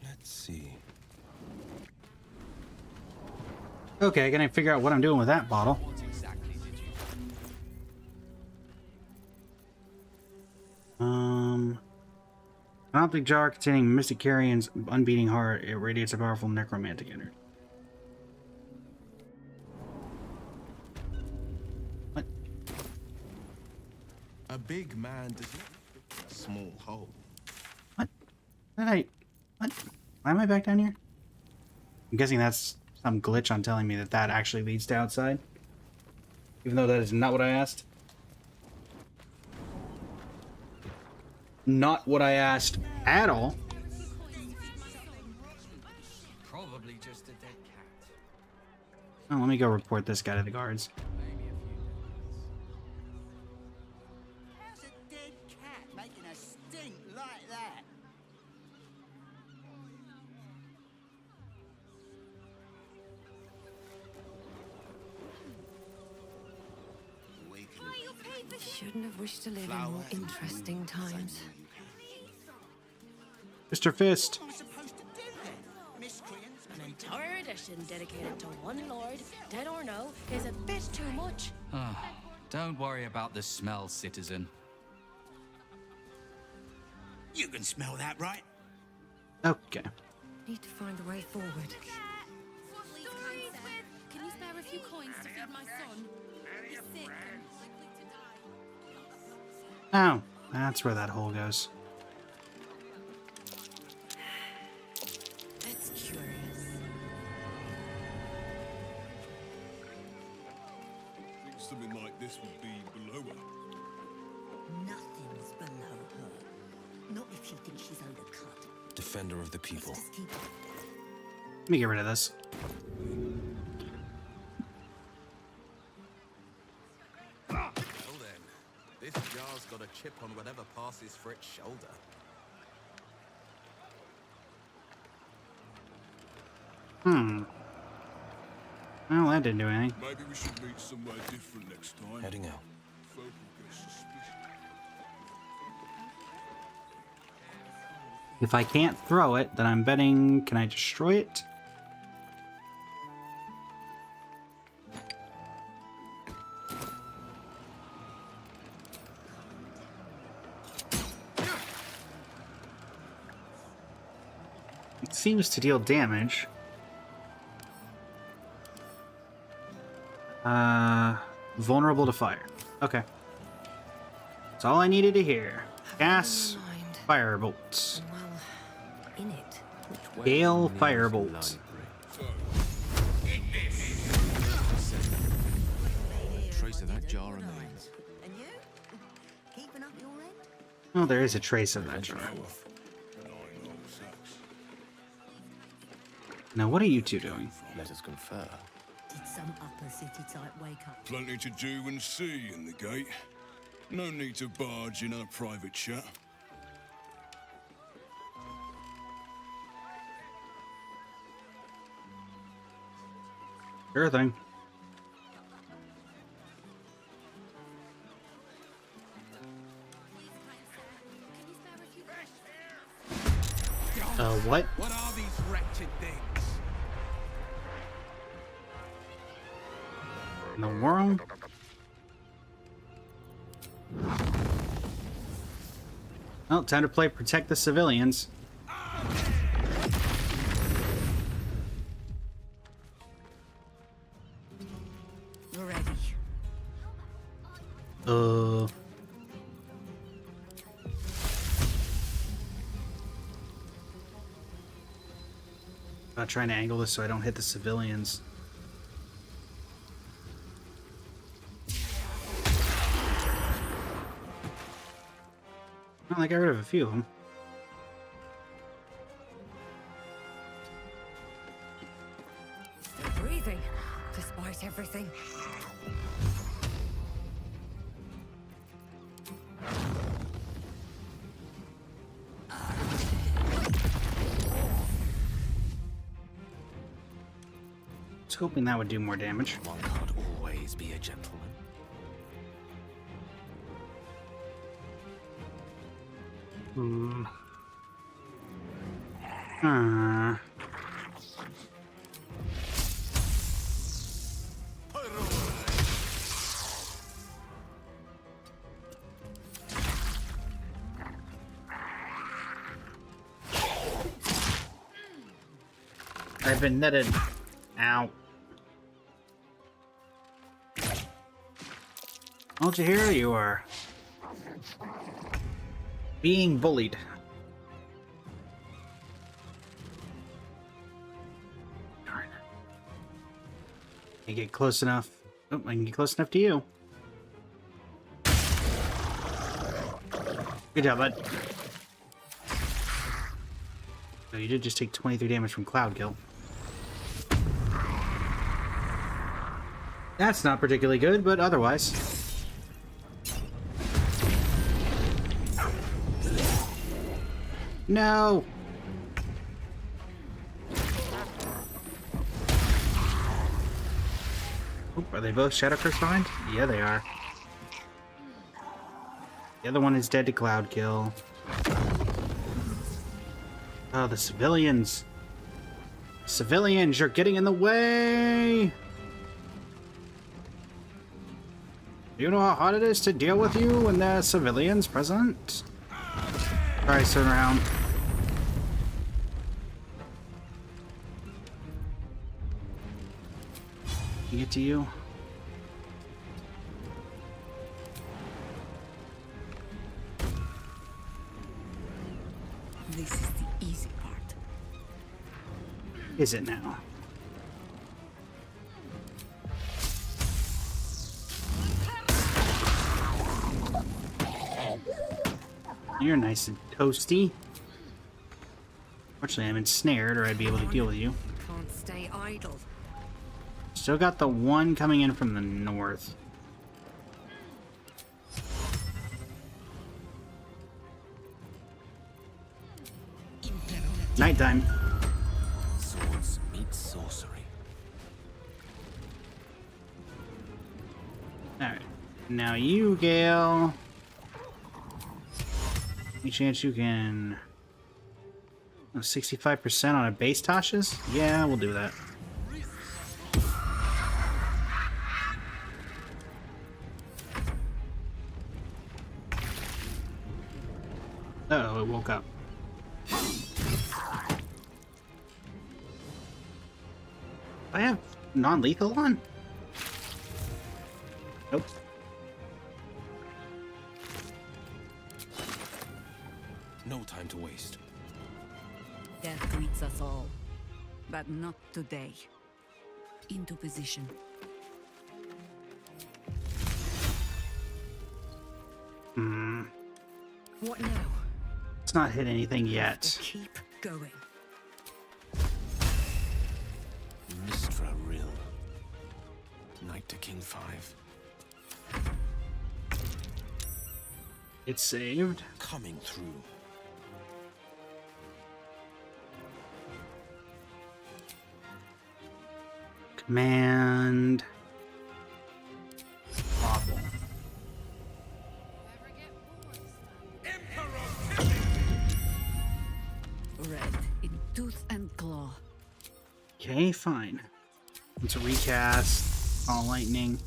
Let's see. Okay, I gotta figure out what I'm doing with that bottle. What exactly did you An optic jar containing Mystic Carrion's unbeating heart. It radiates a powerful necromantic energy. What? A big man does not fit in a small hole. What? What? Why am I back down here? I'm guessing that's some glitch on telling me that that actually leads to outside. Even though that is not what I asked. Not what I asked at all. Probably just a dead cat. Oh, let me go report this guy to the guards. Maybe a few dead How's a dead cat making a stink like that? Shouldn't have wished to live in more interesting times. Mr. Fist. What am I supposed to do then? Miscreants? An entire edition dedicated to one lord, dead or no, is a bit too much. Don't worry about the smell, citizen. You can smell that, right? Okay. Need to find a way forward. Can you spare a few coins to feed my son? He's sick and likely to die. Oh, that's where that hole goes. That's curious. Think something like this would be below her. Nothing's below her. Not if she thinks she's undercut. Defender of the people. Just keep it. Let me get rid of this. Well then, this jar's got a chip on whatever passes for its shoulder. Well, that didn't do anything. Maybe we should meet somewhere different next time. Heading out. Folk will get suspicious. If I can't throw it, then I'm betting, can I destroy it? It seems to deal damage. Vulnerable to fire. Okay. That's all I needed to hear. Gas, fire bolts. Well, in it. Gale fire bolts. Trace of that jar remains. And you? Keeping up your end? Oh, there is a trace of that jar. Now, what are you two doing? Let us confer. Did some upper city type wake up? Plenty to do and see in the gate. No need to barge in on a private chat. Sure thing. What? What are these wretched things? In the world? Well, time to play Protect the Civilians. Ready. About trying to angle this so I don't hit the civilians. Well, I got rid of a few of them. Still breathing, despite everything. I was hoping that would do more damage. One can't always be a gentleman. I've been netted. Ow. Don't you hear? You are being bullied. Darn. Can't get close enough. Oh, I can get close enough to you. Good job, bud. Oh, you did just take 23 damage from Cloud Kill. That's not particularly good, but otherwise. No! Oop, are they both Shadow Curse behind? Yeah, they are. The other one is dead to Cloud Kill. Oh, the civilians! Civilians, you're getting in the way! Do you know how hard it is to deal with you when there are civilians present? Alright, turn around. Can I get to you? This is the easy part. Is it now? You're nice and toasty. Fortunately, I'm ensnared, or I'd be able to deal with you. Can't stay idle. Still got the one coming in from the north. Nighttime. Swords meet sorcery. Alright. Now you, Gale. Any chance you can... 65% on a base Tasha's? Yeah, we'll do that. Uh-oh, it woke up. I have non-lethal on? Nope. No time to waste. Death greets us all, but not today. Into position. What now? It's not hit anything yet. Keep going. Mistra Rill. Knight to King 5. It's saved. Coming through. Command. Bobble. Red in tooth and claw. Okay, fine. It's a recast. All lightning.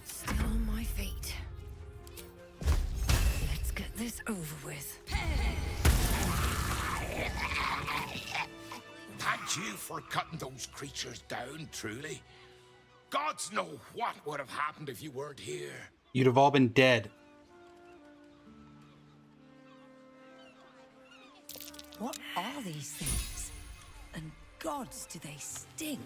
Still on my feet. Let's get this over with. Thank you for cutting those creatures down, truly. Gods know what would have happened if you weren't here. You'd have all been dead. What are these things? And gods, do they stink?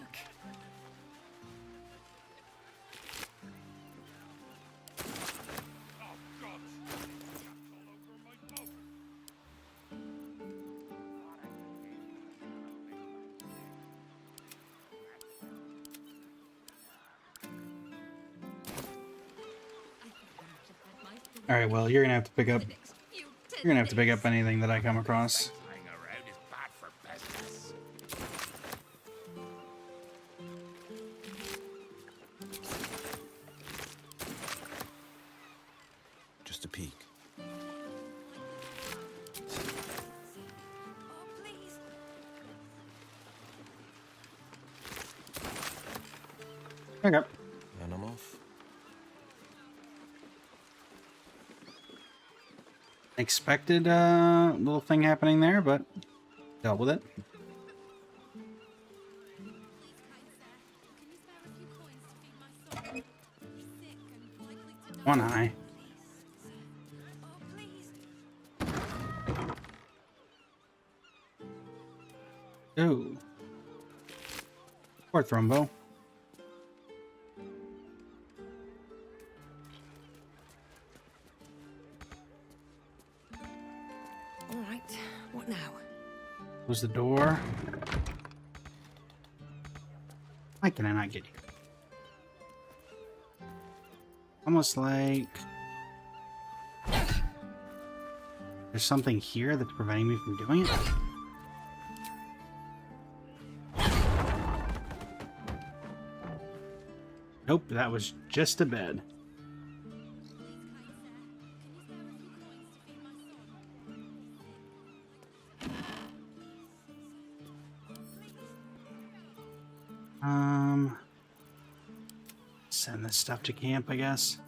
All right, well, you're gonna have to pick up. You're gonna have to pick up anything that I come across. Hang around is bad for business. Just a peek. Okay. And I'm off. Expected little thing happening there, but dealt with it. One eye. Ooh. Poor Thrumbo. All right, what now? Close the door. Why can I not get here? Almost like there's something here that's preventing me from doing it. Nope, that was just a bed. Send this stuff to camp, I guess.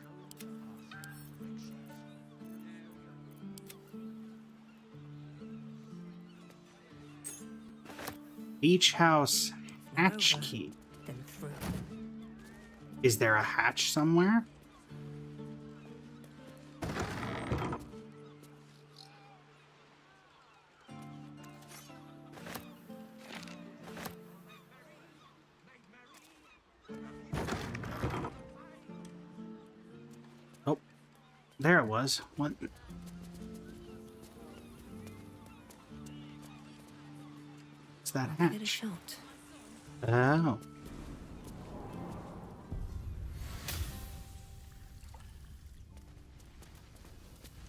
Beach house hatch key. Then through. Is there a hatch somewhere? Oh, there it was. What? What's that Give it a hatch? shot. Oh.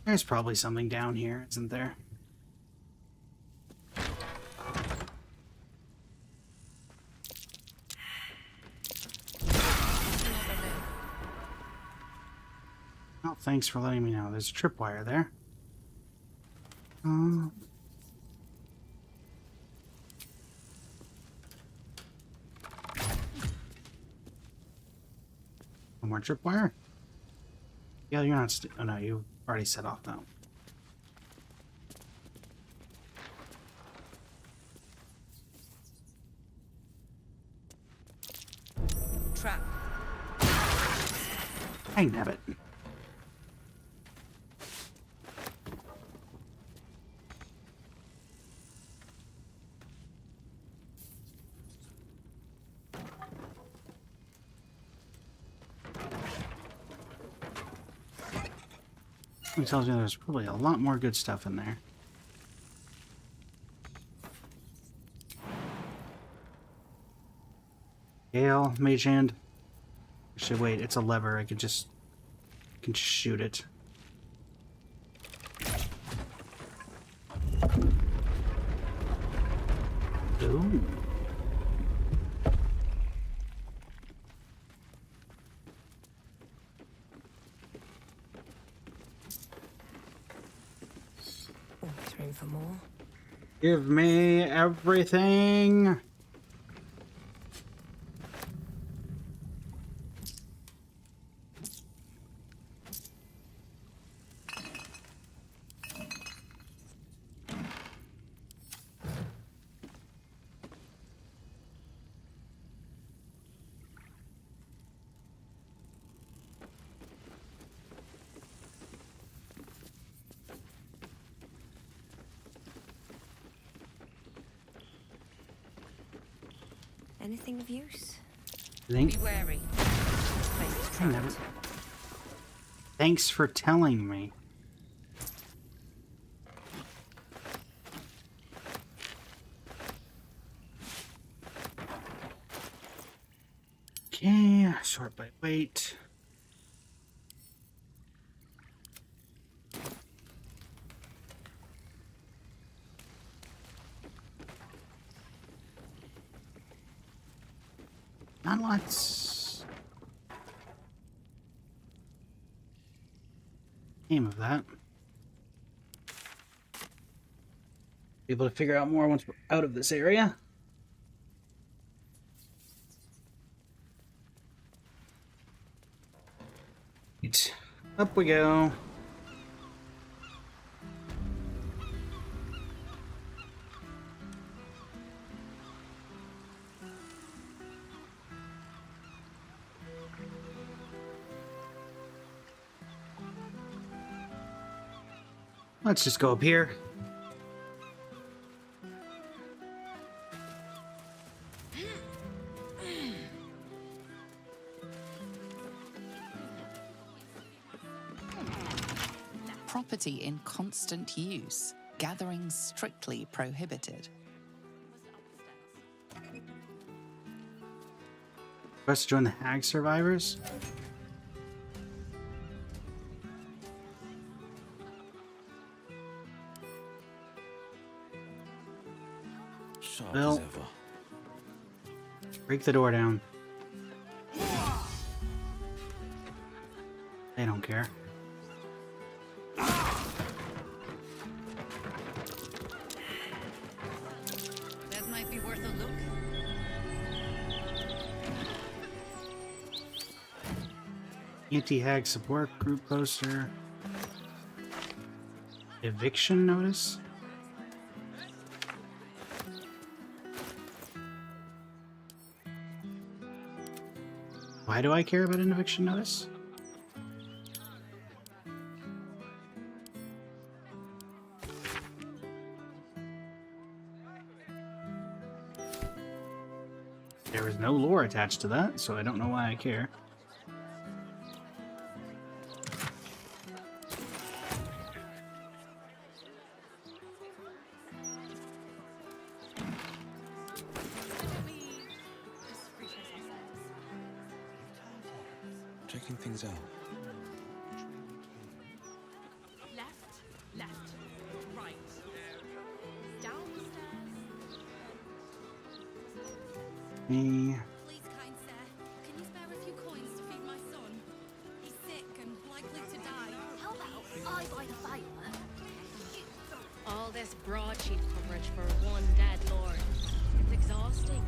There's probably something down here, isn't there? Oh, thanks for letting me know. There's a tripwire there. One more tripwire? Yeah, you're not. Oh no, you already set off though. Trap. Hey, nabbit. It tells me there's probably a lot more good stuff in there. Gale, mage hand. Actually, wait, it's a lever. I can just shoot it. Ooh. time for more. Give me everything. Anything of use? Think? Be wary. I never... Thanks for telling me. Okay, sort by weight. Not lots. Name of that. Be able to figure out more once we're out of this area. Right. Up we go. Let's just go up here. Property in constant use. Gathering strictly prohibited. Let's join the Hag survivors. Sharp Well, as ever. break the door down. They don't care. That might be worth a look. Anti-Hag support group poster. Eviction notice. Why do I care about an eviction notice? There is no lore attached to that, so I don't know why I care. Checking things out. Left, right. Downstairs. Me. Please, kind sir, can you spare a few coins to feed my son? He's sick and likely to die. How about I buy the fire? All this broadsheet coverage for one dead lord. It's exhausting.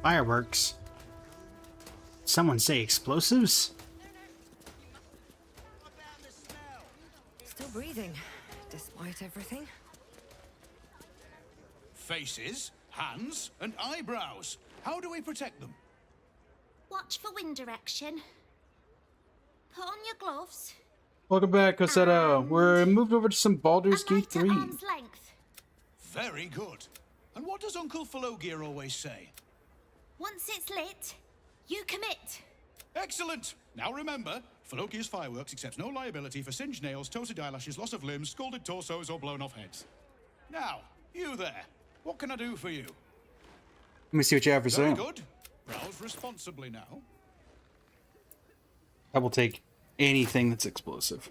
Fireworks. Someone say explosives? Still breathing, despite everything. Faces, hands, and eyebrows. How do we protect them? Watch for wind direction. Put on your gloves. Welcome back, Cosetto. We're moved over to some Baldur's Gate 3. Arm's length. Very good. And what does Uncle Falogir always say? Once it's lit, you commit. Excellent! Now remember, Falogir's Fireworks accepts no liability for singed nails, toasted eyelashes, loss of limbs, scalded torsos, or blown off heads. Now, you there. What can I do for you? Let me see what you have for Very sale. good. Browse responsibly now. I will take anything that's explosive.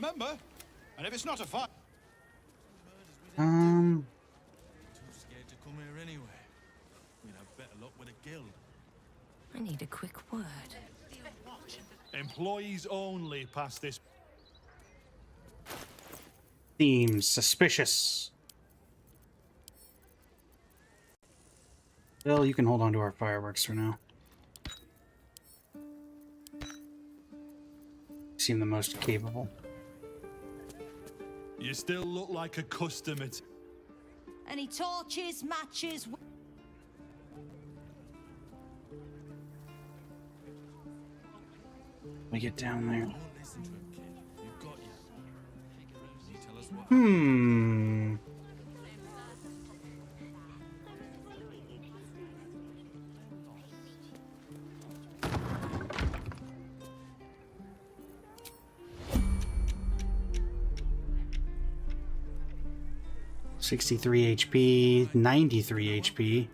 Remember? And if it's not a fight... Too scared to come here anyway. We'd have better luck with a guild. I need a quick word. Employees only pass this. Seems suspicious. Bill, you can hold on to our fireworks for now. Seem the most capable. You still look like a customer. Any torches, matches? We get down there. Don't listen to him, kid. You've got you. You tell us what. Hmm. $63 HP, $93 HP.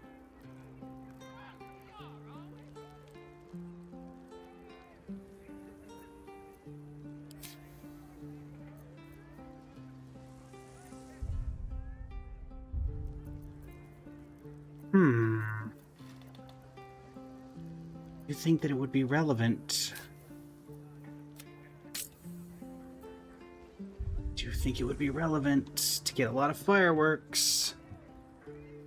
You think that it would be relevant? Do you think it would be relevant to get a lot of fireworks?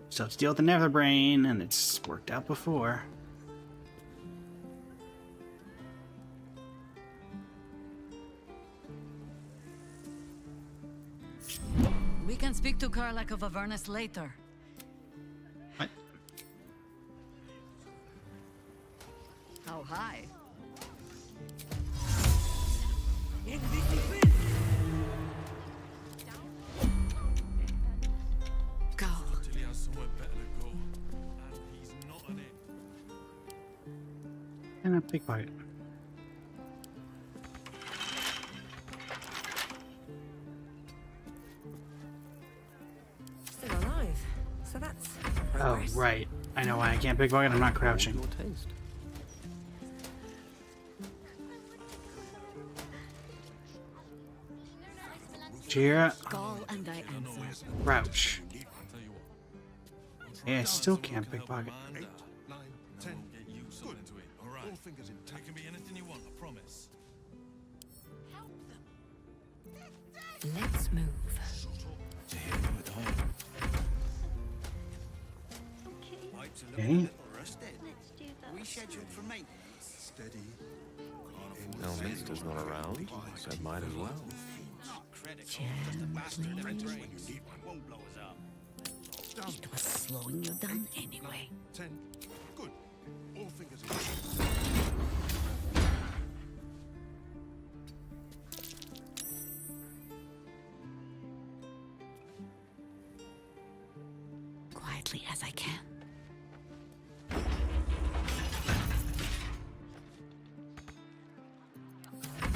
Still have to deal with the Nether Brain, and it's worked out before. We can speak to Karlach of Avernus later. What? Oh, hi. Go. Till he has somewhere better to go. And he's not on it. And a big bite. Still alive. So that's Oh, progress. right. I know why I can't pickpocket. I'm not crouching. Your taste. Cheer. Call and I answer. Crouch. I'll tell you what. Yeah, I still can't pickpocket. 8, 9, 10. Get you something to it. All right. All fingers intact. It can be anything you want. I promise. Let's move. To hit him with the home. Okay. We scheduled for maintenance. Steady. Elminster's not around, so might as well. Not critical. Just a bastard if it breaks. Won't blow us up. It was slowing you down anyway. 10. Good. All fingers Quietly as I can.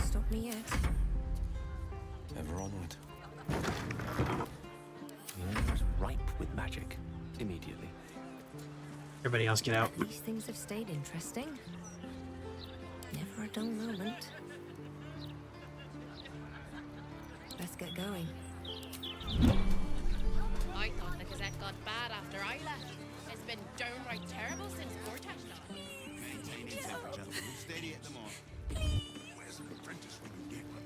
Stop me yet. Ever onward. Yes, ripe with magic. Immediately. Everybody else get out. These things have stayed interesting. Never a dull moment. Let's get going. I thought the Gazette got bad after I left. It's been downright terrible since Vortex died. Maintaining temperature. Steady at the mark. Where's an apprentice when you get one?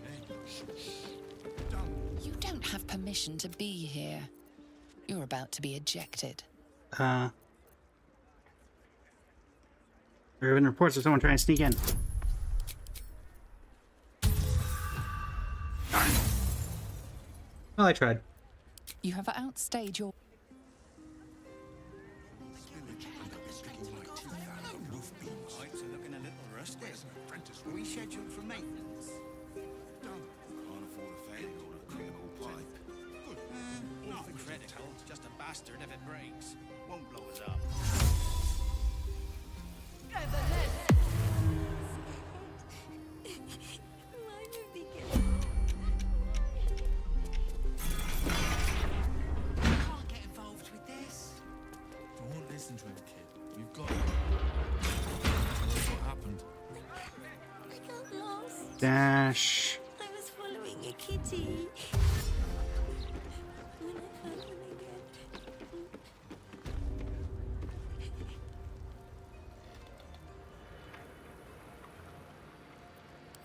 You don't have permission to be here. You're about to be ejected. There have been reports of someone trying to sneak in. Darn. Well, I tried. You have outstayed your... Pipes are looking a little rusty. We scheduled for maintenance. Can't afford a failure or a critical pipe. Good. Not critical. Just a bastard if it breaks. Won't blow us up. Can't get involved with this. Don't listen to him, kid. We've got you. Tell us what happened. I got lost. Dash. I was following a kitty.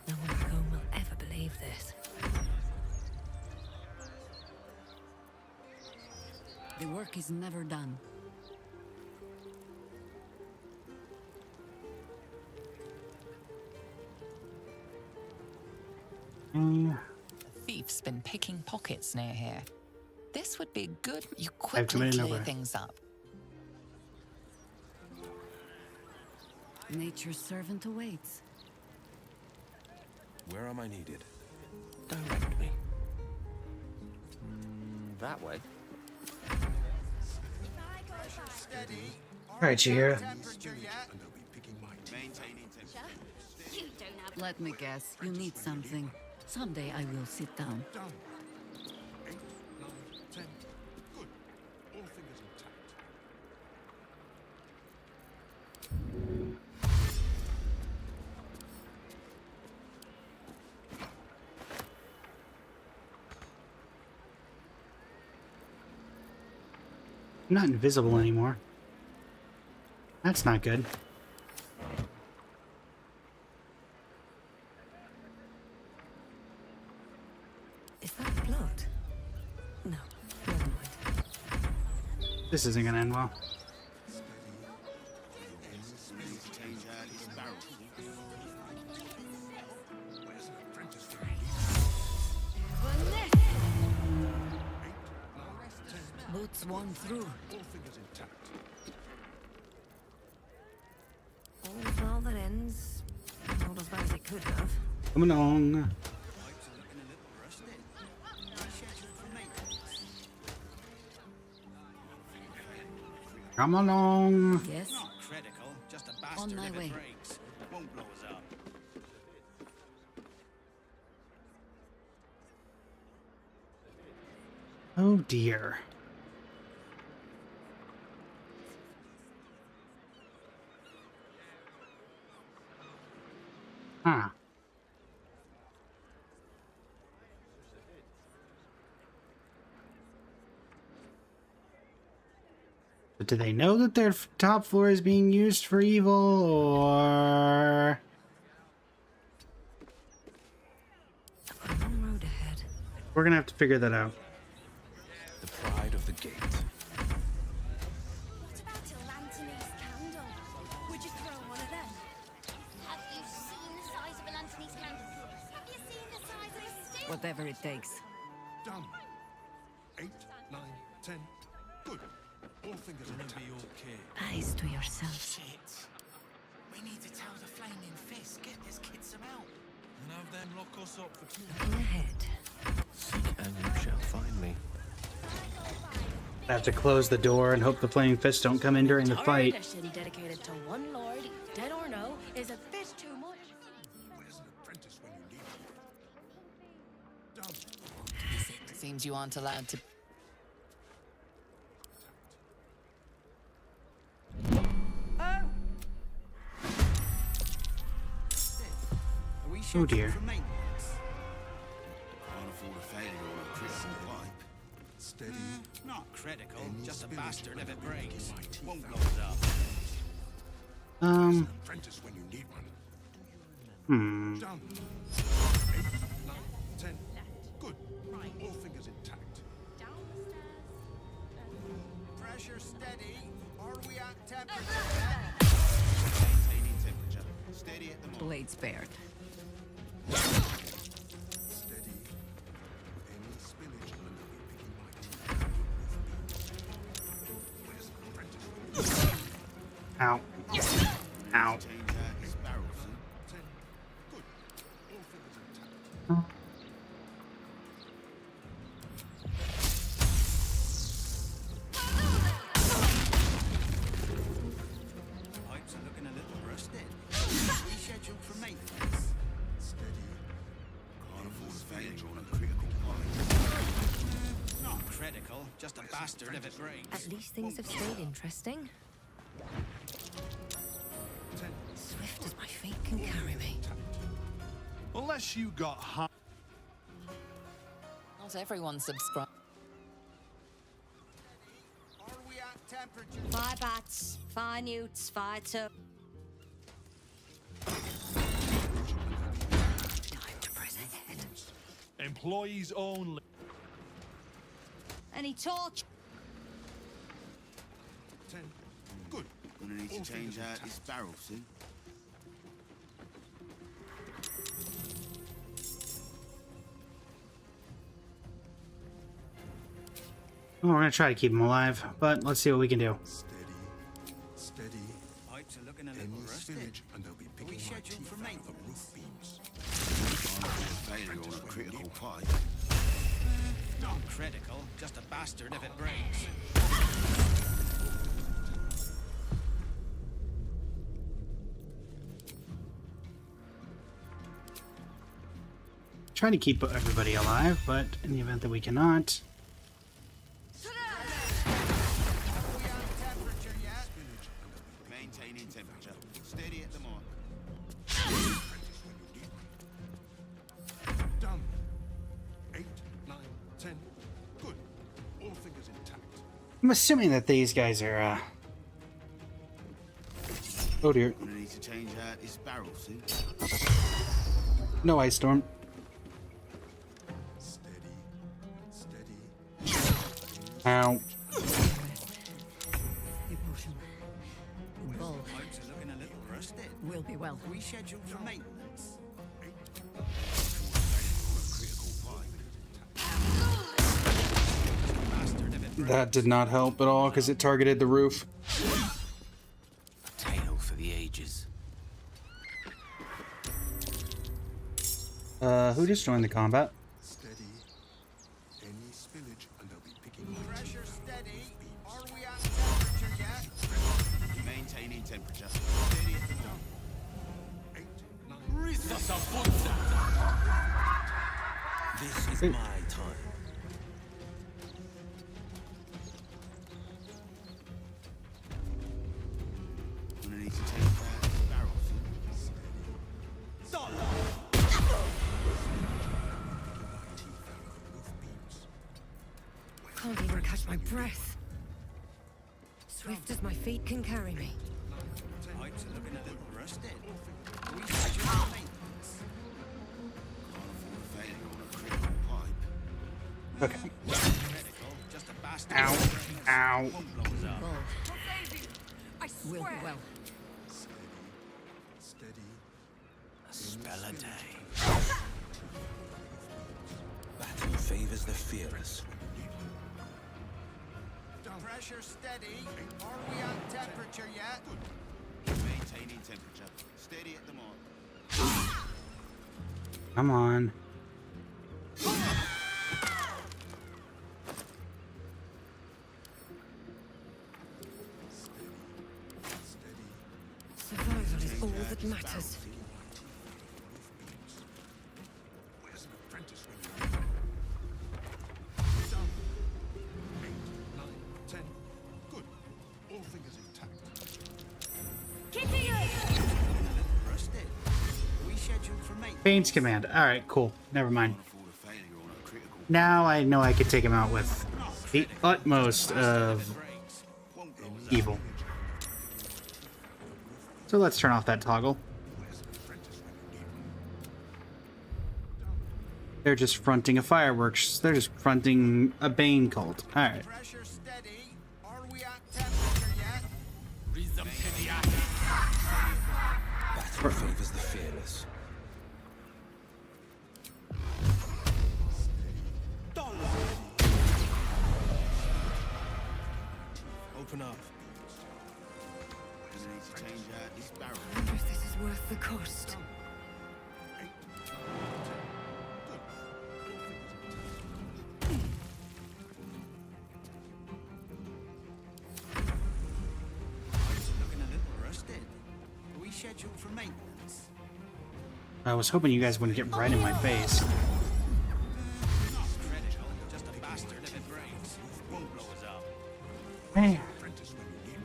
No one at home will ever believe this. The work is never done. The thief's been picking pockets near here. This would be good. You quickly clear things up. Nature's servant awaits. Where am I needed? Direct me. That way. Alright, Chihiro. Let me guess, you need something. Someday I will sit down. I'm not invisible anymore. That's not good. Is that blood? No, never mind. This isn't gonna end well. Boots one through. All's well that ends. Not as bad as it could have. Come along. Come along. Yes. Not critical, just a bastard On my if way. it breaks. Won't blow us up. Oh dear. Huh. But do they know that their top floor is being used for evil, or... A long road ahead. We're gonna have to figure that out. The pride of the gate. What about a Lanthony's candle? Would you throw one of them? Have you seen the size of an Anthony's candle? Have you seen the size of a stick? Whatever it takes. Done. 8, 9, 10. Good. All fingers Gonna be okay. Eyes to yourself. Shit. We need to tell the Flaming Fist, get this kid some help. And have them lock us up for 2 Looking ahead. Seek and you shall find me. I have to close the door and hope the flaming fists don't come in during the fight. Tradition dedicated to one lord, dead or no, is a bit too much. Where's an apprentice when you need him? Done. Seems you aren't allowed to. Oh dear. Can't afford a failure on a critical pipe. Steady. Not critical, just a bastard if it breaks. Won't blow us up. Apprentice when you need one. Done. 8, 9, 10. Good. All fingers intact. Pressure steady. Are we at temperature? Maintaining temperature. Steady at the moment. Blade spared. Steady. Any spillage and I'll be picking my teeth. Where's an apprentice when you need him? Ow. Ow. Change out his barrels. 10. Good. All fingers intact. Pipes are looking a little rusted. Rescheduled for maintenance. Steady. Can't afford a failure on a critical pipe. Not critical, just a bastard if it breaks. At least things have stayed interesting. 10. Swift as my feet can carry me. Unless you got high. Not everyone subscribes. Are we at temperature? Five bats, five newts, five two. Time to press ahead. Employees only. Any torch? 10. Good. Gonna need to change out this barrel soon. Well, we're gonna try to keep him alive, but let's see what we can do. Steady. Pipes are looking a little Any rusted. spillage and they'll be Are we picking my scheduled teeth for out of the maintenance? roof beams. Failure on a critical pipe. Not critical, just a bastard if it breaks. Trying to keep everybody alive, but in the event that we cannot. Maintaining temperature. Steady at the mark. Done. 8, 9, 10. Good. All fingers intact. I'm assuming that these guys are, oh dear. Gonna need to change out this barrel soon. No ice storm. Ow. Bhaal. Pipes are looking a little rusted. We'll be well. Are we scheduled for maintenance? Bastard if it breaks. That did not help at all because it targeted the roof. A tale for the ages. Who just joined the combat? Steady. Any spillage and they'll be picking my Pressure steady. Are we at temperature yet? Maintaining temperature. Steady at the mark. 8, 9. This is my time. Gonna need to change out this barrel soon. Can't even catch my breath. Swift as my feet can carry me. Pipes are looking a little rusted. Are we scheduled for maintenance? Can't afford a failure on a critical pipe. Okay. Critical, just a bastard. Ow. Ow. Won't blow us up. I swear. We'll be well. Steady. A spell a day. Battle favors the fearless. Pressure steady. Are we at temperature yet? Maintaining temperature. Steady at the mark. Come on. Survival is all that matters. Where's an apprentice when you need him? Done. 8, 9, 10. Good. All fingers intact. Rusted. Are we scheduled for maintenance? Bane's command. Alright, cool. Never mind. Can't afford a failure on a critical Now I know I could take him out with the utmost of breaks. Won't blow us up. evil. So let's turn off that toggle. Where's an apprentice when you need him? They're just fronting a fireworks. They're just fronting a Bane cult. Alright. Pressure steady. Are we at temperature yet? Battle favors the fearless. Open up. Gonna need to change out this barrel. I wonder if this is worth the cost. 8, 9, 10. Good. All fingers intact. Pipes are looking a little rusted. Are we scheduled for maintenance? I was hoping you guys wouldn't get right in my face. Not critical, just a bastard if it breaks. Won't blow us up. Hey. Apprentice when you need him.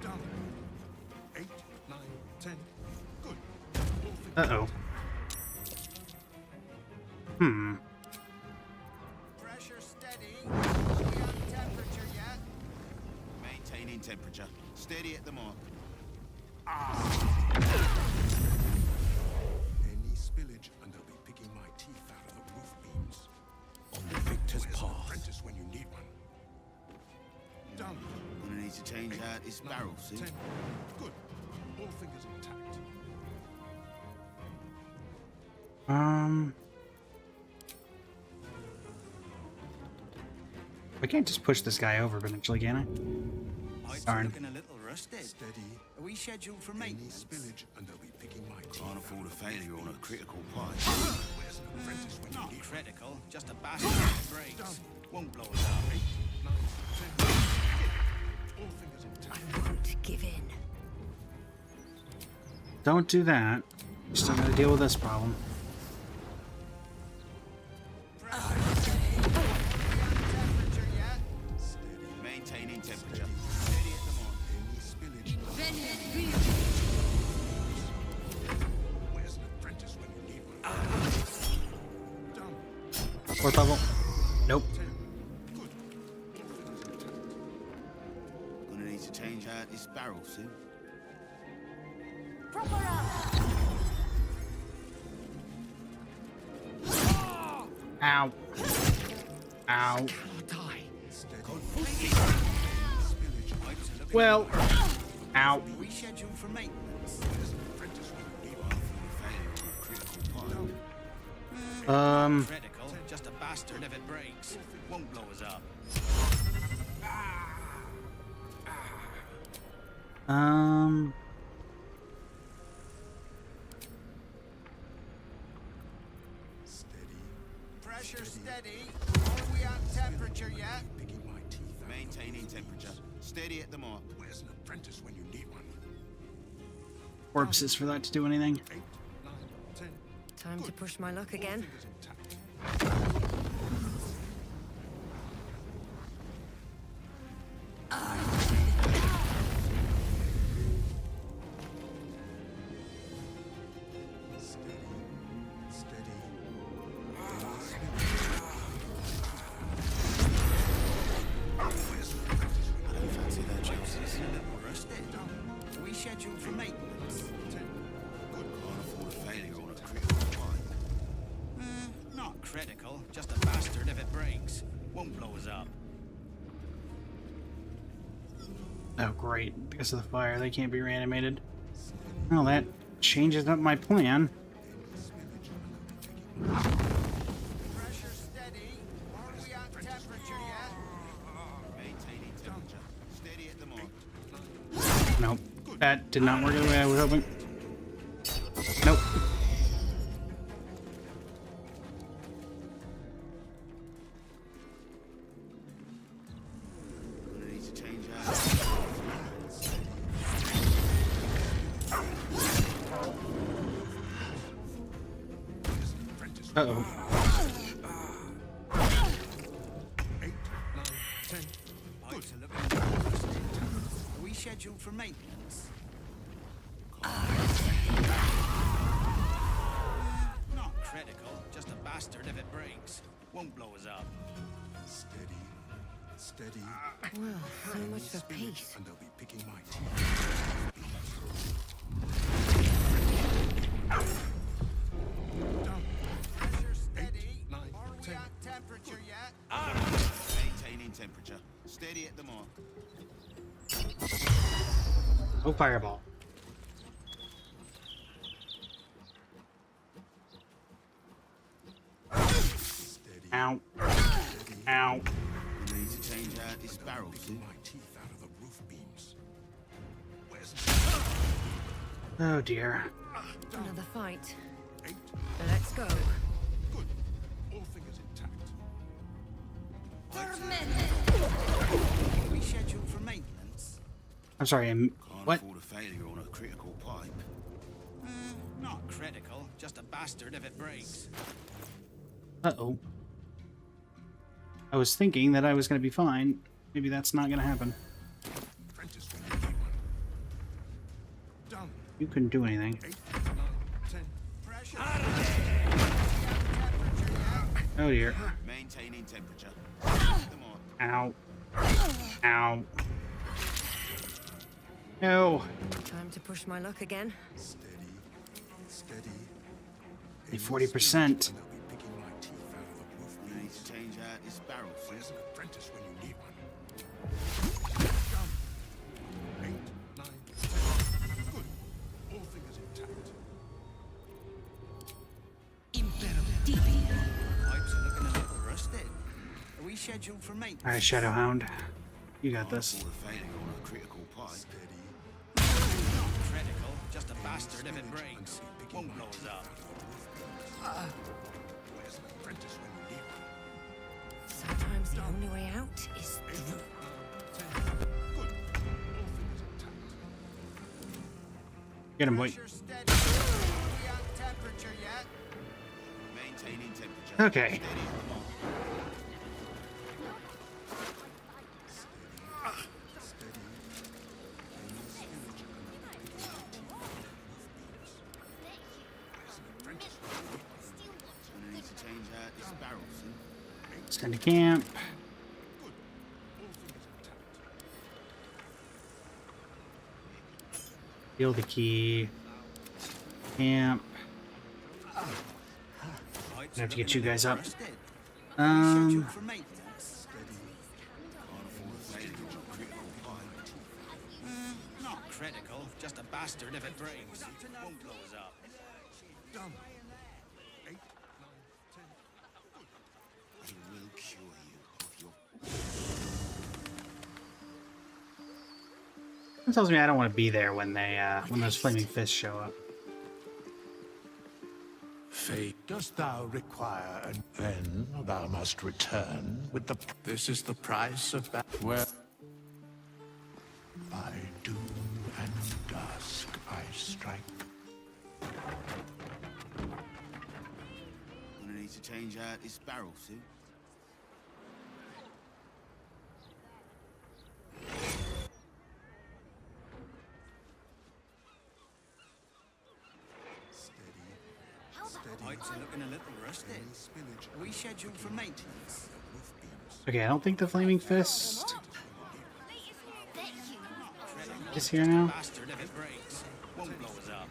Done. 8, 9, 10. Good. All fingers Uh-oh. Hmm. at the mark. Any spillage, and they'll be picking my teeth out of the roof beams. On the victor's Where's an path. apprentice when you need one? Done. Gonna need to change out this barrel soon. 10. Good. All fingers intact. I can't just push this guy over eventually, can I? Lights Darn. are looking a little rusted. Steady. Are we scheduled for Any maintenance? spillage, and they'll be picking my teeth. Can't afford a failure on a critical pipe. Where's an apprentice when you Not need one? critical, just a bastard that breaks. Won't blow us up. 9, 10. All fingers intact. I won't give in. Don't do that. Still gotta deal with this problem. Maintaining temperature. Steady at the mark. Any spillage. Where's an apprentice when you need one? Done. 4th level. Nope. 10. Good. All fingers intact. Gonna need to change out this barrel soon. Ow. Ow. Well. Ow. Are we scheduled for maintenance? Critical, just a bastard if it breaks. Won't blow us up. Pressure steady. Are we on temperature yet? Picking my teeth out. Maintaining temperature. Steady at the mark. Where's an apprentice when you need one? Corpses for that to do anything. 8, 9, 10. Time to push my luck again. Fingers intact. Steady. Steady. I don't fancy that chances. A little rusted. Are we scheduled for maintenance? 10. Good. Can't afford a failure on a critical pipe. Not critical, just a bastard if it breaks. Won't blow us up. Oh, great. Because of the fire, they can't be reanimated. Well, that changes up my plan. Pressure steady. Are we on temperature yet? Maintaining temperature. Steady at the mark. Nope. That did not work the way I was hoping. Nope. Gonna need to change out. Uh-oh. 8, 9, 10. Lights are looking a little rusted. Are we scheduled for maintenance? Not critical, just a bastard if it breaks. Won't blow us up. Steady. Steady. Well, so much for Spillage, peace. and they'll be picking my teeth. Done. Pressure steady. 9, Are we 10. on temperature yet? Maintaining temperature. Steady at the mark. Oh, fireball. Ow. Ow. We need to change out this barrel soon. My teeth out of the roof beams. Where's Oh, dear. Another fight. 8? Let's go. Good. All fingers intact. Are we scheduled for maintenance? I'm sorry, Can't what? afford a failure on a critical pipe. Not critical, just a bastard if it breaks. Uh-oh. I was thinking that I was going to be fine. Maybe that's not going to happen. Apprentice when you need one. Done. You couldn't do anything. 8, 9, 10. Pressure. Oh, dear. Maintaining temperature. Steady at the mark. Ow. Ow. No. Time to push my luck again. Steady, steady. 40%. You need to change out this barrel. Where's an apprentice when you need one? 8, 9, 10. Good. All fingers intact. Pipes are looking a little rusted. Are we scheduled for maintenance? Alright, Shadowhound. You got this. Failing on a critical pipe. Not critical, just a bastard if it breaks. Won't blow us up. Where's an apprentice when you need one? Sometimes the only way out is through. Good. All fingers intact. Get him, wait. Pressure steady. We on temperature yet? Maintaining temperature. Okay. Steady at the mark. I need to change out this barrel soon. Stand to camp. Steal the key. Camp. I have to get you guys up. Scheduled for maintenance. Not critical, just a bastard if it breaks. Won't blow us up. Done. 8, 9, 10. I will cure you of your... It tells me I don't want to be there when they when those flaming fists show up. Fate, dost thou require, and then thou must return with the. This is the price of that. Where by doom and dusk I strike. I'm gonna need to change out this barrel soon. Pipes are looking a little rusted. Are we scheduled for maintenance? Okay, I don't think the flaming fist is here now. Bastard if it breaks. Won't blow us up.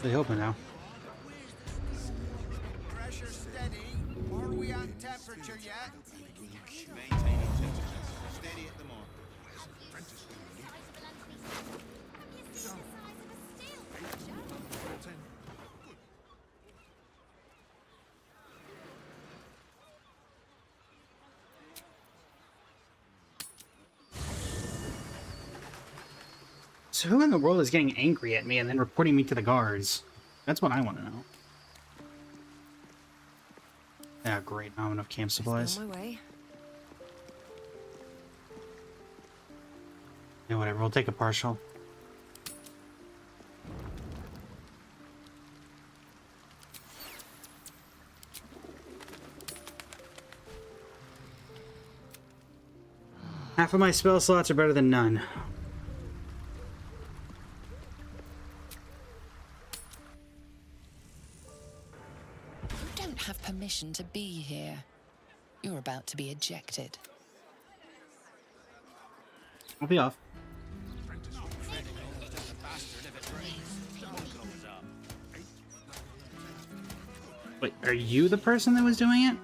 They open now. Pressure steady. Are we on temperature yet? Maintaining temperature. Steady at the mark. So who in the world is getting angry at me and then reporting me to the guards? That's what I want to know. Yeah, great. Not enough camp supplies. On my way. Yeah, whatever. We'll take a partial. Half of my spell slots are better than none. You don't have permission to be here. You're about to be ejected. I'll be off. Wait, are you the person that was doing it?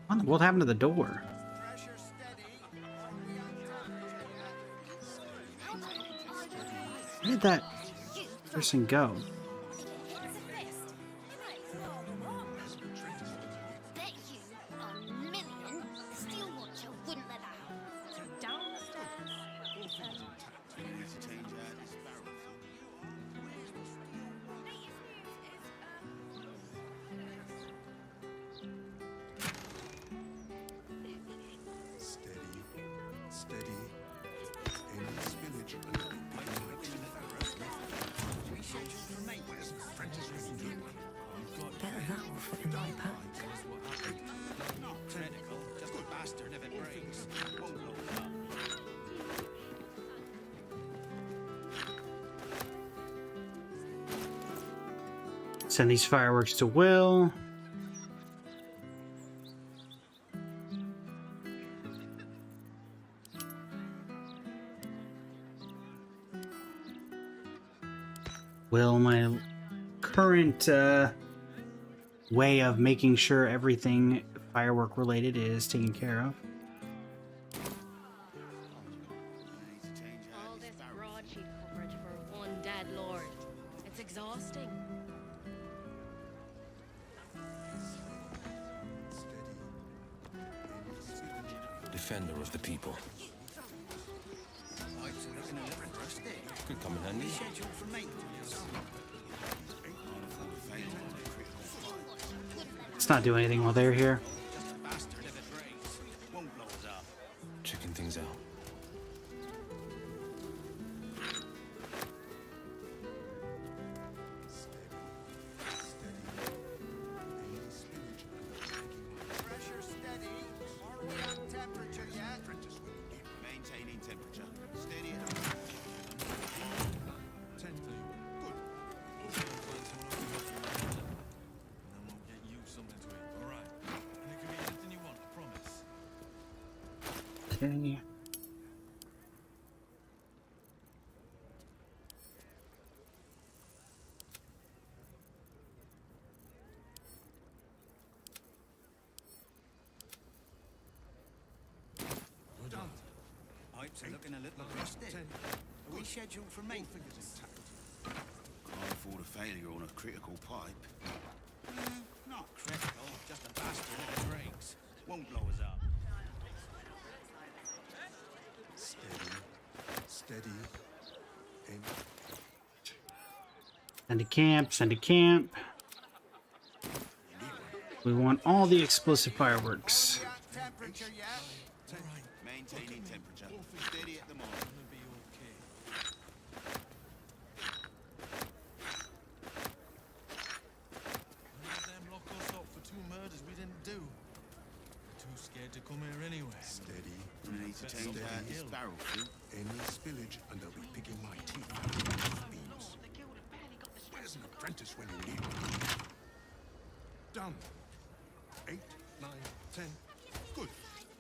What in the world happened to the door? Where did that person go? Send these fireworks to Will. Will, my current way of making sure everything firework related is taken care of. All this broadsheet coverage for one dead lord. It's exhausting. Defender of the people. Could come in handy. Let's not do anything while they're here. Checking things out. Pressure steady. Are we on temperature yet? Maintaining temperature. Steady. Okay. Done. Pipes are looking a little rusty. Are we scheduled for maintenance? Can't afford a failure on a critical pipe. Not critical, just a bastard if it breaks. Won't blow us up. Steady. Aim. Send to camp, send to camp. We want all the explosive fireworks. Temperature yet? Maintaining temperature. Steady at the moment. Them lock us up for 2 murders we didn't do. Too scared to come here anyway. Steady. We need to change out this barrel fuel. Any spillage and they'll be picking my teeth out of beams. Where's an apprentice when you need one? Done. 8, 9, 10. Good.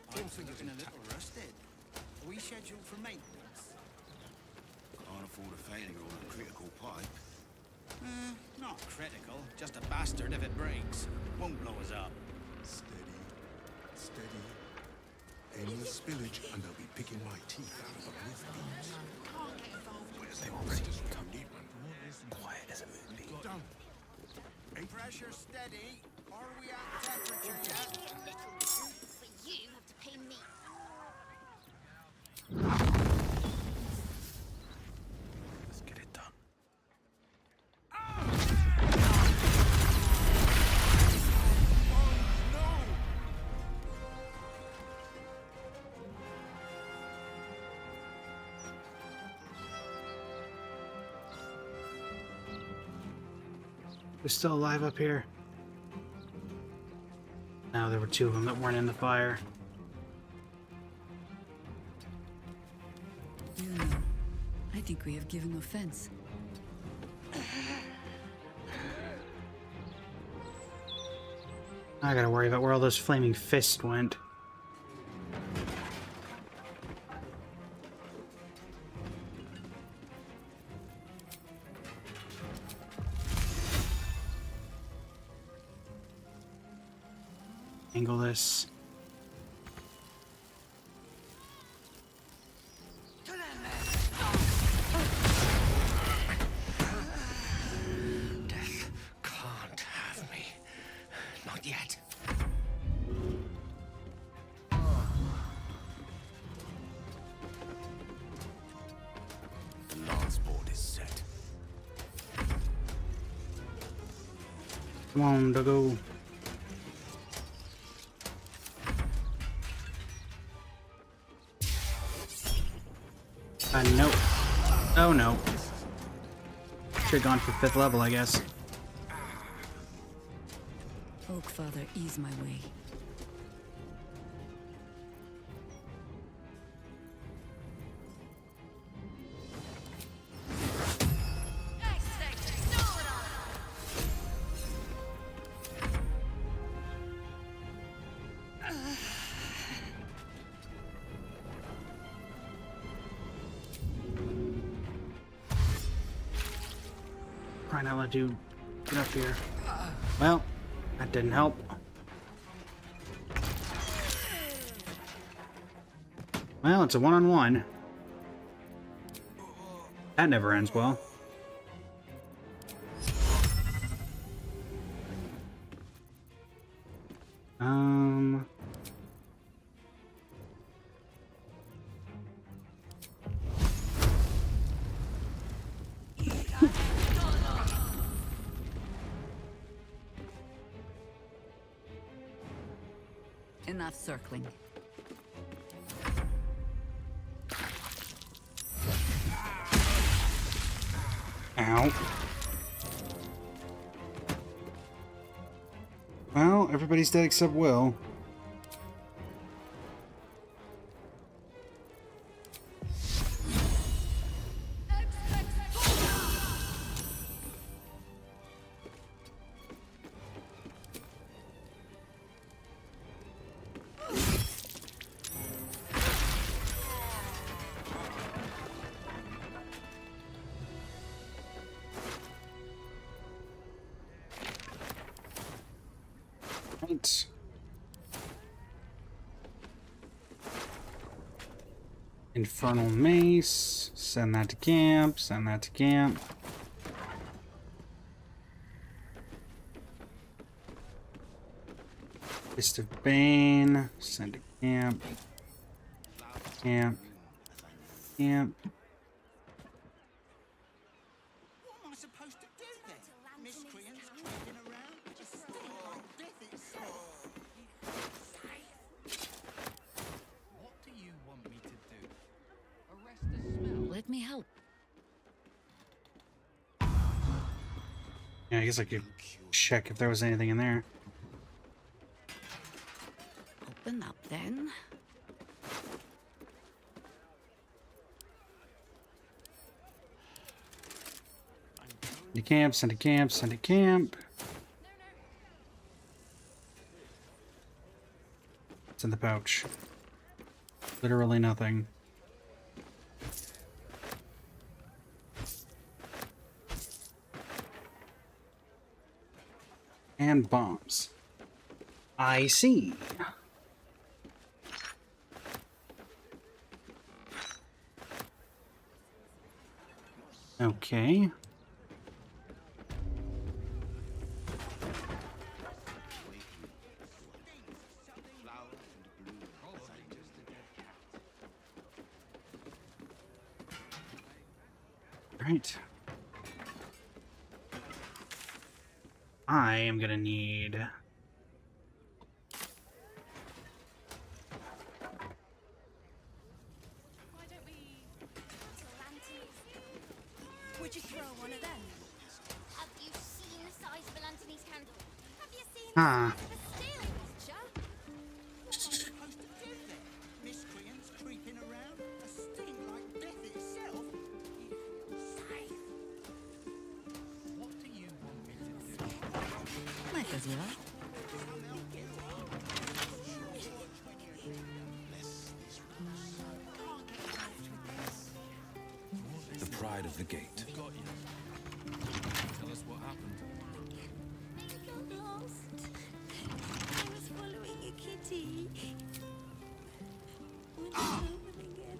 All fingers Looking a intact. little rusted. Are we scheduled for maintenance? Can't afford a failure on a critical pipe. Not critical, just a bastard if it breaks. Won't blow us up. Steady. Any spillage and they'll be picking my teeth out of the roof beams. Where's the apprentice when you need one? Quiet as a movie. Done. Pressure steady. Are we at temperature yet? But you have to pay me. Let's get it done. They're still alive up here. Now there were 2 of them that weren't in the fire. You know, I think we have given offense. I gotta worry about where all those flaming fists went. Angle this. Death can't have me. Not yet. The lance board is set. Come on, Doggo. Nope. Oh no. Should've gone for 5th level, I guess. Oak Father, ease my way. crying out loud, dude. Get up here. Well, that didn't help. Well, it's a one-on-one. That never ends well. Enough circling. Ow. Well, everybody's dead except Will. Right. Infernal Mace. Send that to camp. Send that to camp. Fist of Bane. Send to camp. Camp. Camp. What am I supposed to do then? Miscreants creeping around? Just stink like death itself. What do you want me to do? Arrest the smell? Let me help. Yeah, I guess I could check if there was anything in there. Open up then. Send to camp, send to camp, send to camp. What's in the pouch? Literally nothing. And bombs. I see. Okay. Right. I am gonna need Would you throw one of them? Have you seen the size of Antony's candle? Have you seen Huh. the stealing watcher? What am I supposed to do then? Miscreants creeping around? A stink like death itself? What do you want me to do? Might as well. The pride of the gate. Got you. Tell us what happened. I got lost. I was following a kitty. Went home again.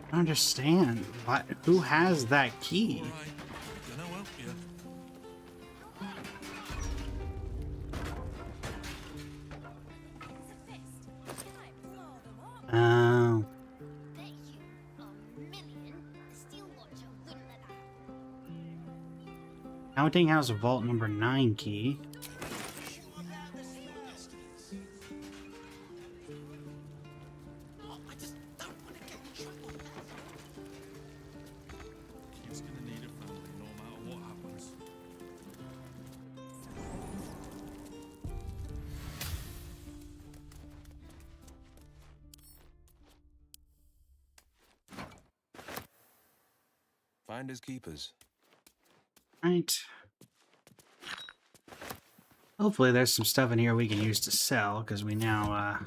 I don't understand. What? Who has that key? All right. Gonna help you. Oh. Bet you $1,000,000 the Steel Watcher wouldn't let that. Counting House Vault number 9 key. Kid's gonna need a family no matter what happens. Finders keepers. Right. Hopefully there's some stuff in here we can use to sell, because we now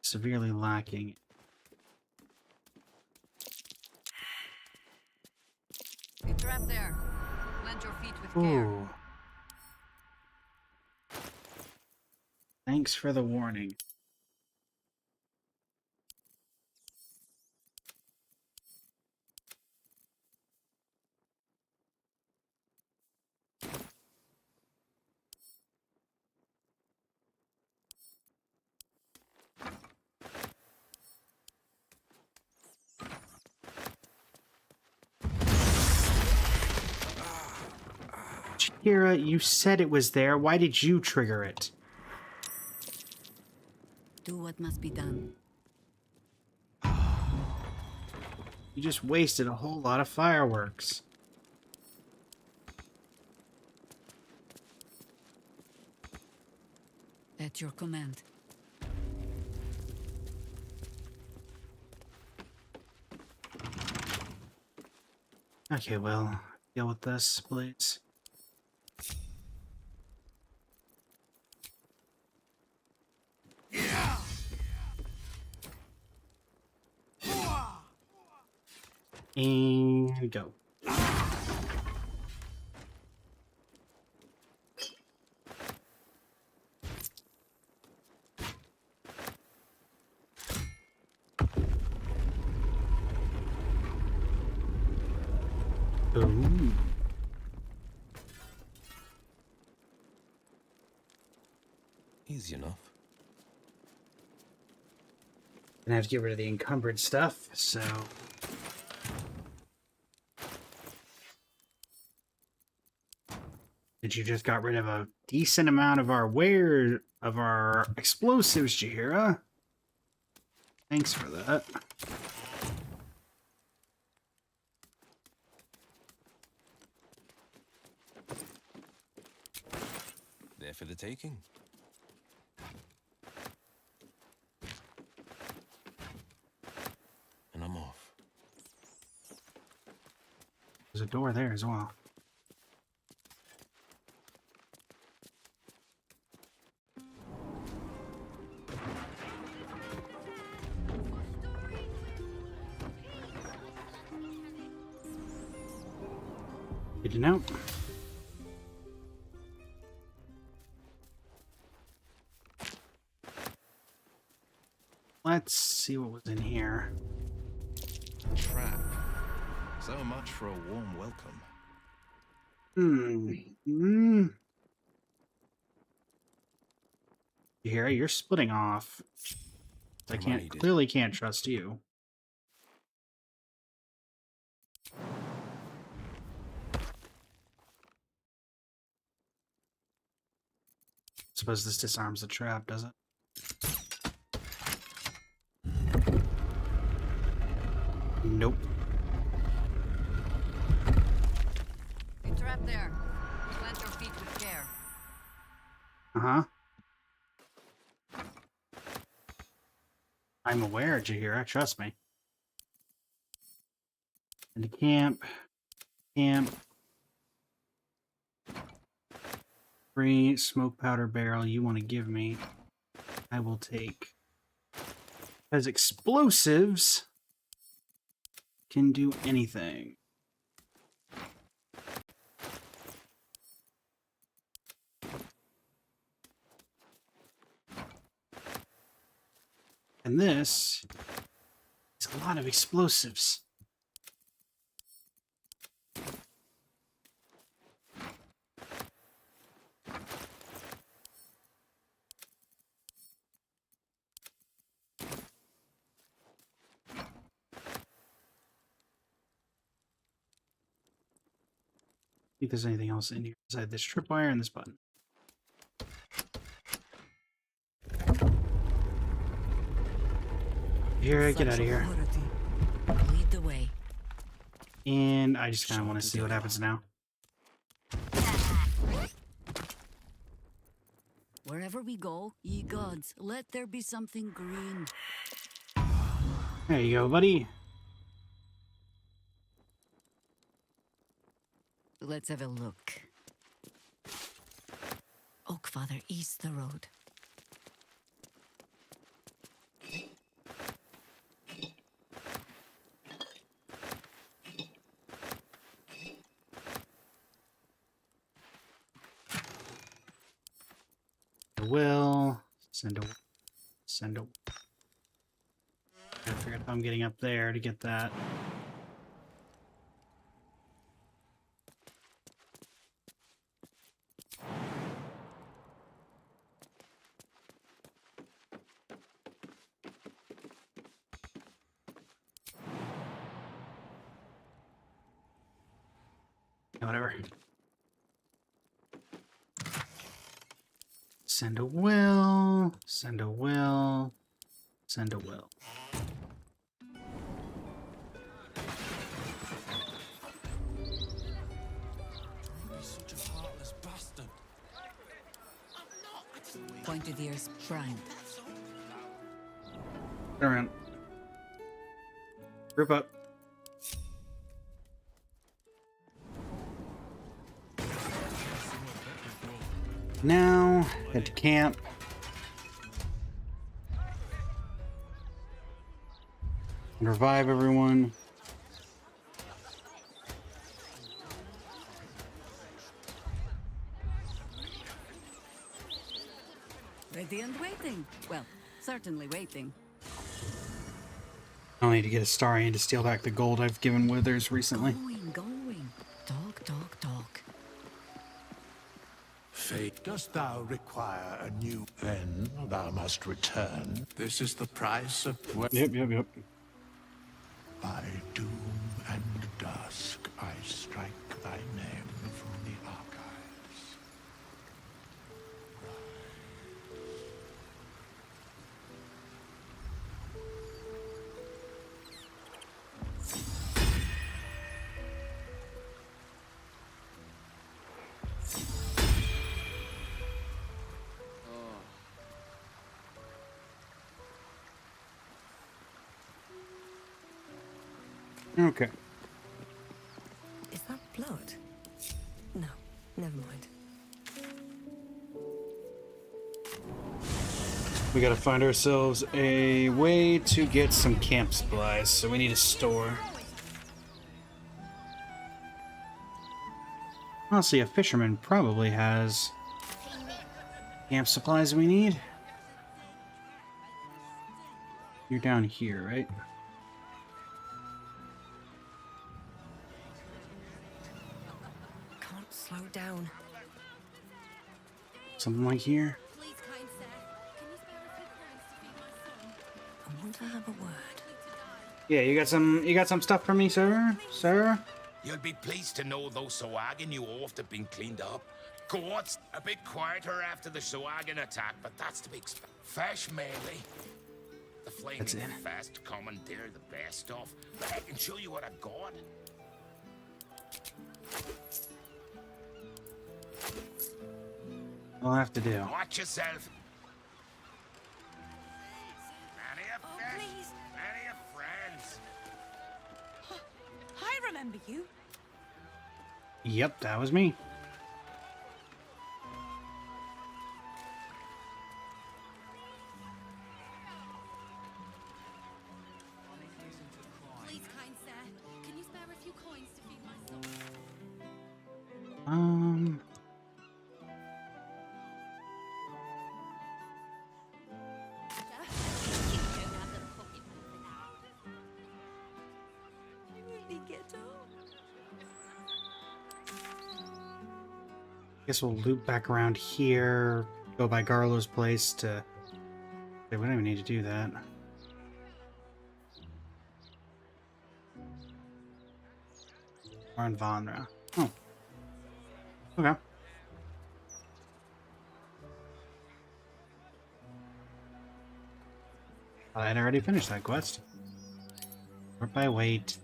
severely lacking feet with care. Ooh. Thanks for the warning. Kira, you said it was there. Why did you trigger it? Do what must be done. You just wasted a whole lot of fireworks. At your command. Okay, well, deal with this, please. And go. Ooh. Easy enough. Gonna have to get rid of the encumbered stuff, so... But you just got rid of a decent amount of our explosives, Jahira. Thanks for that. There for the taking. And I'm off. There's a door there as well. Good to know. Let's see what was in here. Trap. So much for a warm welcome. Here, you're splitting off. I clearly can't trust you. Suppose this disarms the trap, does it? Nope. A trap there. Plant your feet with care. Uh-huh. I'm aware, Jahira. Trust me. And camp. Free smoke powder barrel you want to give me, I will take. Because explosives can do anything. And this is a lot of explosives. See if there's anything else in here besides this tripwire and this button. Here, get out of here. Lead the way. And I just kind of want to see what happens now. Wherever we go, ye gods, let there be something green. There you go, buddy. Let's have a look. Oak Father, east the road. will. Send a. I figured if I'm getting up there to get that. Whatever. Send a will. Send a will. Send a will. Such a heartless bastard. Point of ears, prime. Turn around. Group up. Now, head to camp. And revive everyone. Ready and waiting. Well, certainly waiting. I'll need to get a Starian to steal back the gold I've given Withers recently. Going. Talk. Fate, dost thou require a new? Then thou must return. This is the price of. Yep. By doom and dusk, I strike thy name from the archives. Okay. Is that blood? No, never mind. We gotta find ourselves a way to get some camp supplies, so we need a store. Honestly, a fisherman probably has camp supplies we need. You're down here, right? Can't slow down. Something like here. Please, kind sir, can you spare a few coins to feed my son? I want to have a word. Yeah, you got some stuff for me, sir? Sir? You'll be pleased to know those Soagan you oft have been cleaned up. Courts a bit quieter after the Soagan attack, but that's to be expected. Fish mainly. The flaming fast commandeer the best stuff, but I can show you what I've got. I'll have to do. Watch yourself. Many of friends. Many of friends. I remember you. Yep, that was me. Please, kind sir, can you spare a few coins to feed my son? Really ghetto. Guess we'll loop back around here, go by Garlo's place to... We don't even need to do that. We're in Vanra. Oh. Okay. I had already finished that quest. Sort by weight.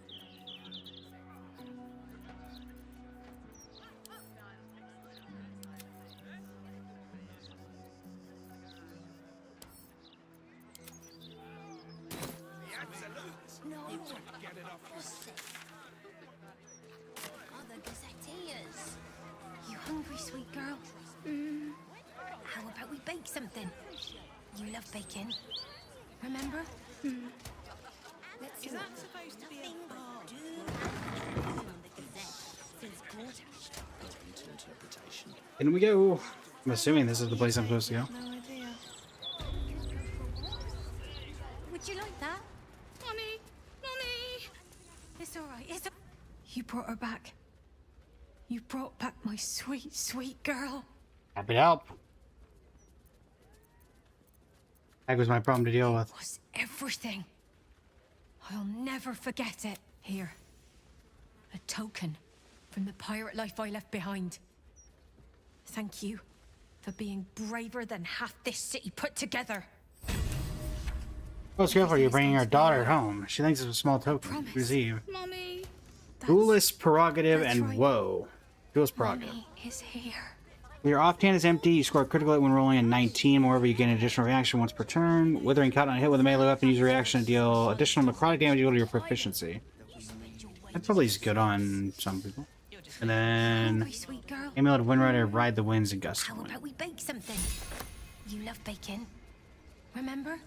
Other gazetteers. You hungry, sweet girl? How about we bake something? You love baking. Remember? Let's Is that supposed to be a bar? In we go. I'm assuming this is the place I'm supposed to go. Mummy! Mummy! It's alright, You brought her back. You brought back my sweet, sweet girl. Happy to help. That was my problem to deal with. Was everything. I'll never forget it. Here. A token from the pirate life I left behind. Thank you for being braver than half this city put together. Most careful, you're bringing our daughter home. She thinks it's a small token. Receive. Mommy. Duelist prerogative and whoa. Duelist prerogative. Mommy is here. Your offhand is empty. You score critical hit when rolling a 19. Moreover, you gain an additional reaction once per turn. Withering cut on a hit with a melee weapon. Use a reaction to deal additional necrotic damage equal to your proficiency. That probably is good on some people. And then Amulet of Windrider, Ride the Winds, and Gust. How about we bake something? You love bacon. Remember?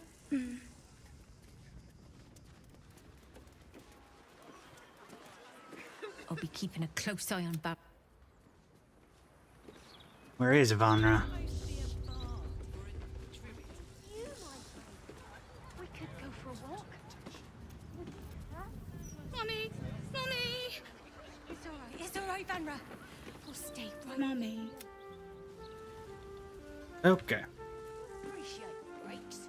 I'll be keeping a close eye on Bab. Where is Ivanra? We could go for a walk. Mommy! Mommy! It's alright, Vanra. We'll stay right. Mommy. Okay. Appreciate breaks.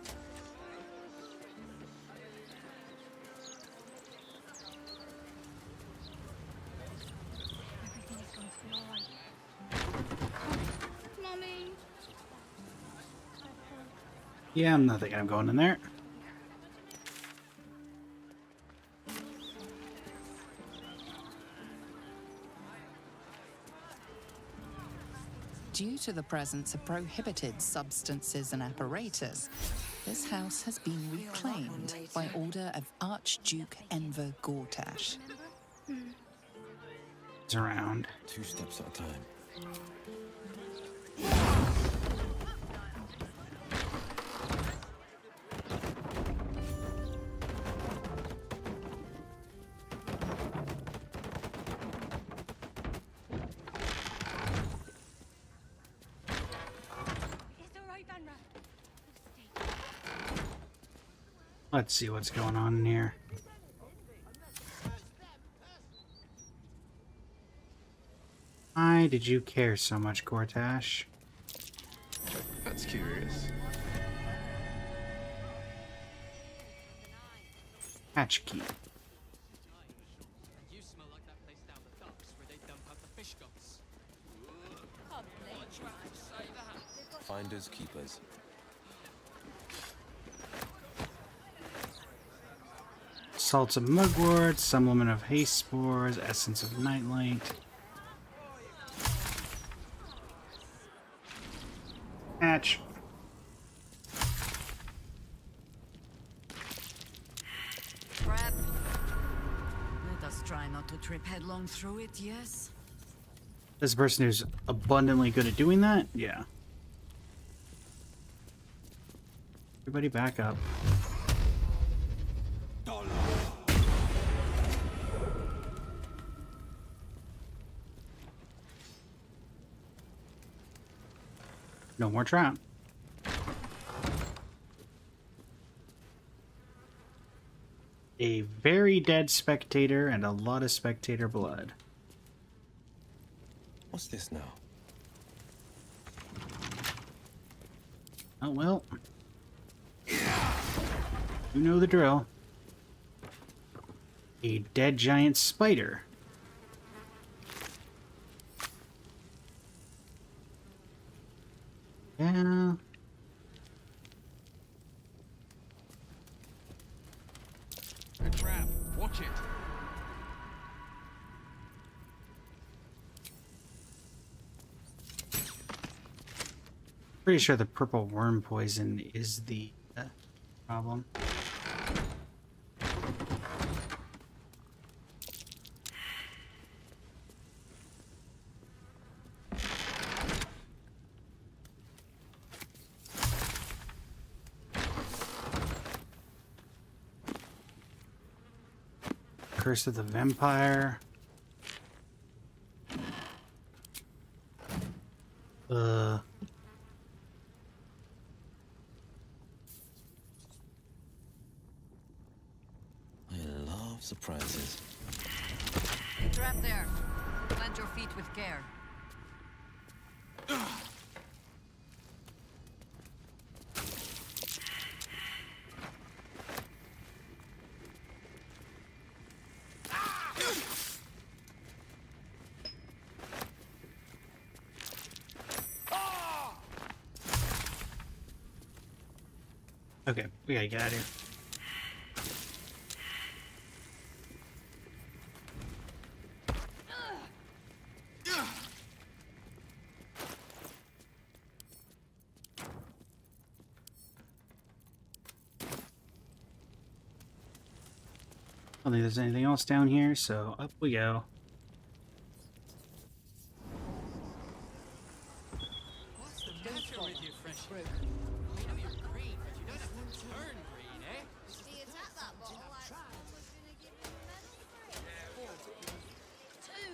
Everything is going to be alright. Mommy. Yeah, I'm not thinking I'm going in there. Due to the presence of prohibited substances and apparatus, this house has been reclaimed by order of Archduke Enver Gortash. It's around. 2 steps at a time. Let's see what's going on in here. Why did you care so much, Gortash? That's curious. Hatch key. You smell like that place down the docks where they dump out the fish guts. Finders, keepers. Salts of mugwort, supplement of haste spores, essence of nightlight. Hatch. Crap. Let us try not to trip headlong through it, yes? This person who's abundantly good at doing that? Yeah. Everybody back up. No more trap. A very dead spectator and a lot of spectator blood. What's this now? Oh well. You know the drill. A dead giant spider. Yeah. A trap. Watch it. Pretty sure the purple worm poison is the problem. Curse of the Vampire. surprises. Trap there. Plant your feet with care. Okay, we gotta get out of here. I don't think there's anything else down here, so up we go. What's the matter with you, fresh fruit? I know you're green, but you don't have to turn green, eh? Do you tap that bottle like someone was gonna give you a medal for it? Two!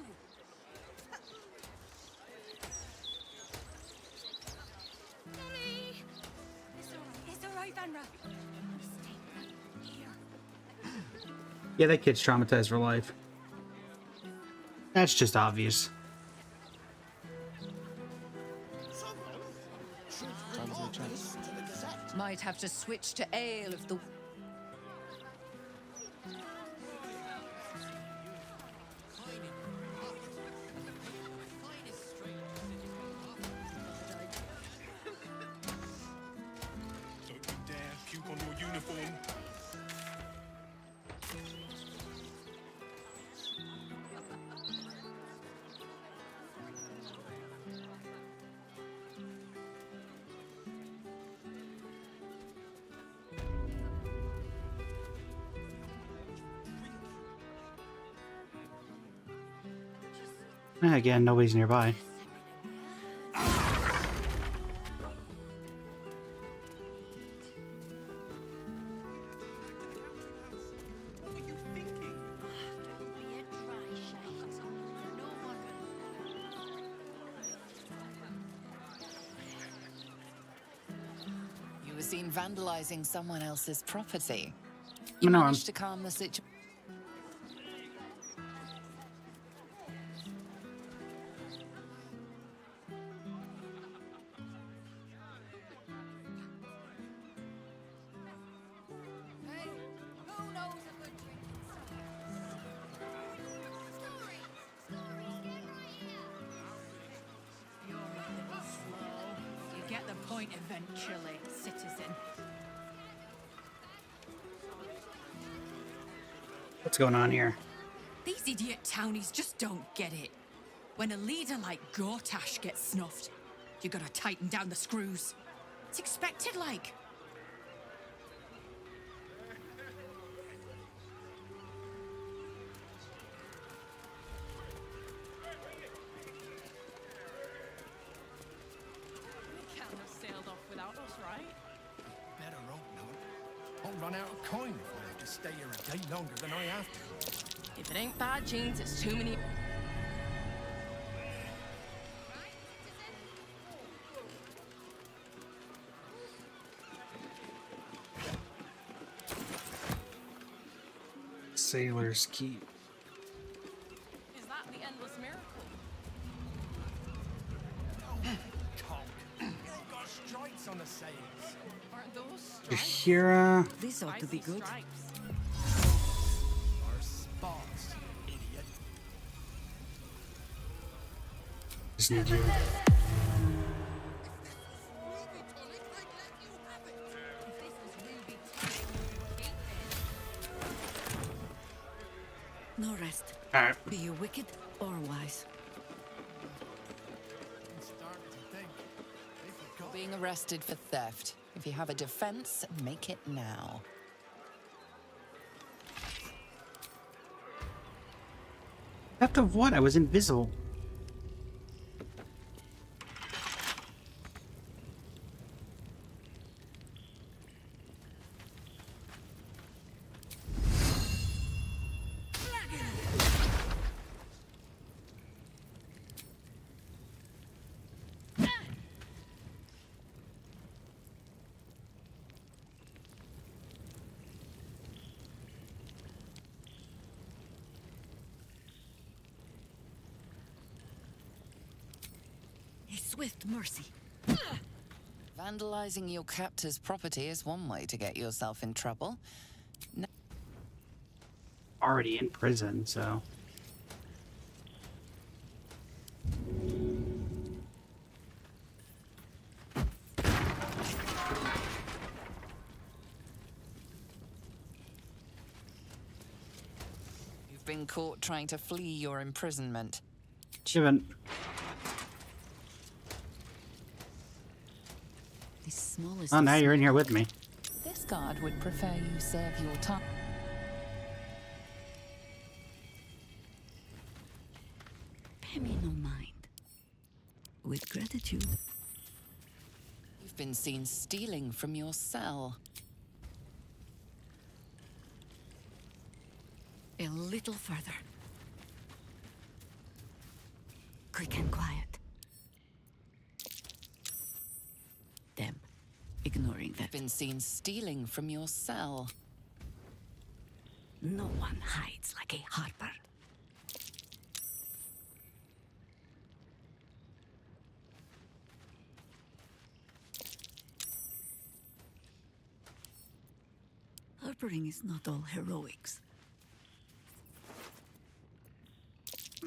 Daddy! It's alright, Vanra. Stay here. Yeah, that kid's traumatized for life. That's just obvious. Might have to switch to ale if the... Don't you dare puke on your uniform. Again, nobody's nearby. What were you thinking? Don't be a dry shite. No one You were seen vandalizing someone else's property. You know, Managed to calm the situation. Hey, who knows a good drinking story? Stories, get right here. You're a little slow. You get the point eventually, citizen. What's going on here? These idiot townies just don't get it. When a leader like Gortash gets snuffed, you gotta tighten down the screws. It's expected, like. You can't have sailed off without us, right? Better hope not. I'll run out of coin if I have to stay here a day longer than I have to. If it ain't bad genes, it's too many. Sailor's Keep. Is that the endless miracle? Cock. You ain't got stripes on the sails. Aren't those stripes? Yahira. This ought to be Spicy good. stripes. Or spots, idiot. Just need you. No rest. Alright. Be you wicked or wise. I'm starting to think. They forgot. Being arrested for theft. If you have a defense, make it now. Theft of what? I was invisible. swift mercy. Vandalizing your captor's property is one way to get yourself in trouble. Already in prison, so. You've been caught trying to flee your imprisonment. Given. The smallest. Oh, now you're in here with me. This guard would prefer you serve your time. Pay me no mind. With gratitude. You've been seen stealing from your cell. A little further. Quick and quiet. Them. Ignoring that. You've been seen stealing from your cell. No one hides like a harper. Harpering is not all heroics.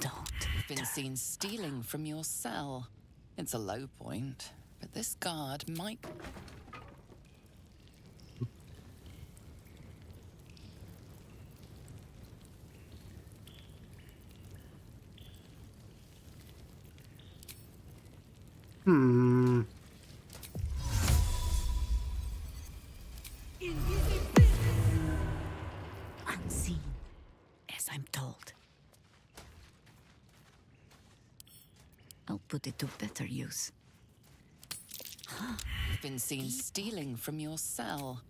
Don't. You've been seen stealing from your cell. It's a low point, but this guard might... Unseen, as I'm told. I'll put it to better use. You've been seen stealing from your cell.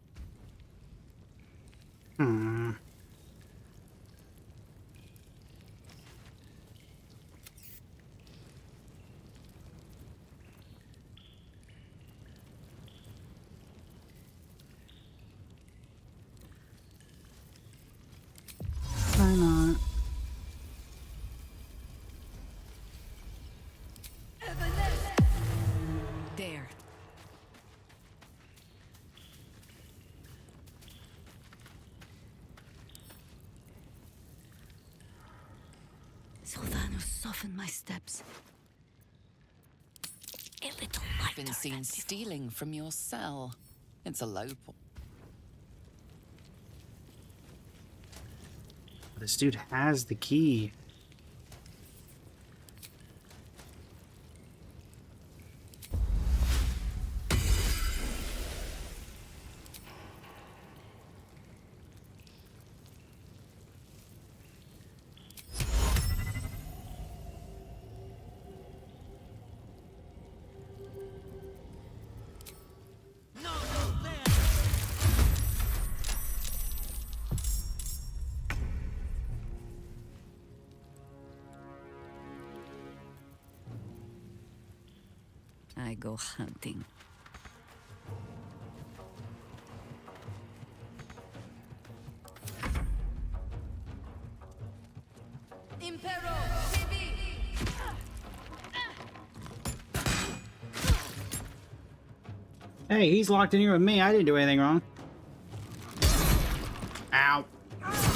Why not? There. Sylvanos soften my steps. A little lighter. You've been seen stealing from your cell. It's a low point. This dude has the key. I go hunting. Impero, TV. Hey, he's locked in here with me. I didn't do anything wrong. Ow. Ow.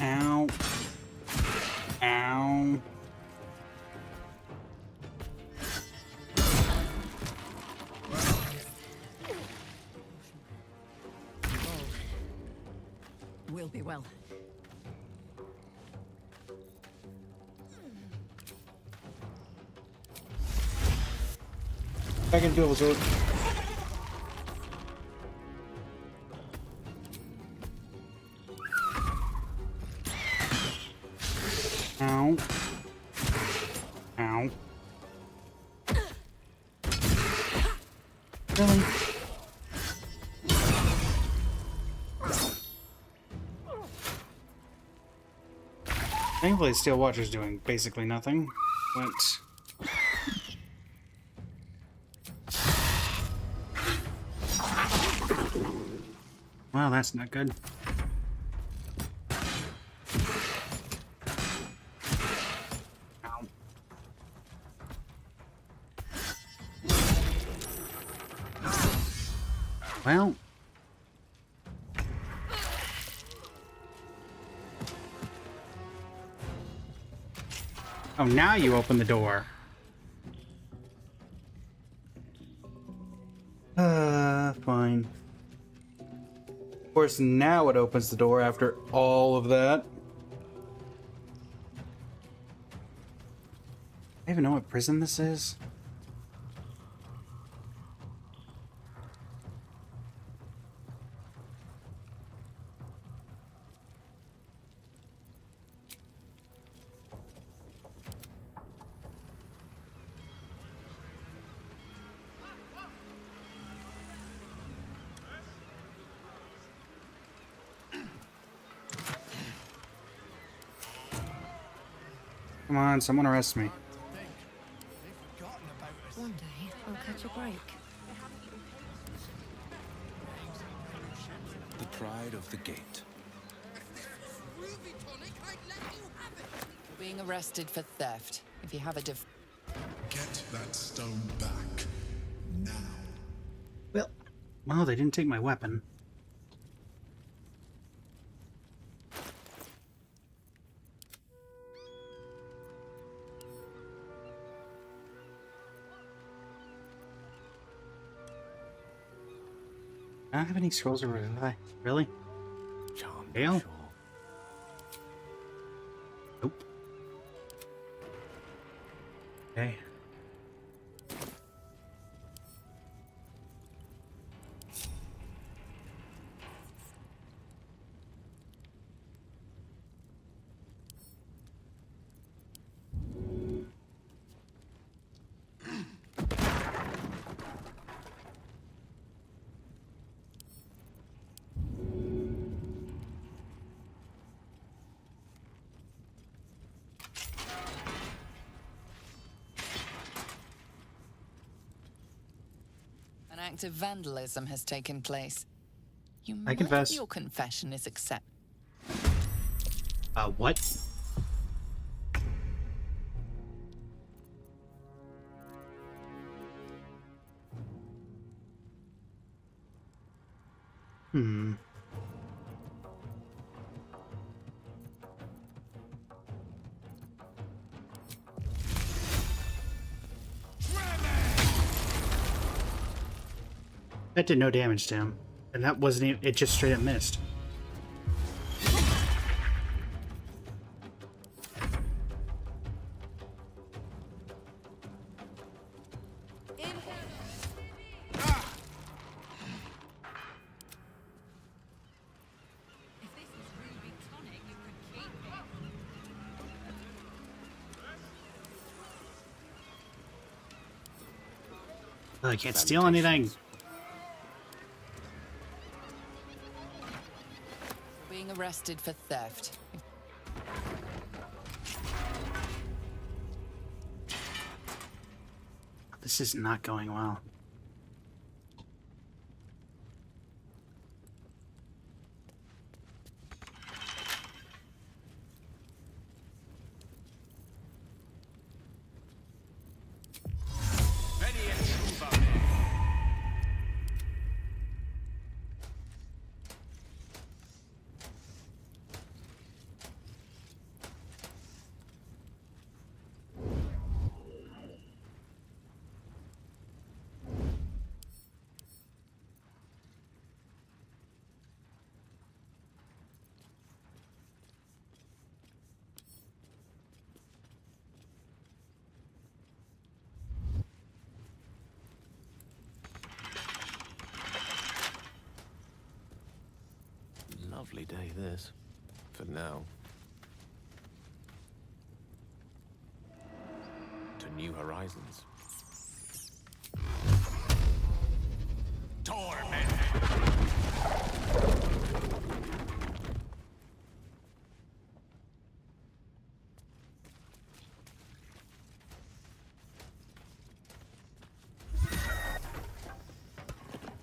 Ow. Ow. Will be well. Back into dual sword. Ow. Ow. Really? Thankfully, Steel Watcher's doing basically nothing. But... well, that's not good. Ow. Well... oh, now you open the door. Fine. Of course, now it opens the door after all of that. I even know what prison this is. Come on, someone arrest me. One day, I'll catch a break. The pride of the gate. You're being arrested for theft. If you have a Get that stone back. Now. Well, wow, they didn't take my weapon. I don't have any scrolls or really? Dale? Nope. Okay. An act of vandalism has taken place. I confess. Your confession is accepted. What? Hmm. That did no damage to him. And that wasn't even, it just straight up missed. Oh, I can't steal anything. Being arrested for theft. This is not going well. Lovely day, this. For now. To new horizons. Torment!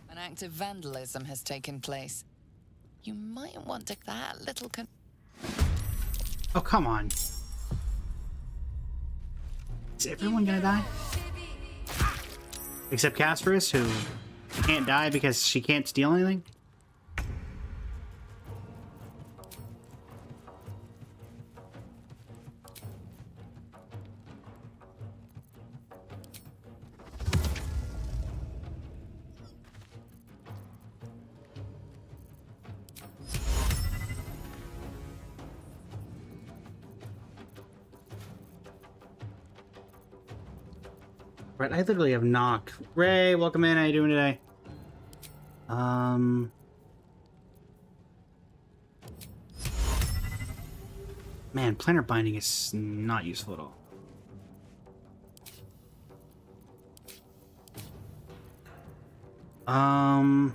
An act of vandalism has taken place. You might want to that little Oh, come on. Is everyone gonna die? Except Casperus, who can't die because she can't steal anything? Right, I literally have knock. Ray, welcome in. How you doing today? Man, planner binding is not useful at all. I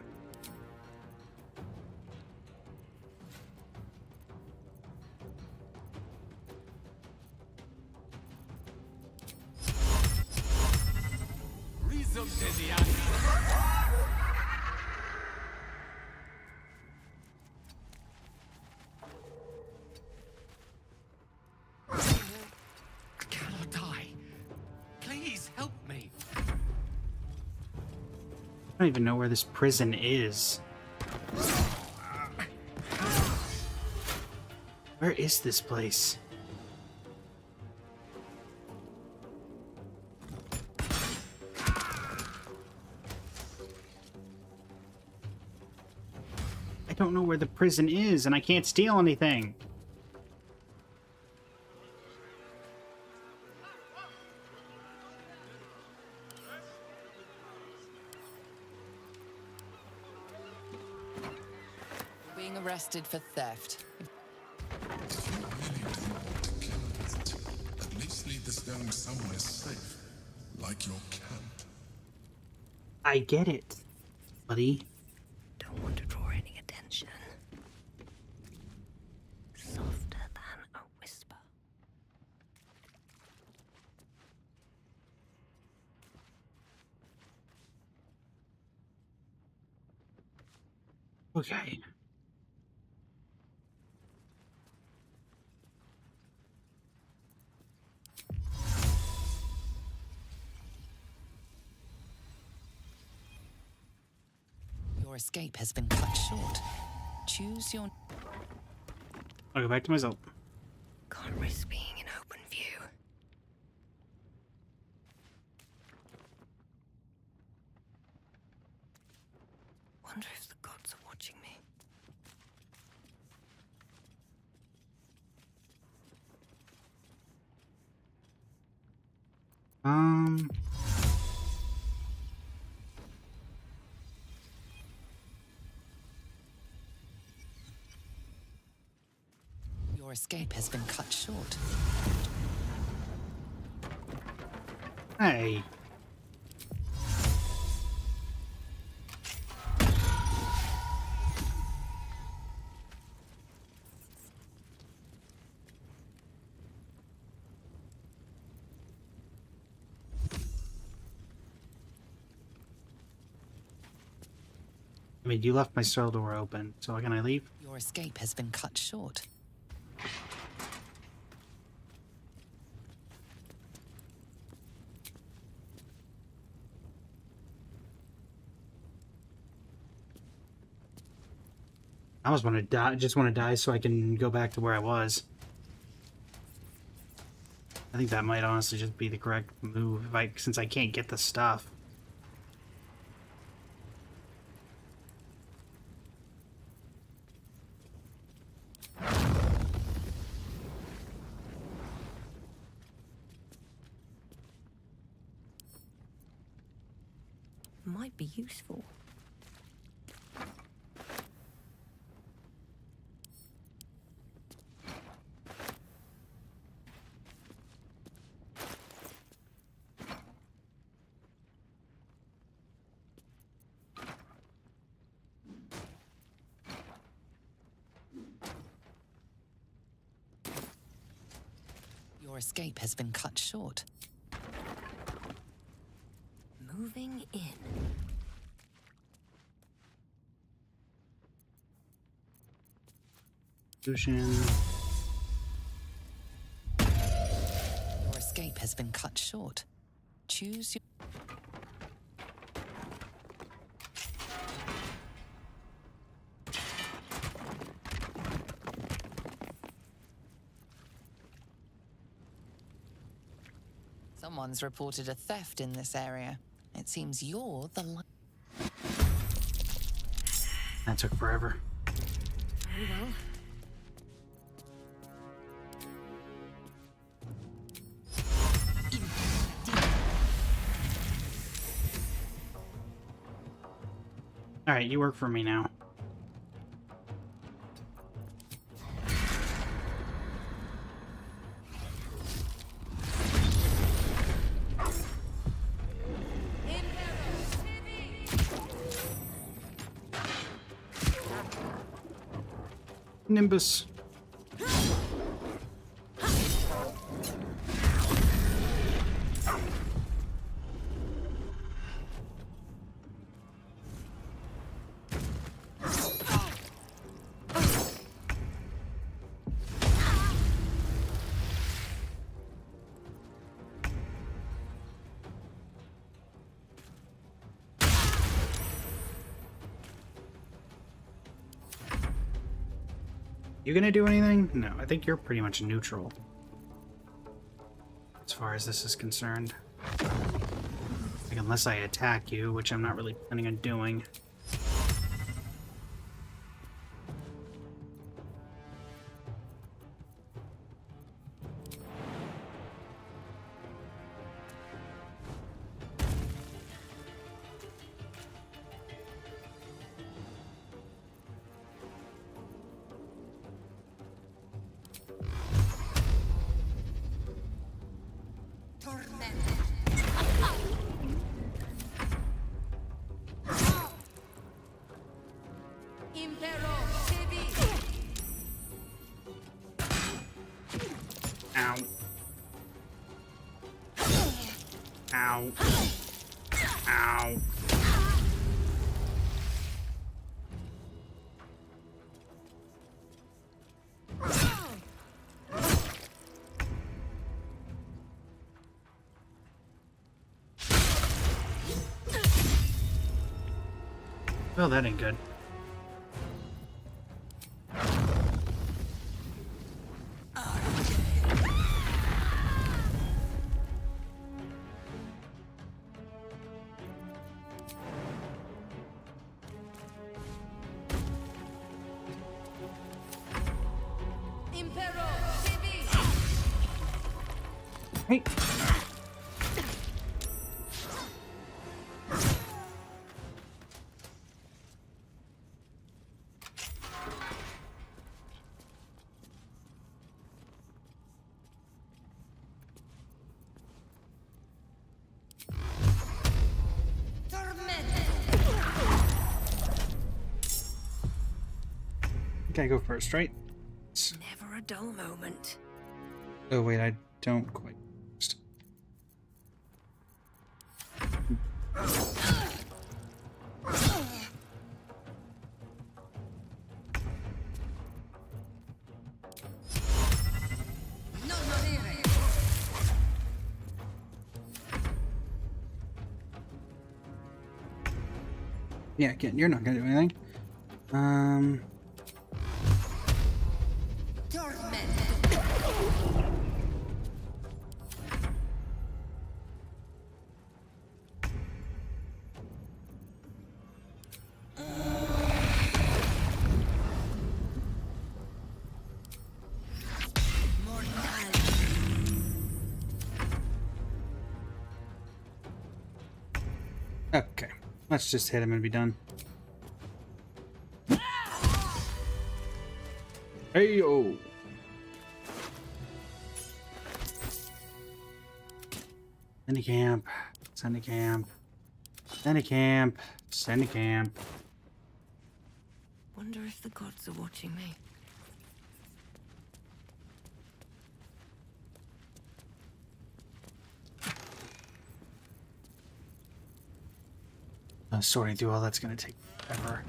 cannot die. Please help me. I don't even know where this prison is. Where is this place? I don't know where the prison is, and I can't steal anything. being arrested for theft. At least leave the stone somewhere safe, like your camp. I get it, buddy. Don't want to draw any attention. Softer than a whisper. Okay. Your escape has been cut short. Choose your... I'll go back to myself. Can't risk being in open view. Wonder if the gods are watching me. Your escape has been cut short. Hey. I mean, you left my cell door open, so can I leave? Your escape has been cut short. I almost want to die. Just want to die so I can go back to where I was. I think that might honestly just be the correct move, since I can't get the stuff. Might be useful. Your escape has been cut short. Moving in. Lucian. Your escape has been cut short. Choose your... Someone's reported a theft in this area. It seems you're the... That took forever. Very well. Alright, you work for me now. Nimbus. You gonna do anything? No, I think you're pretty much neutral as far as this is concerned. Like, unless I attack you, which I'm not really planning on doing. Ow. Ow. Ow. Well, that ain't good. Hey. Okay, go first, right? Never a dull moment. Oh wait, I don't quite. Yeah, again, you're not gonna do anything. Okay, let's just hit him and be done. Hey yo! Send camp, send camp, send camp, send camp. Wonder if the gods are watching me. Sorting through all that's gonna take forever.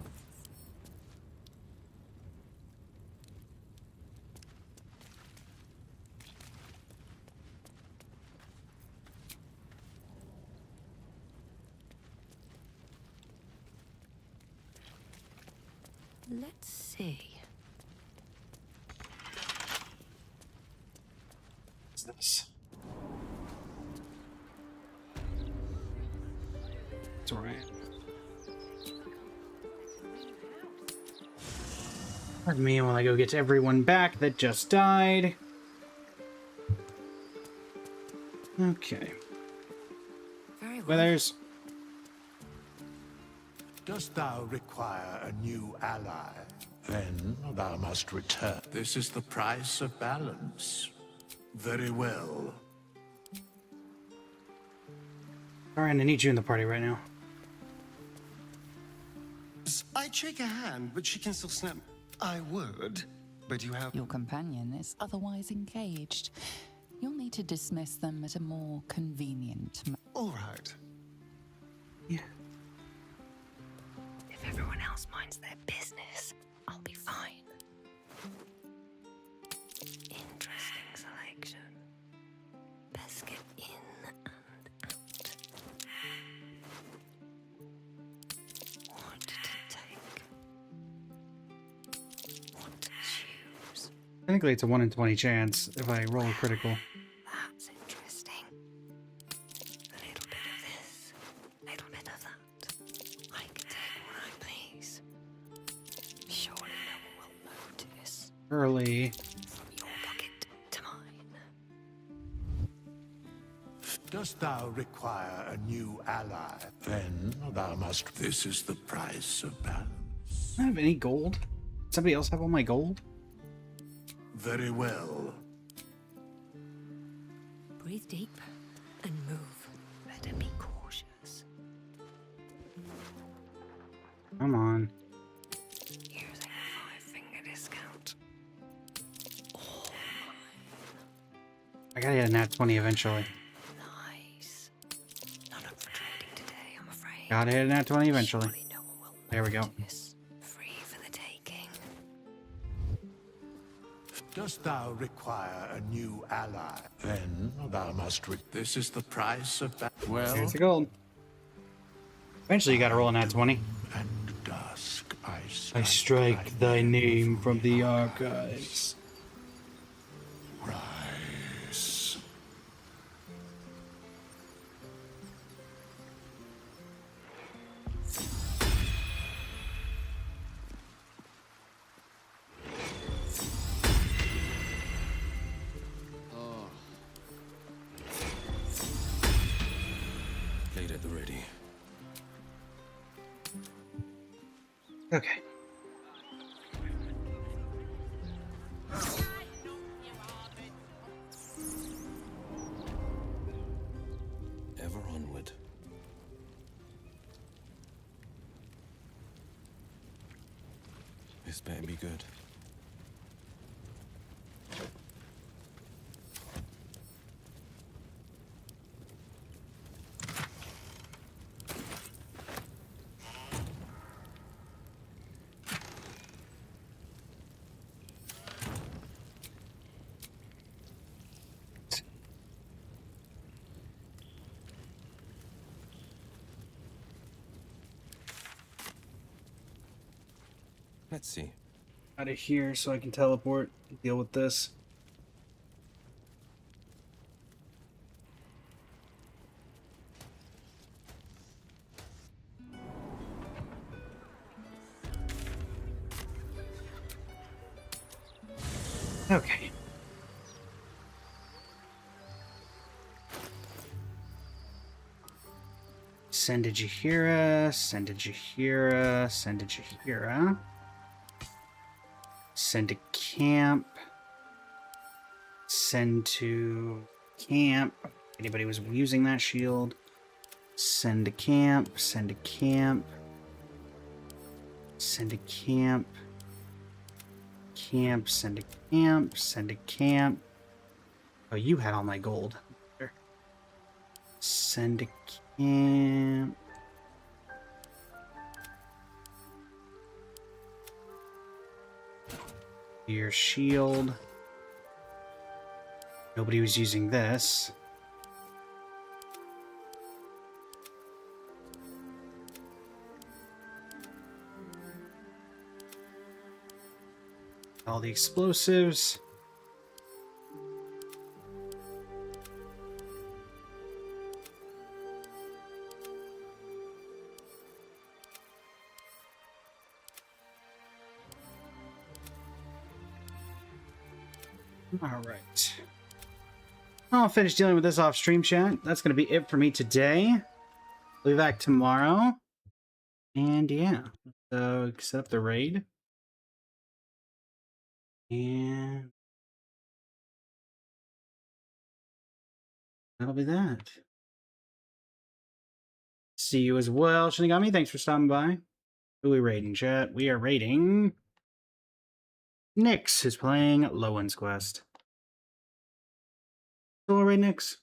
Let's see. What's this? It's alright. Pardon me while I go get everyone back that just died. Okay. Very well. Withers. Dost thou require a new ally? Then thou must return. This is the price of balance. Very well. Alright, I need you in the party right now. I'd shake a hand, but she can still snap. I would, but you have... Your companion is otherwise engaged. You'll need to dismiss them at a more convenient moment. All right. Yeah. If everyone else minds their business, I'll be fine. Interesting selection. Best get in and out. What to take? What to choose? Technically, it's a 1 in 20 chance if I roll a critical. That's interesting. A little bit of this, a little bit of that. I can take what I please. Surely no one will notice. Early. From your pocket to mine. Dost thou require a new ally? Then thou must. This is the price of balance. I don't have any gold. Somebody else have all my gold? Very well. Breathe deep and move. Better be cautious. Come on. Using a 5-finger discount. All mine. I gotta get a nat 20 eventually. Nice. Not up for trading today, I'm afraid. Gotta hit a nat 20 eventually. Surely no one will There we go. notice. Free for the taking. Dost thou require a new ally? Then thou must. This is the price of balance. Well, Here's the gold. Eventually, you gotta roll a nat 20. and dusk I strike thy name from the archives. rise. Plate at the ready. Okay. Ever onward. This better be good. Let's see. Out of here so I can teleport and deal with this. Okay. Send to Jahira, send to Jahira, send to Jahira. Send to camp. Send to camp. Anybody was using that shield. Send to camp, send to camp. Send to camp. Camp, send to camp, send to camp. Oh, you had all my gold. Send to camp. Your shield. Nobody was using this. All the explosives. All right. I'll finish dealing with this off stream chat. That's going to be it for me today. I'll be back tomorrow. And yeah, so set up the raid. And that'll be that. See you as well, Shinigami. Thanks for stopping by. Who are we raiding, chat? We are raiding Nyx, who's playing Lowen's Quest. So we'll raid Nyx.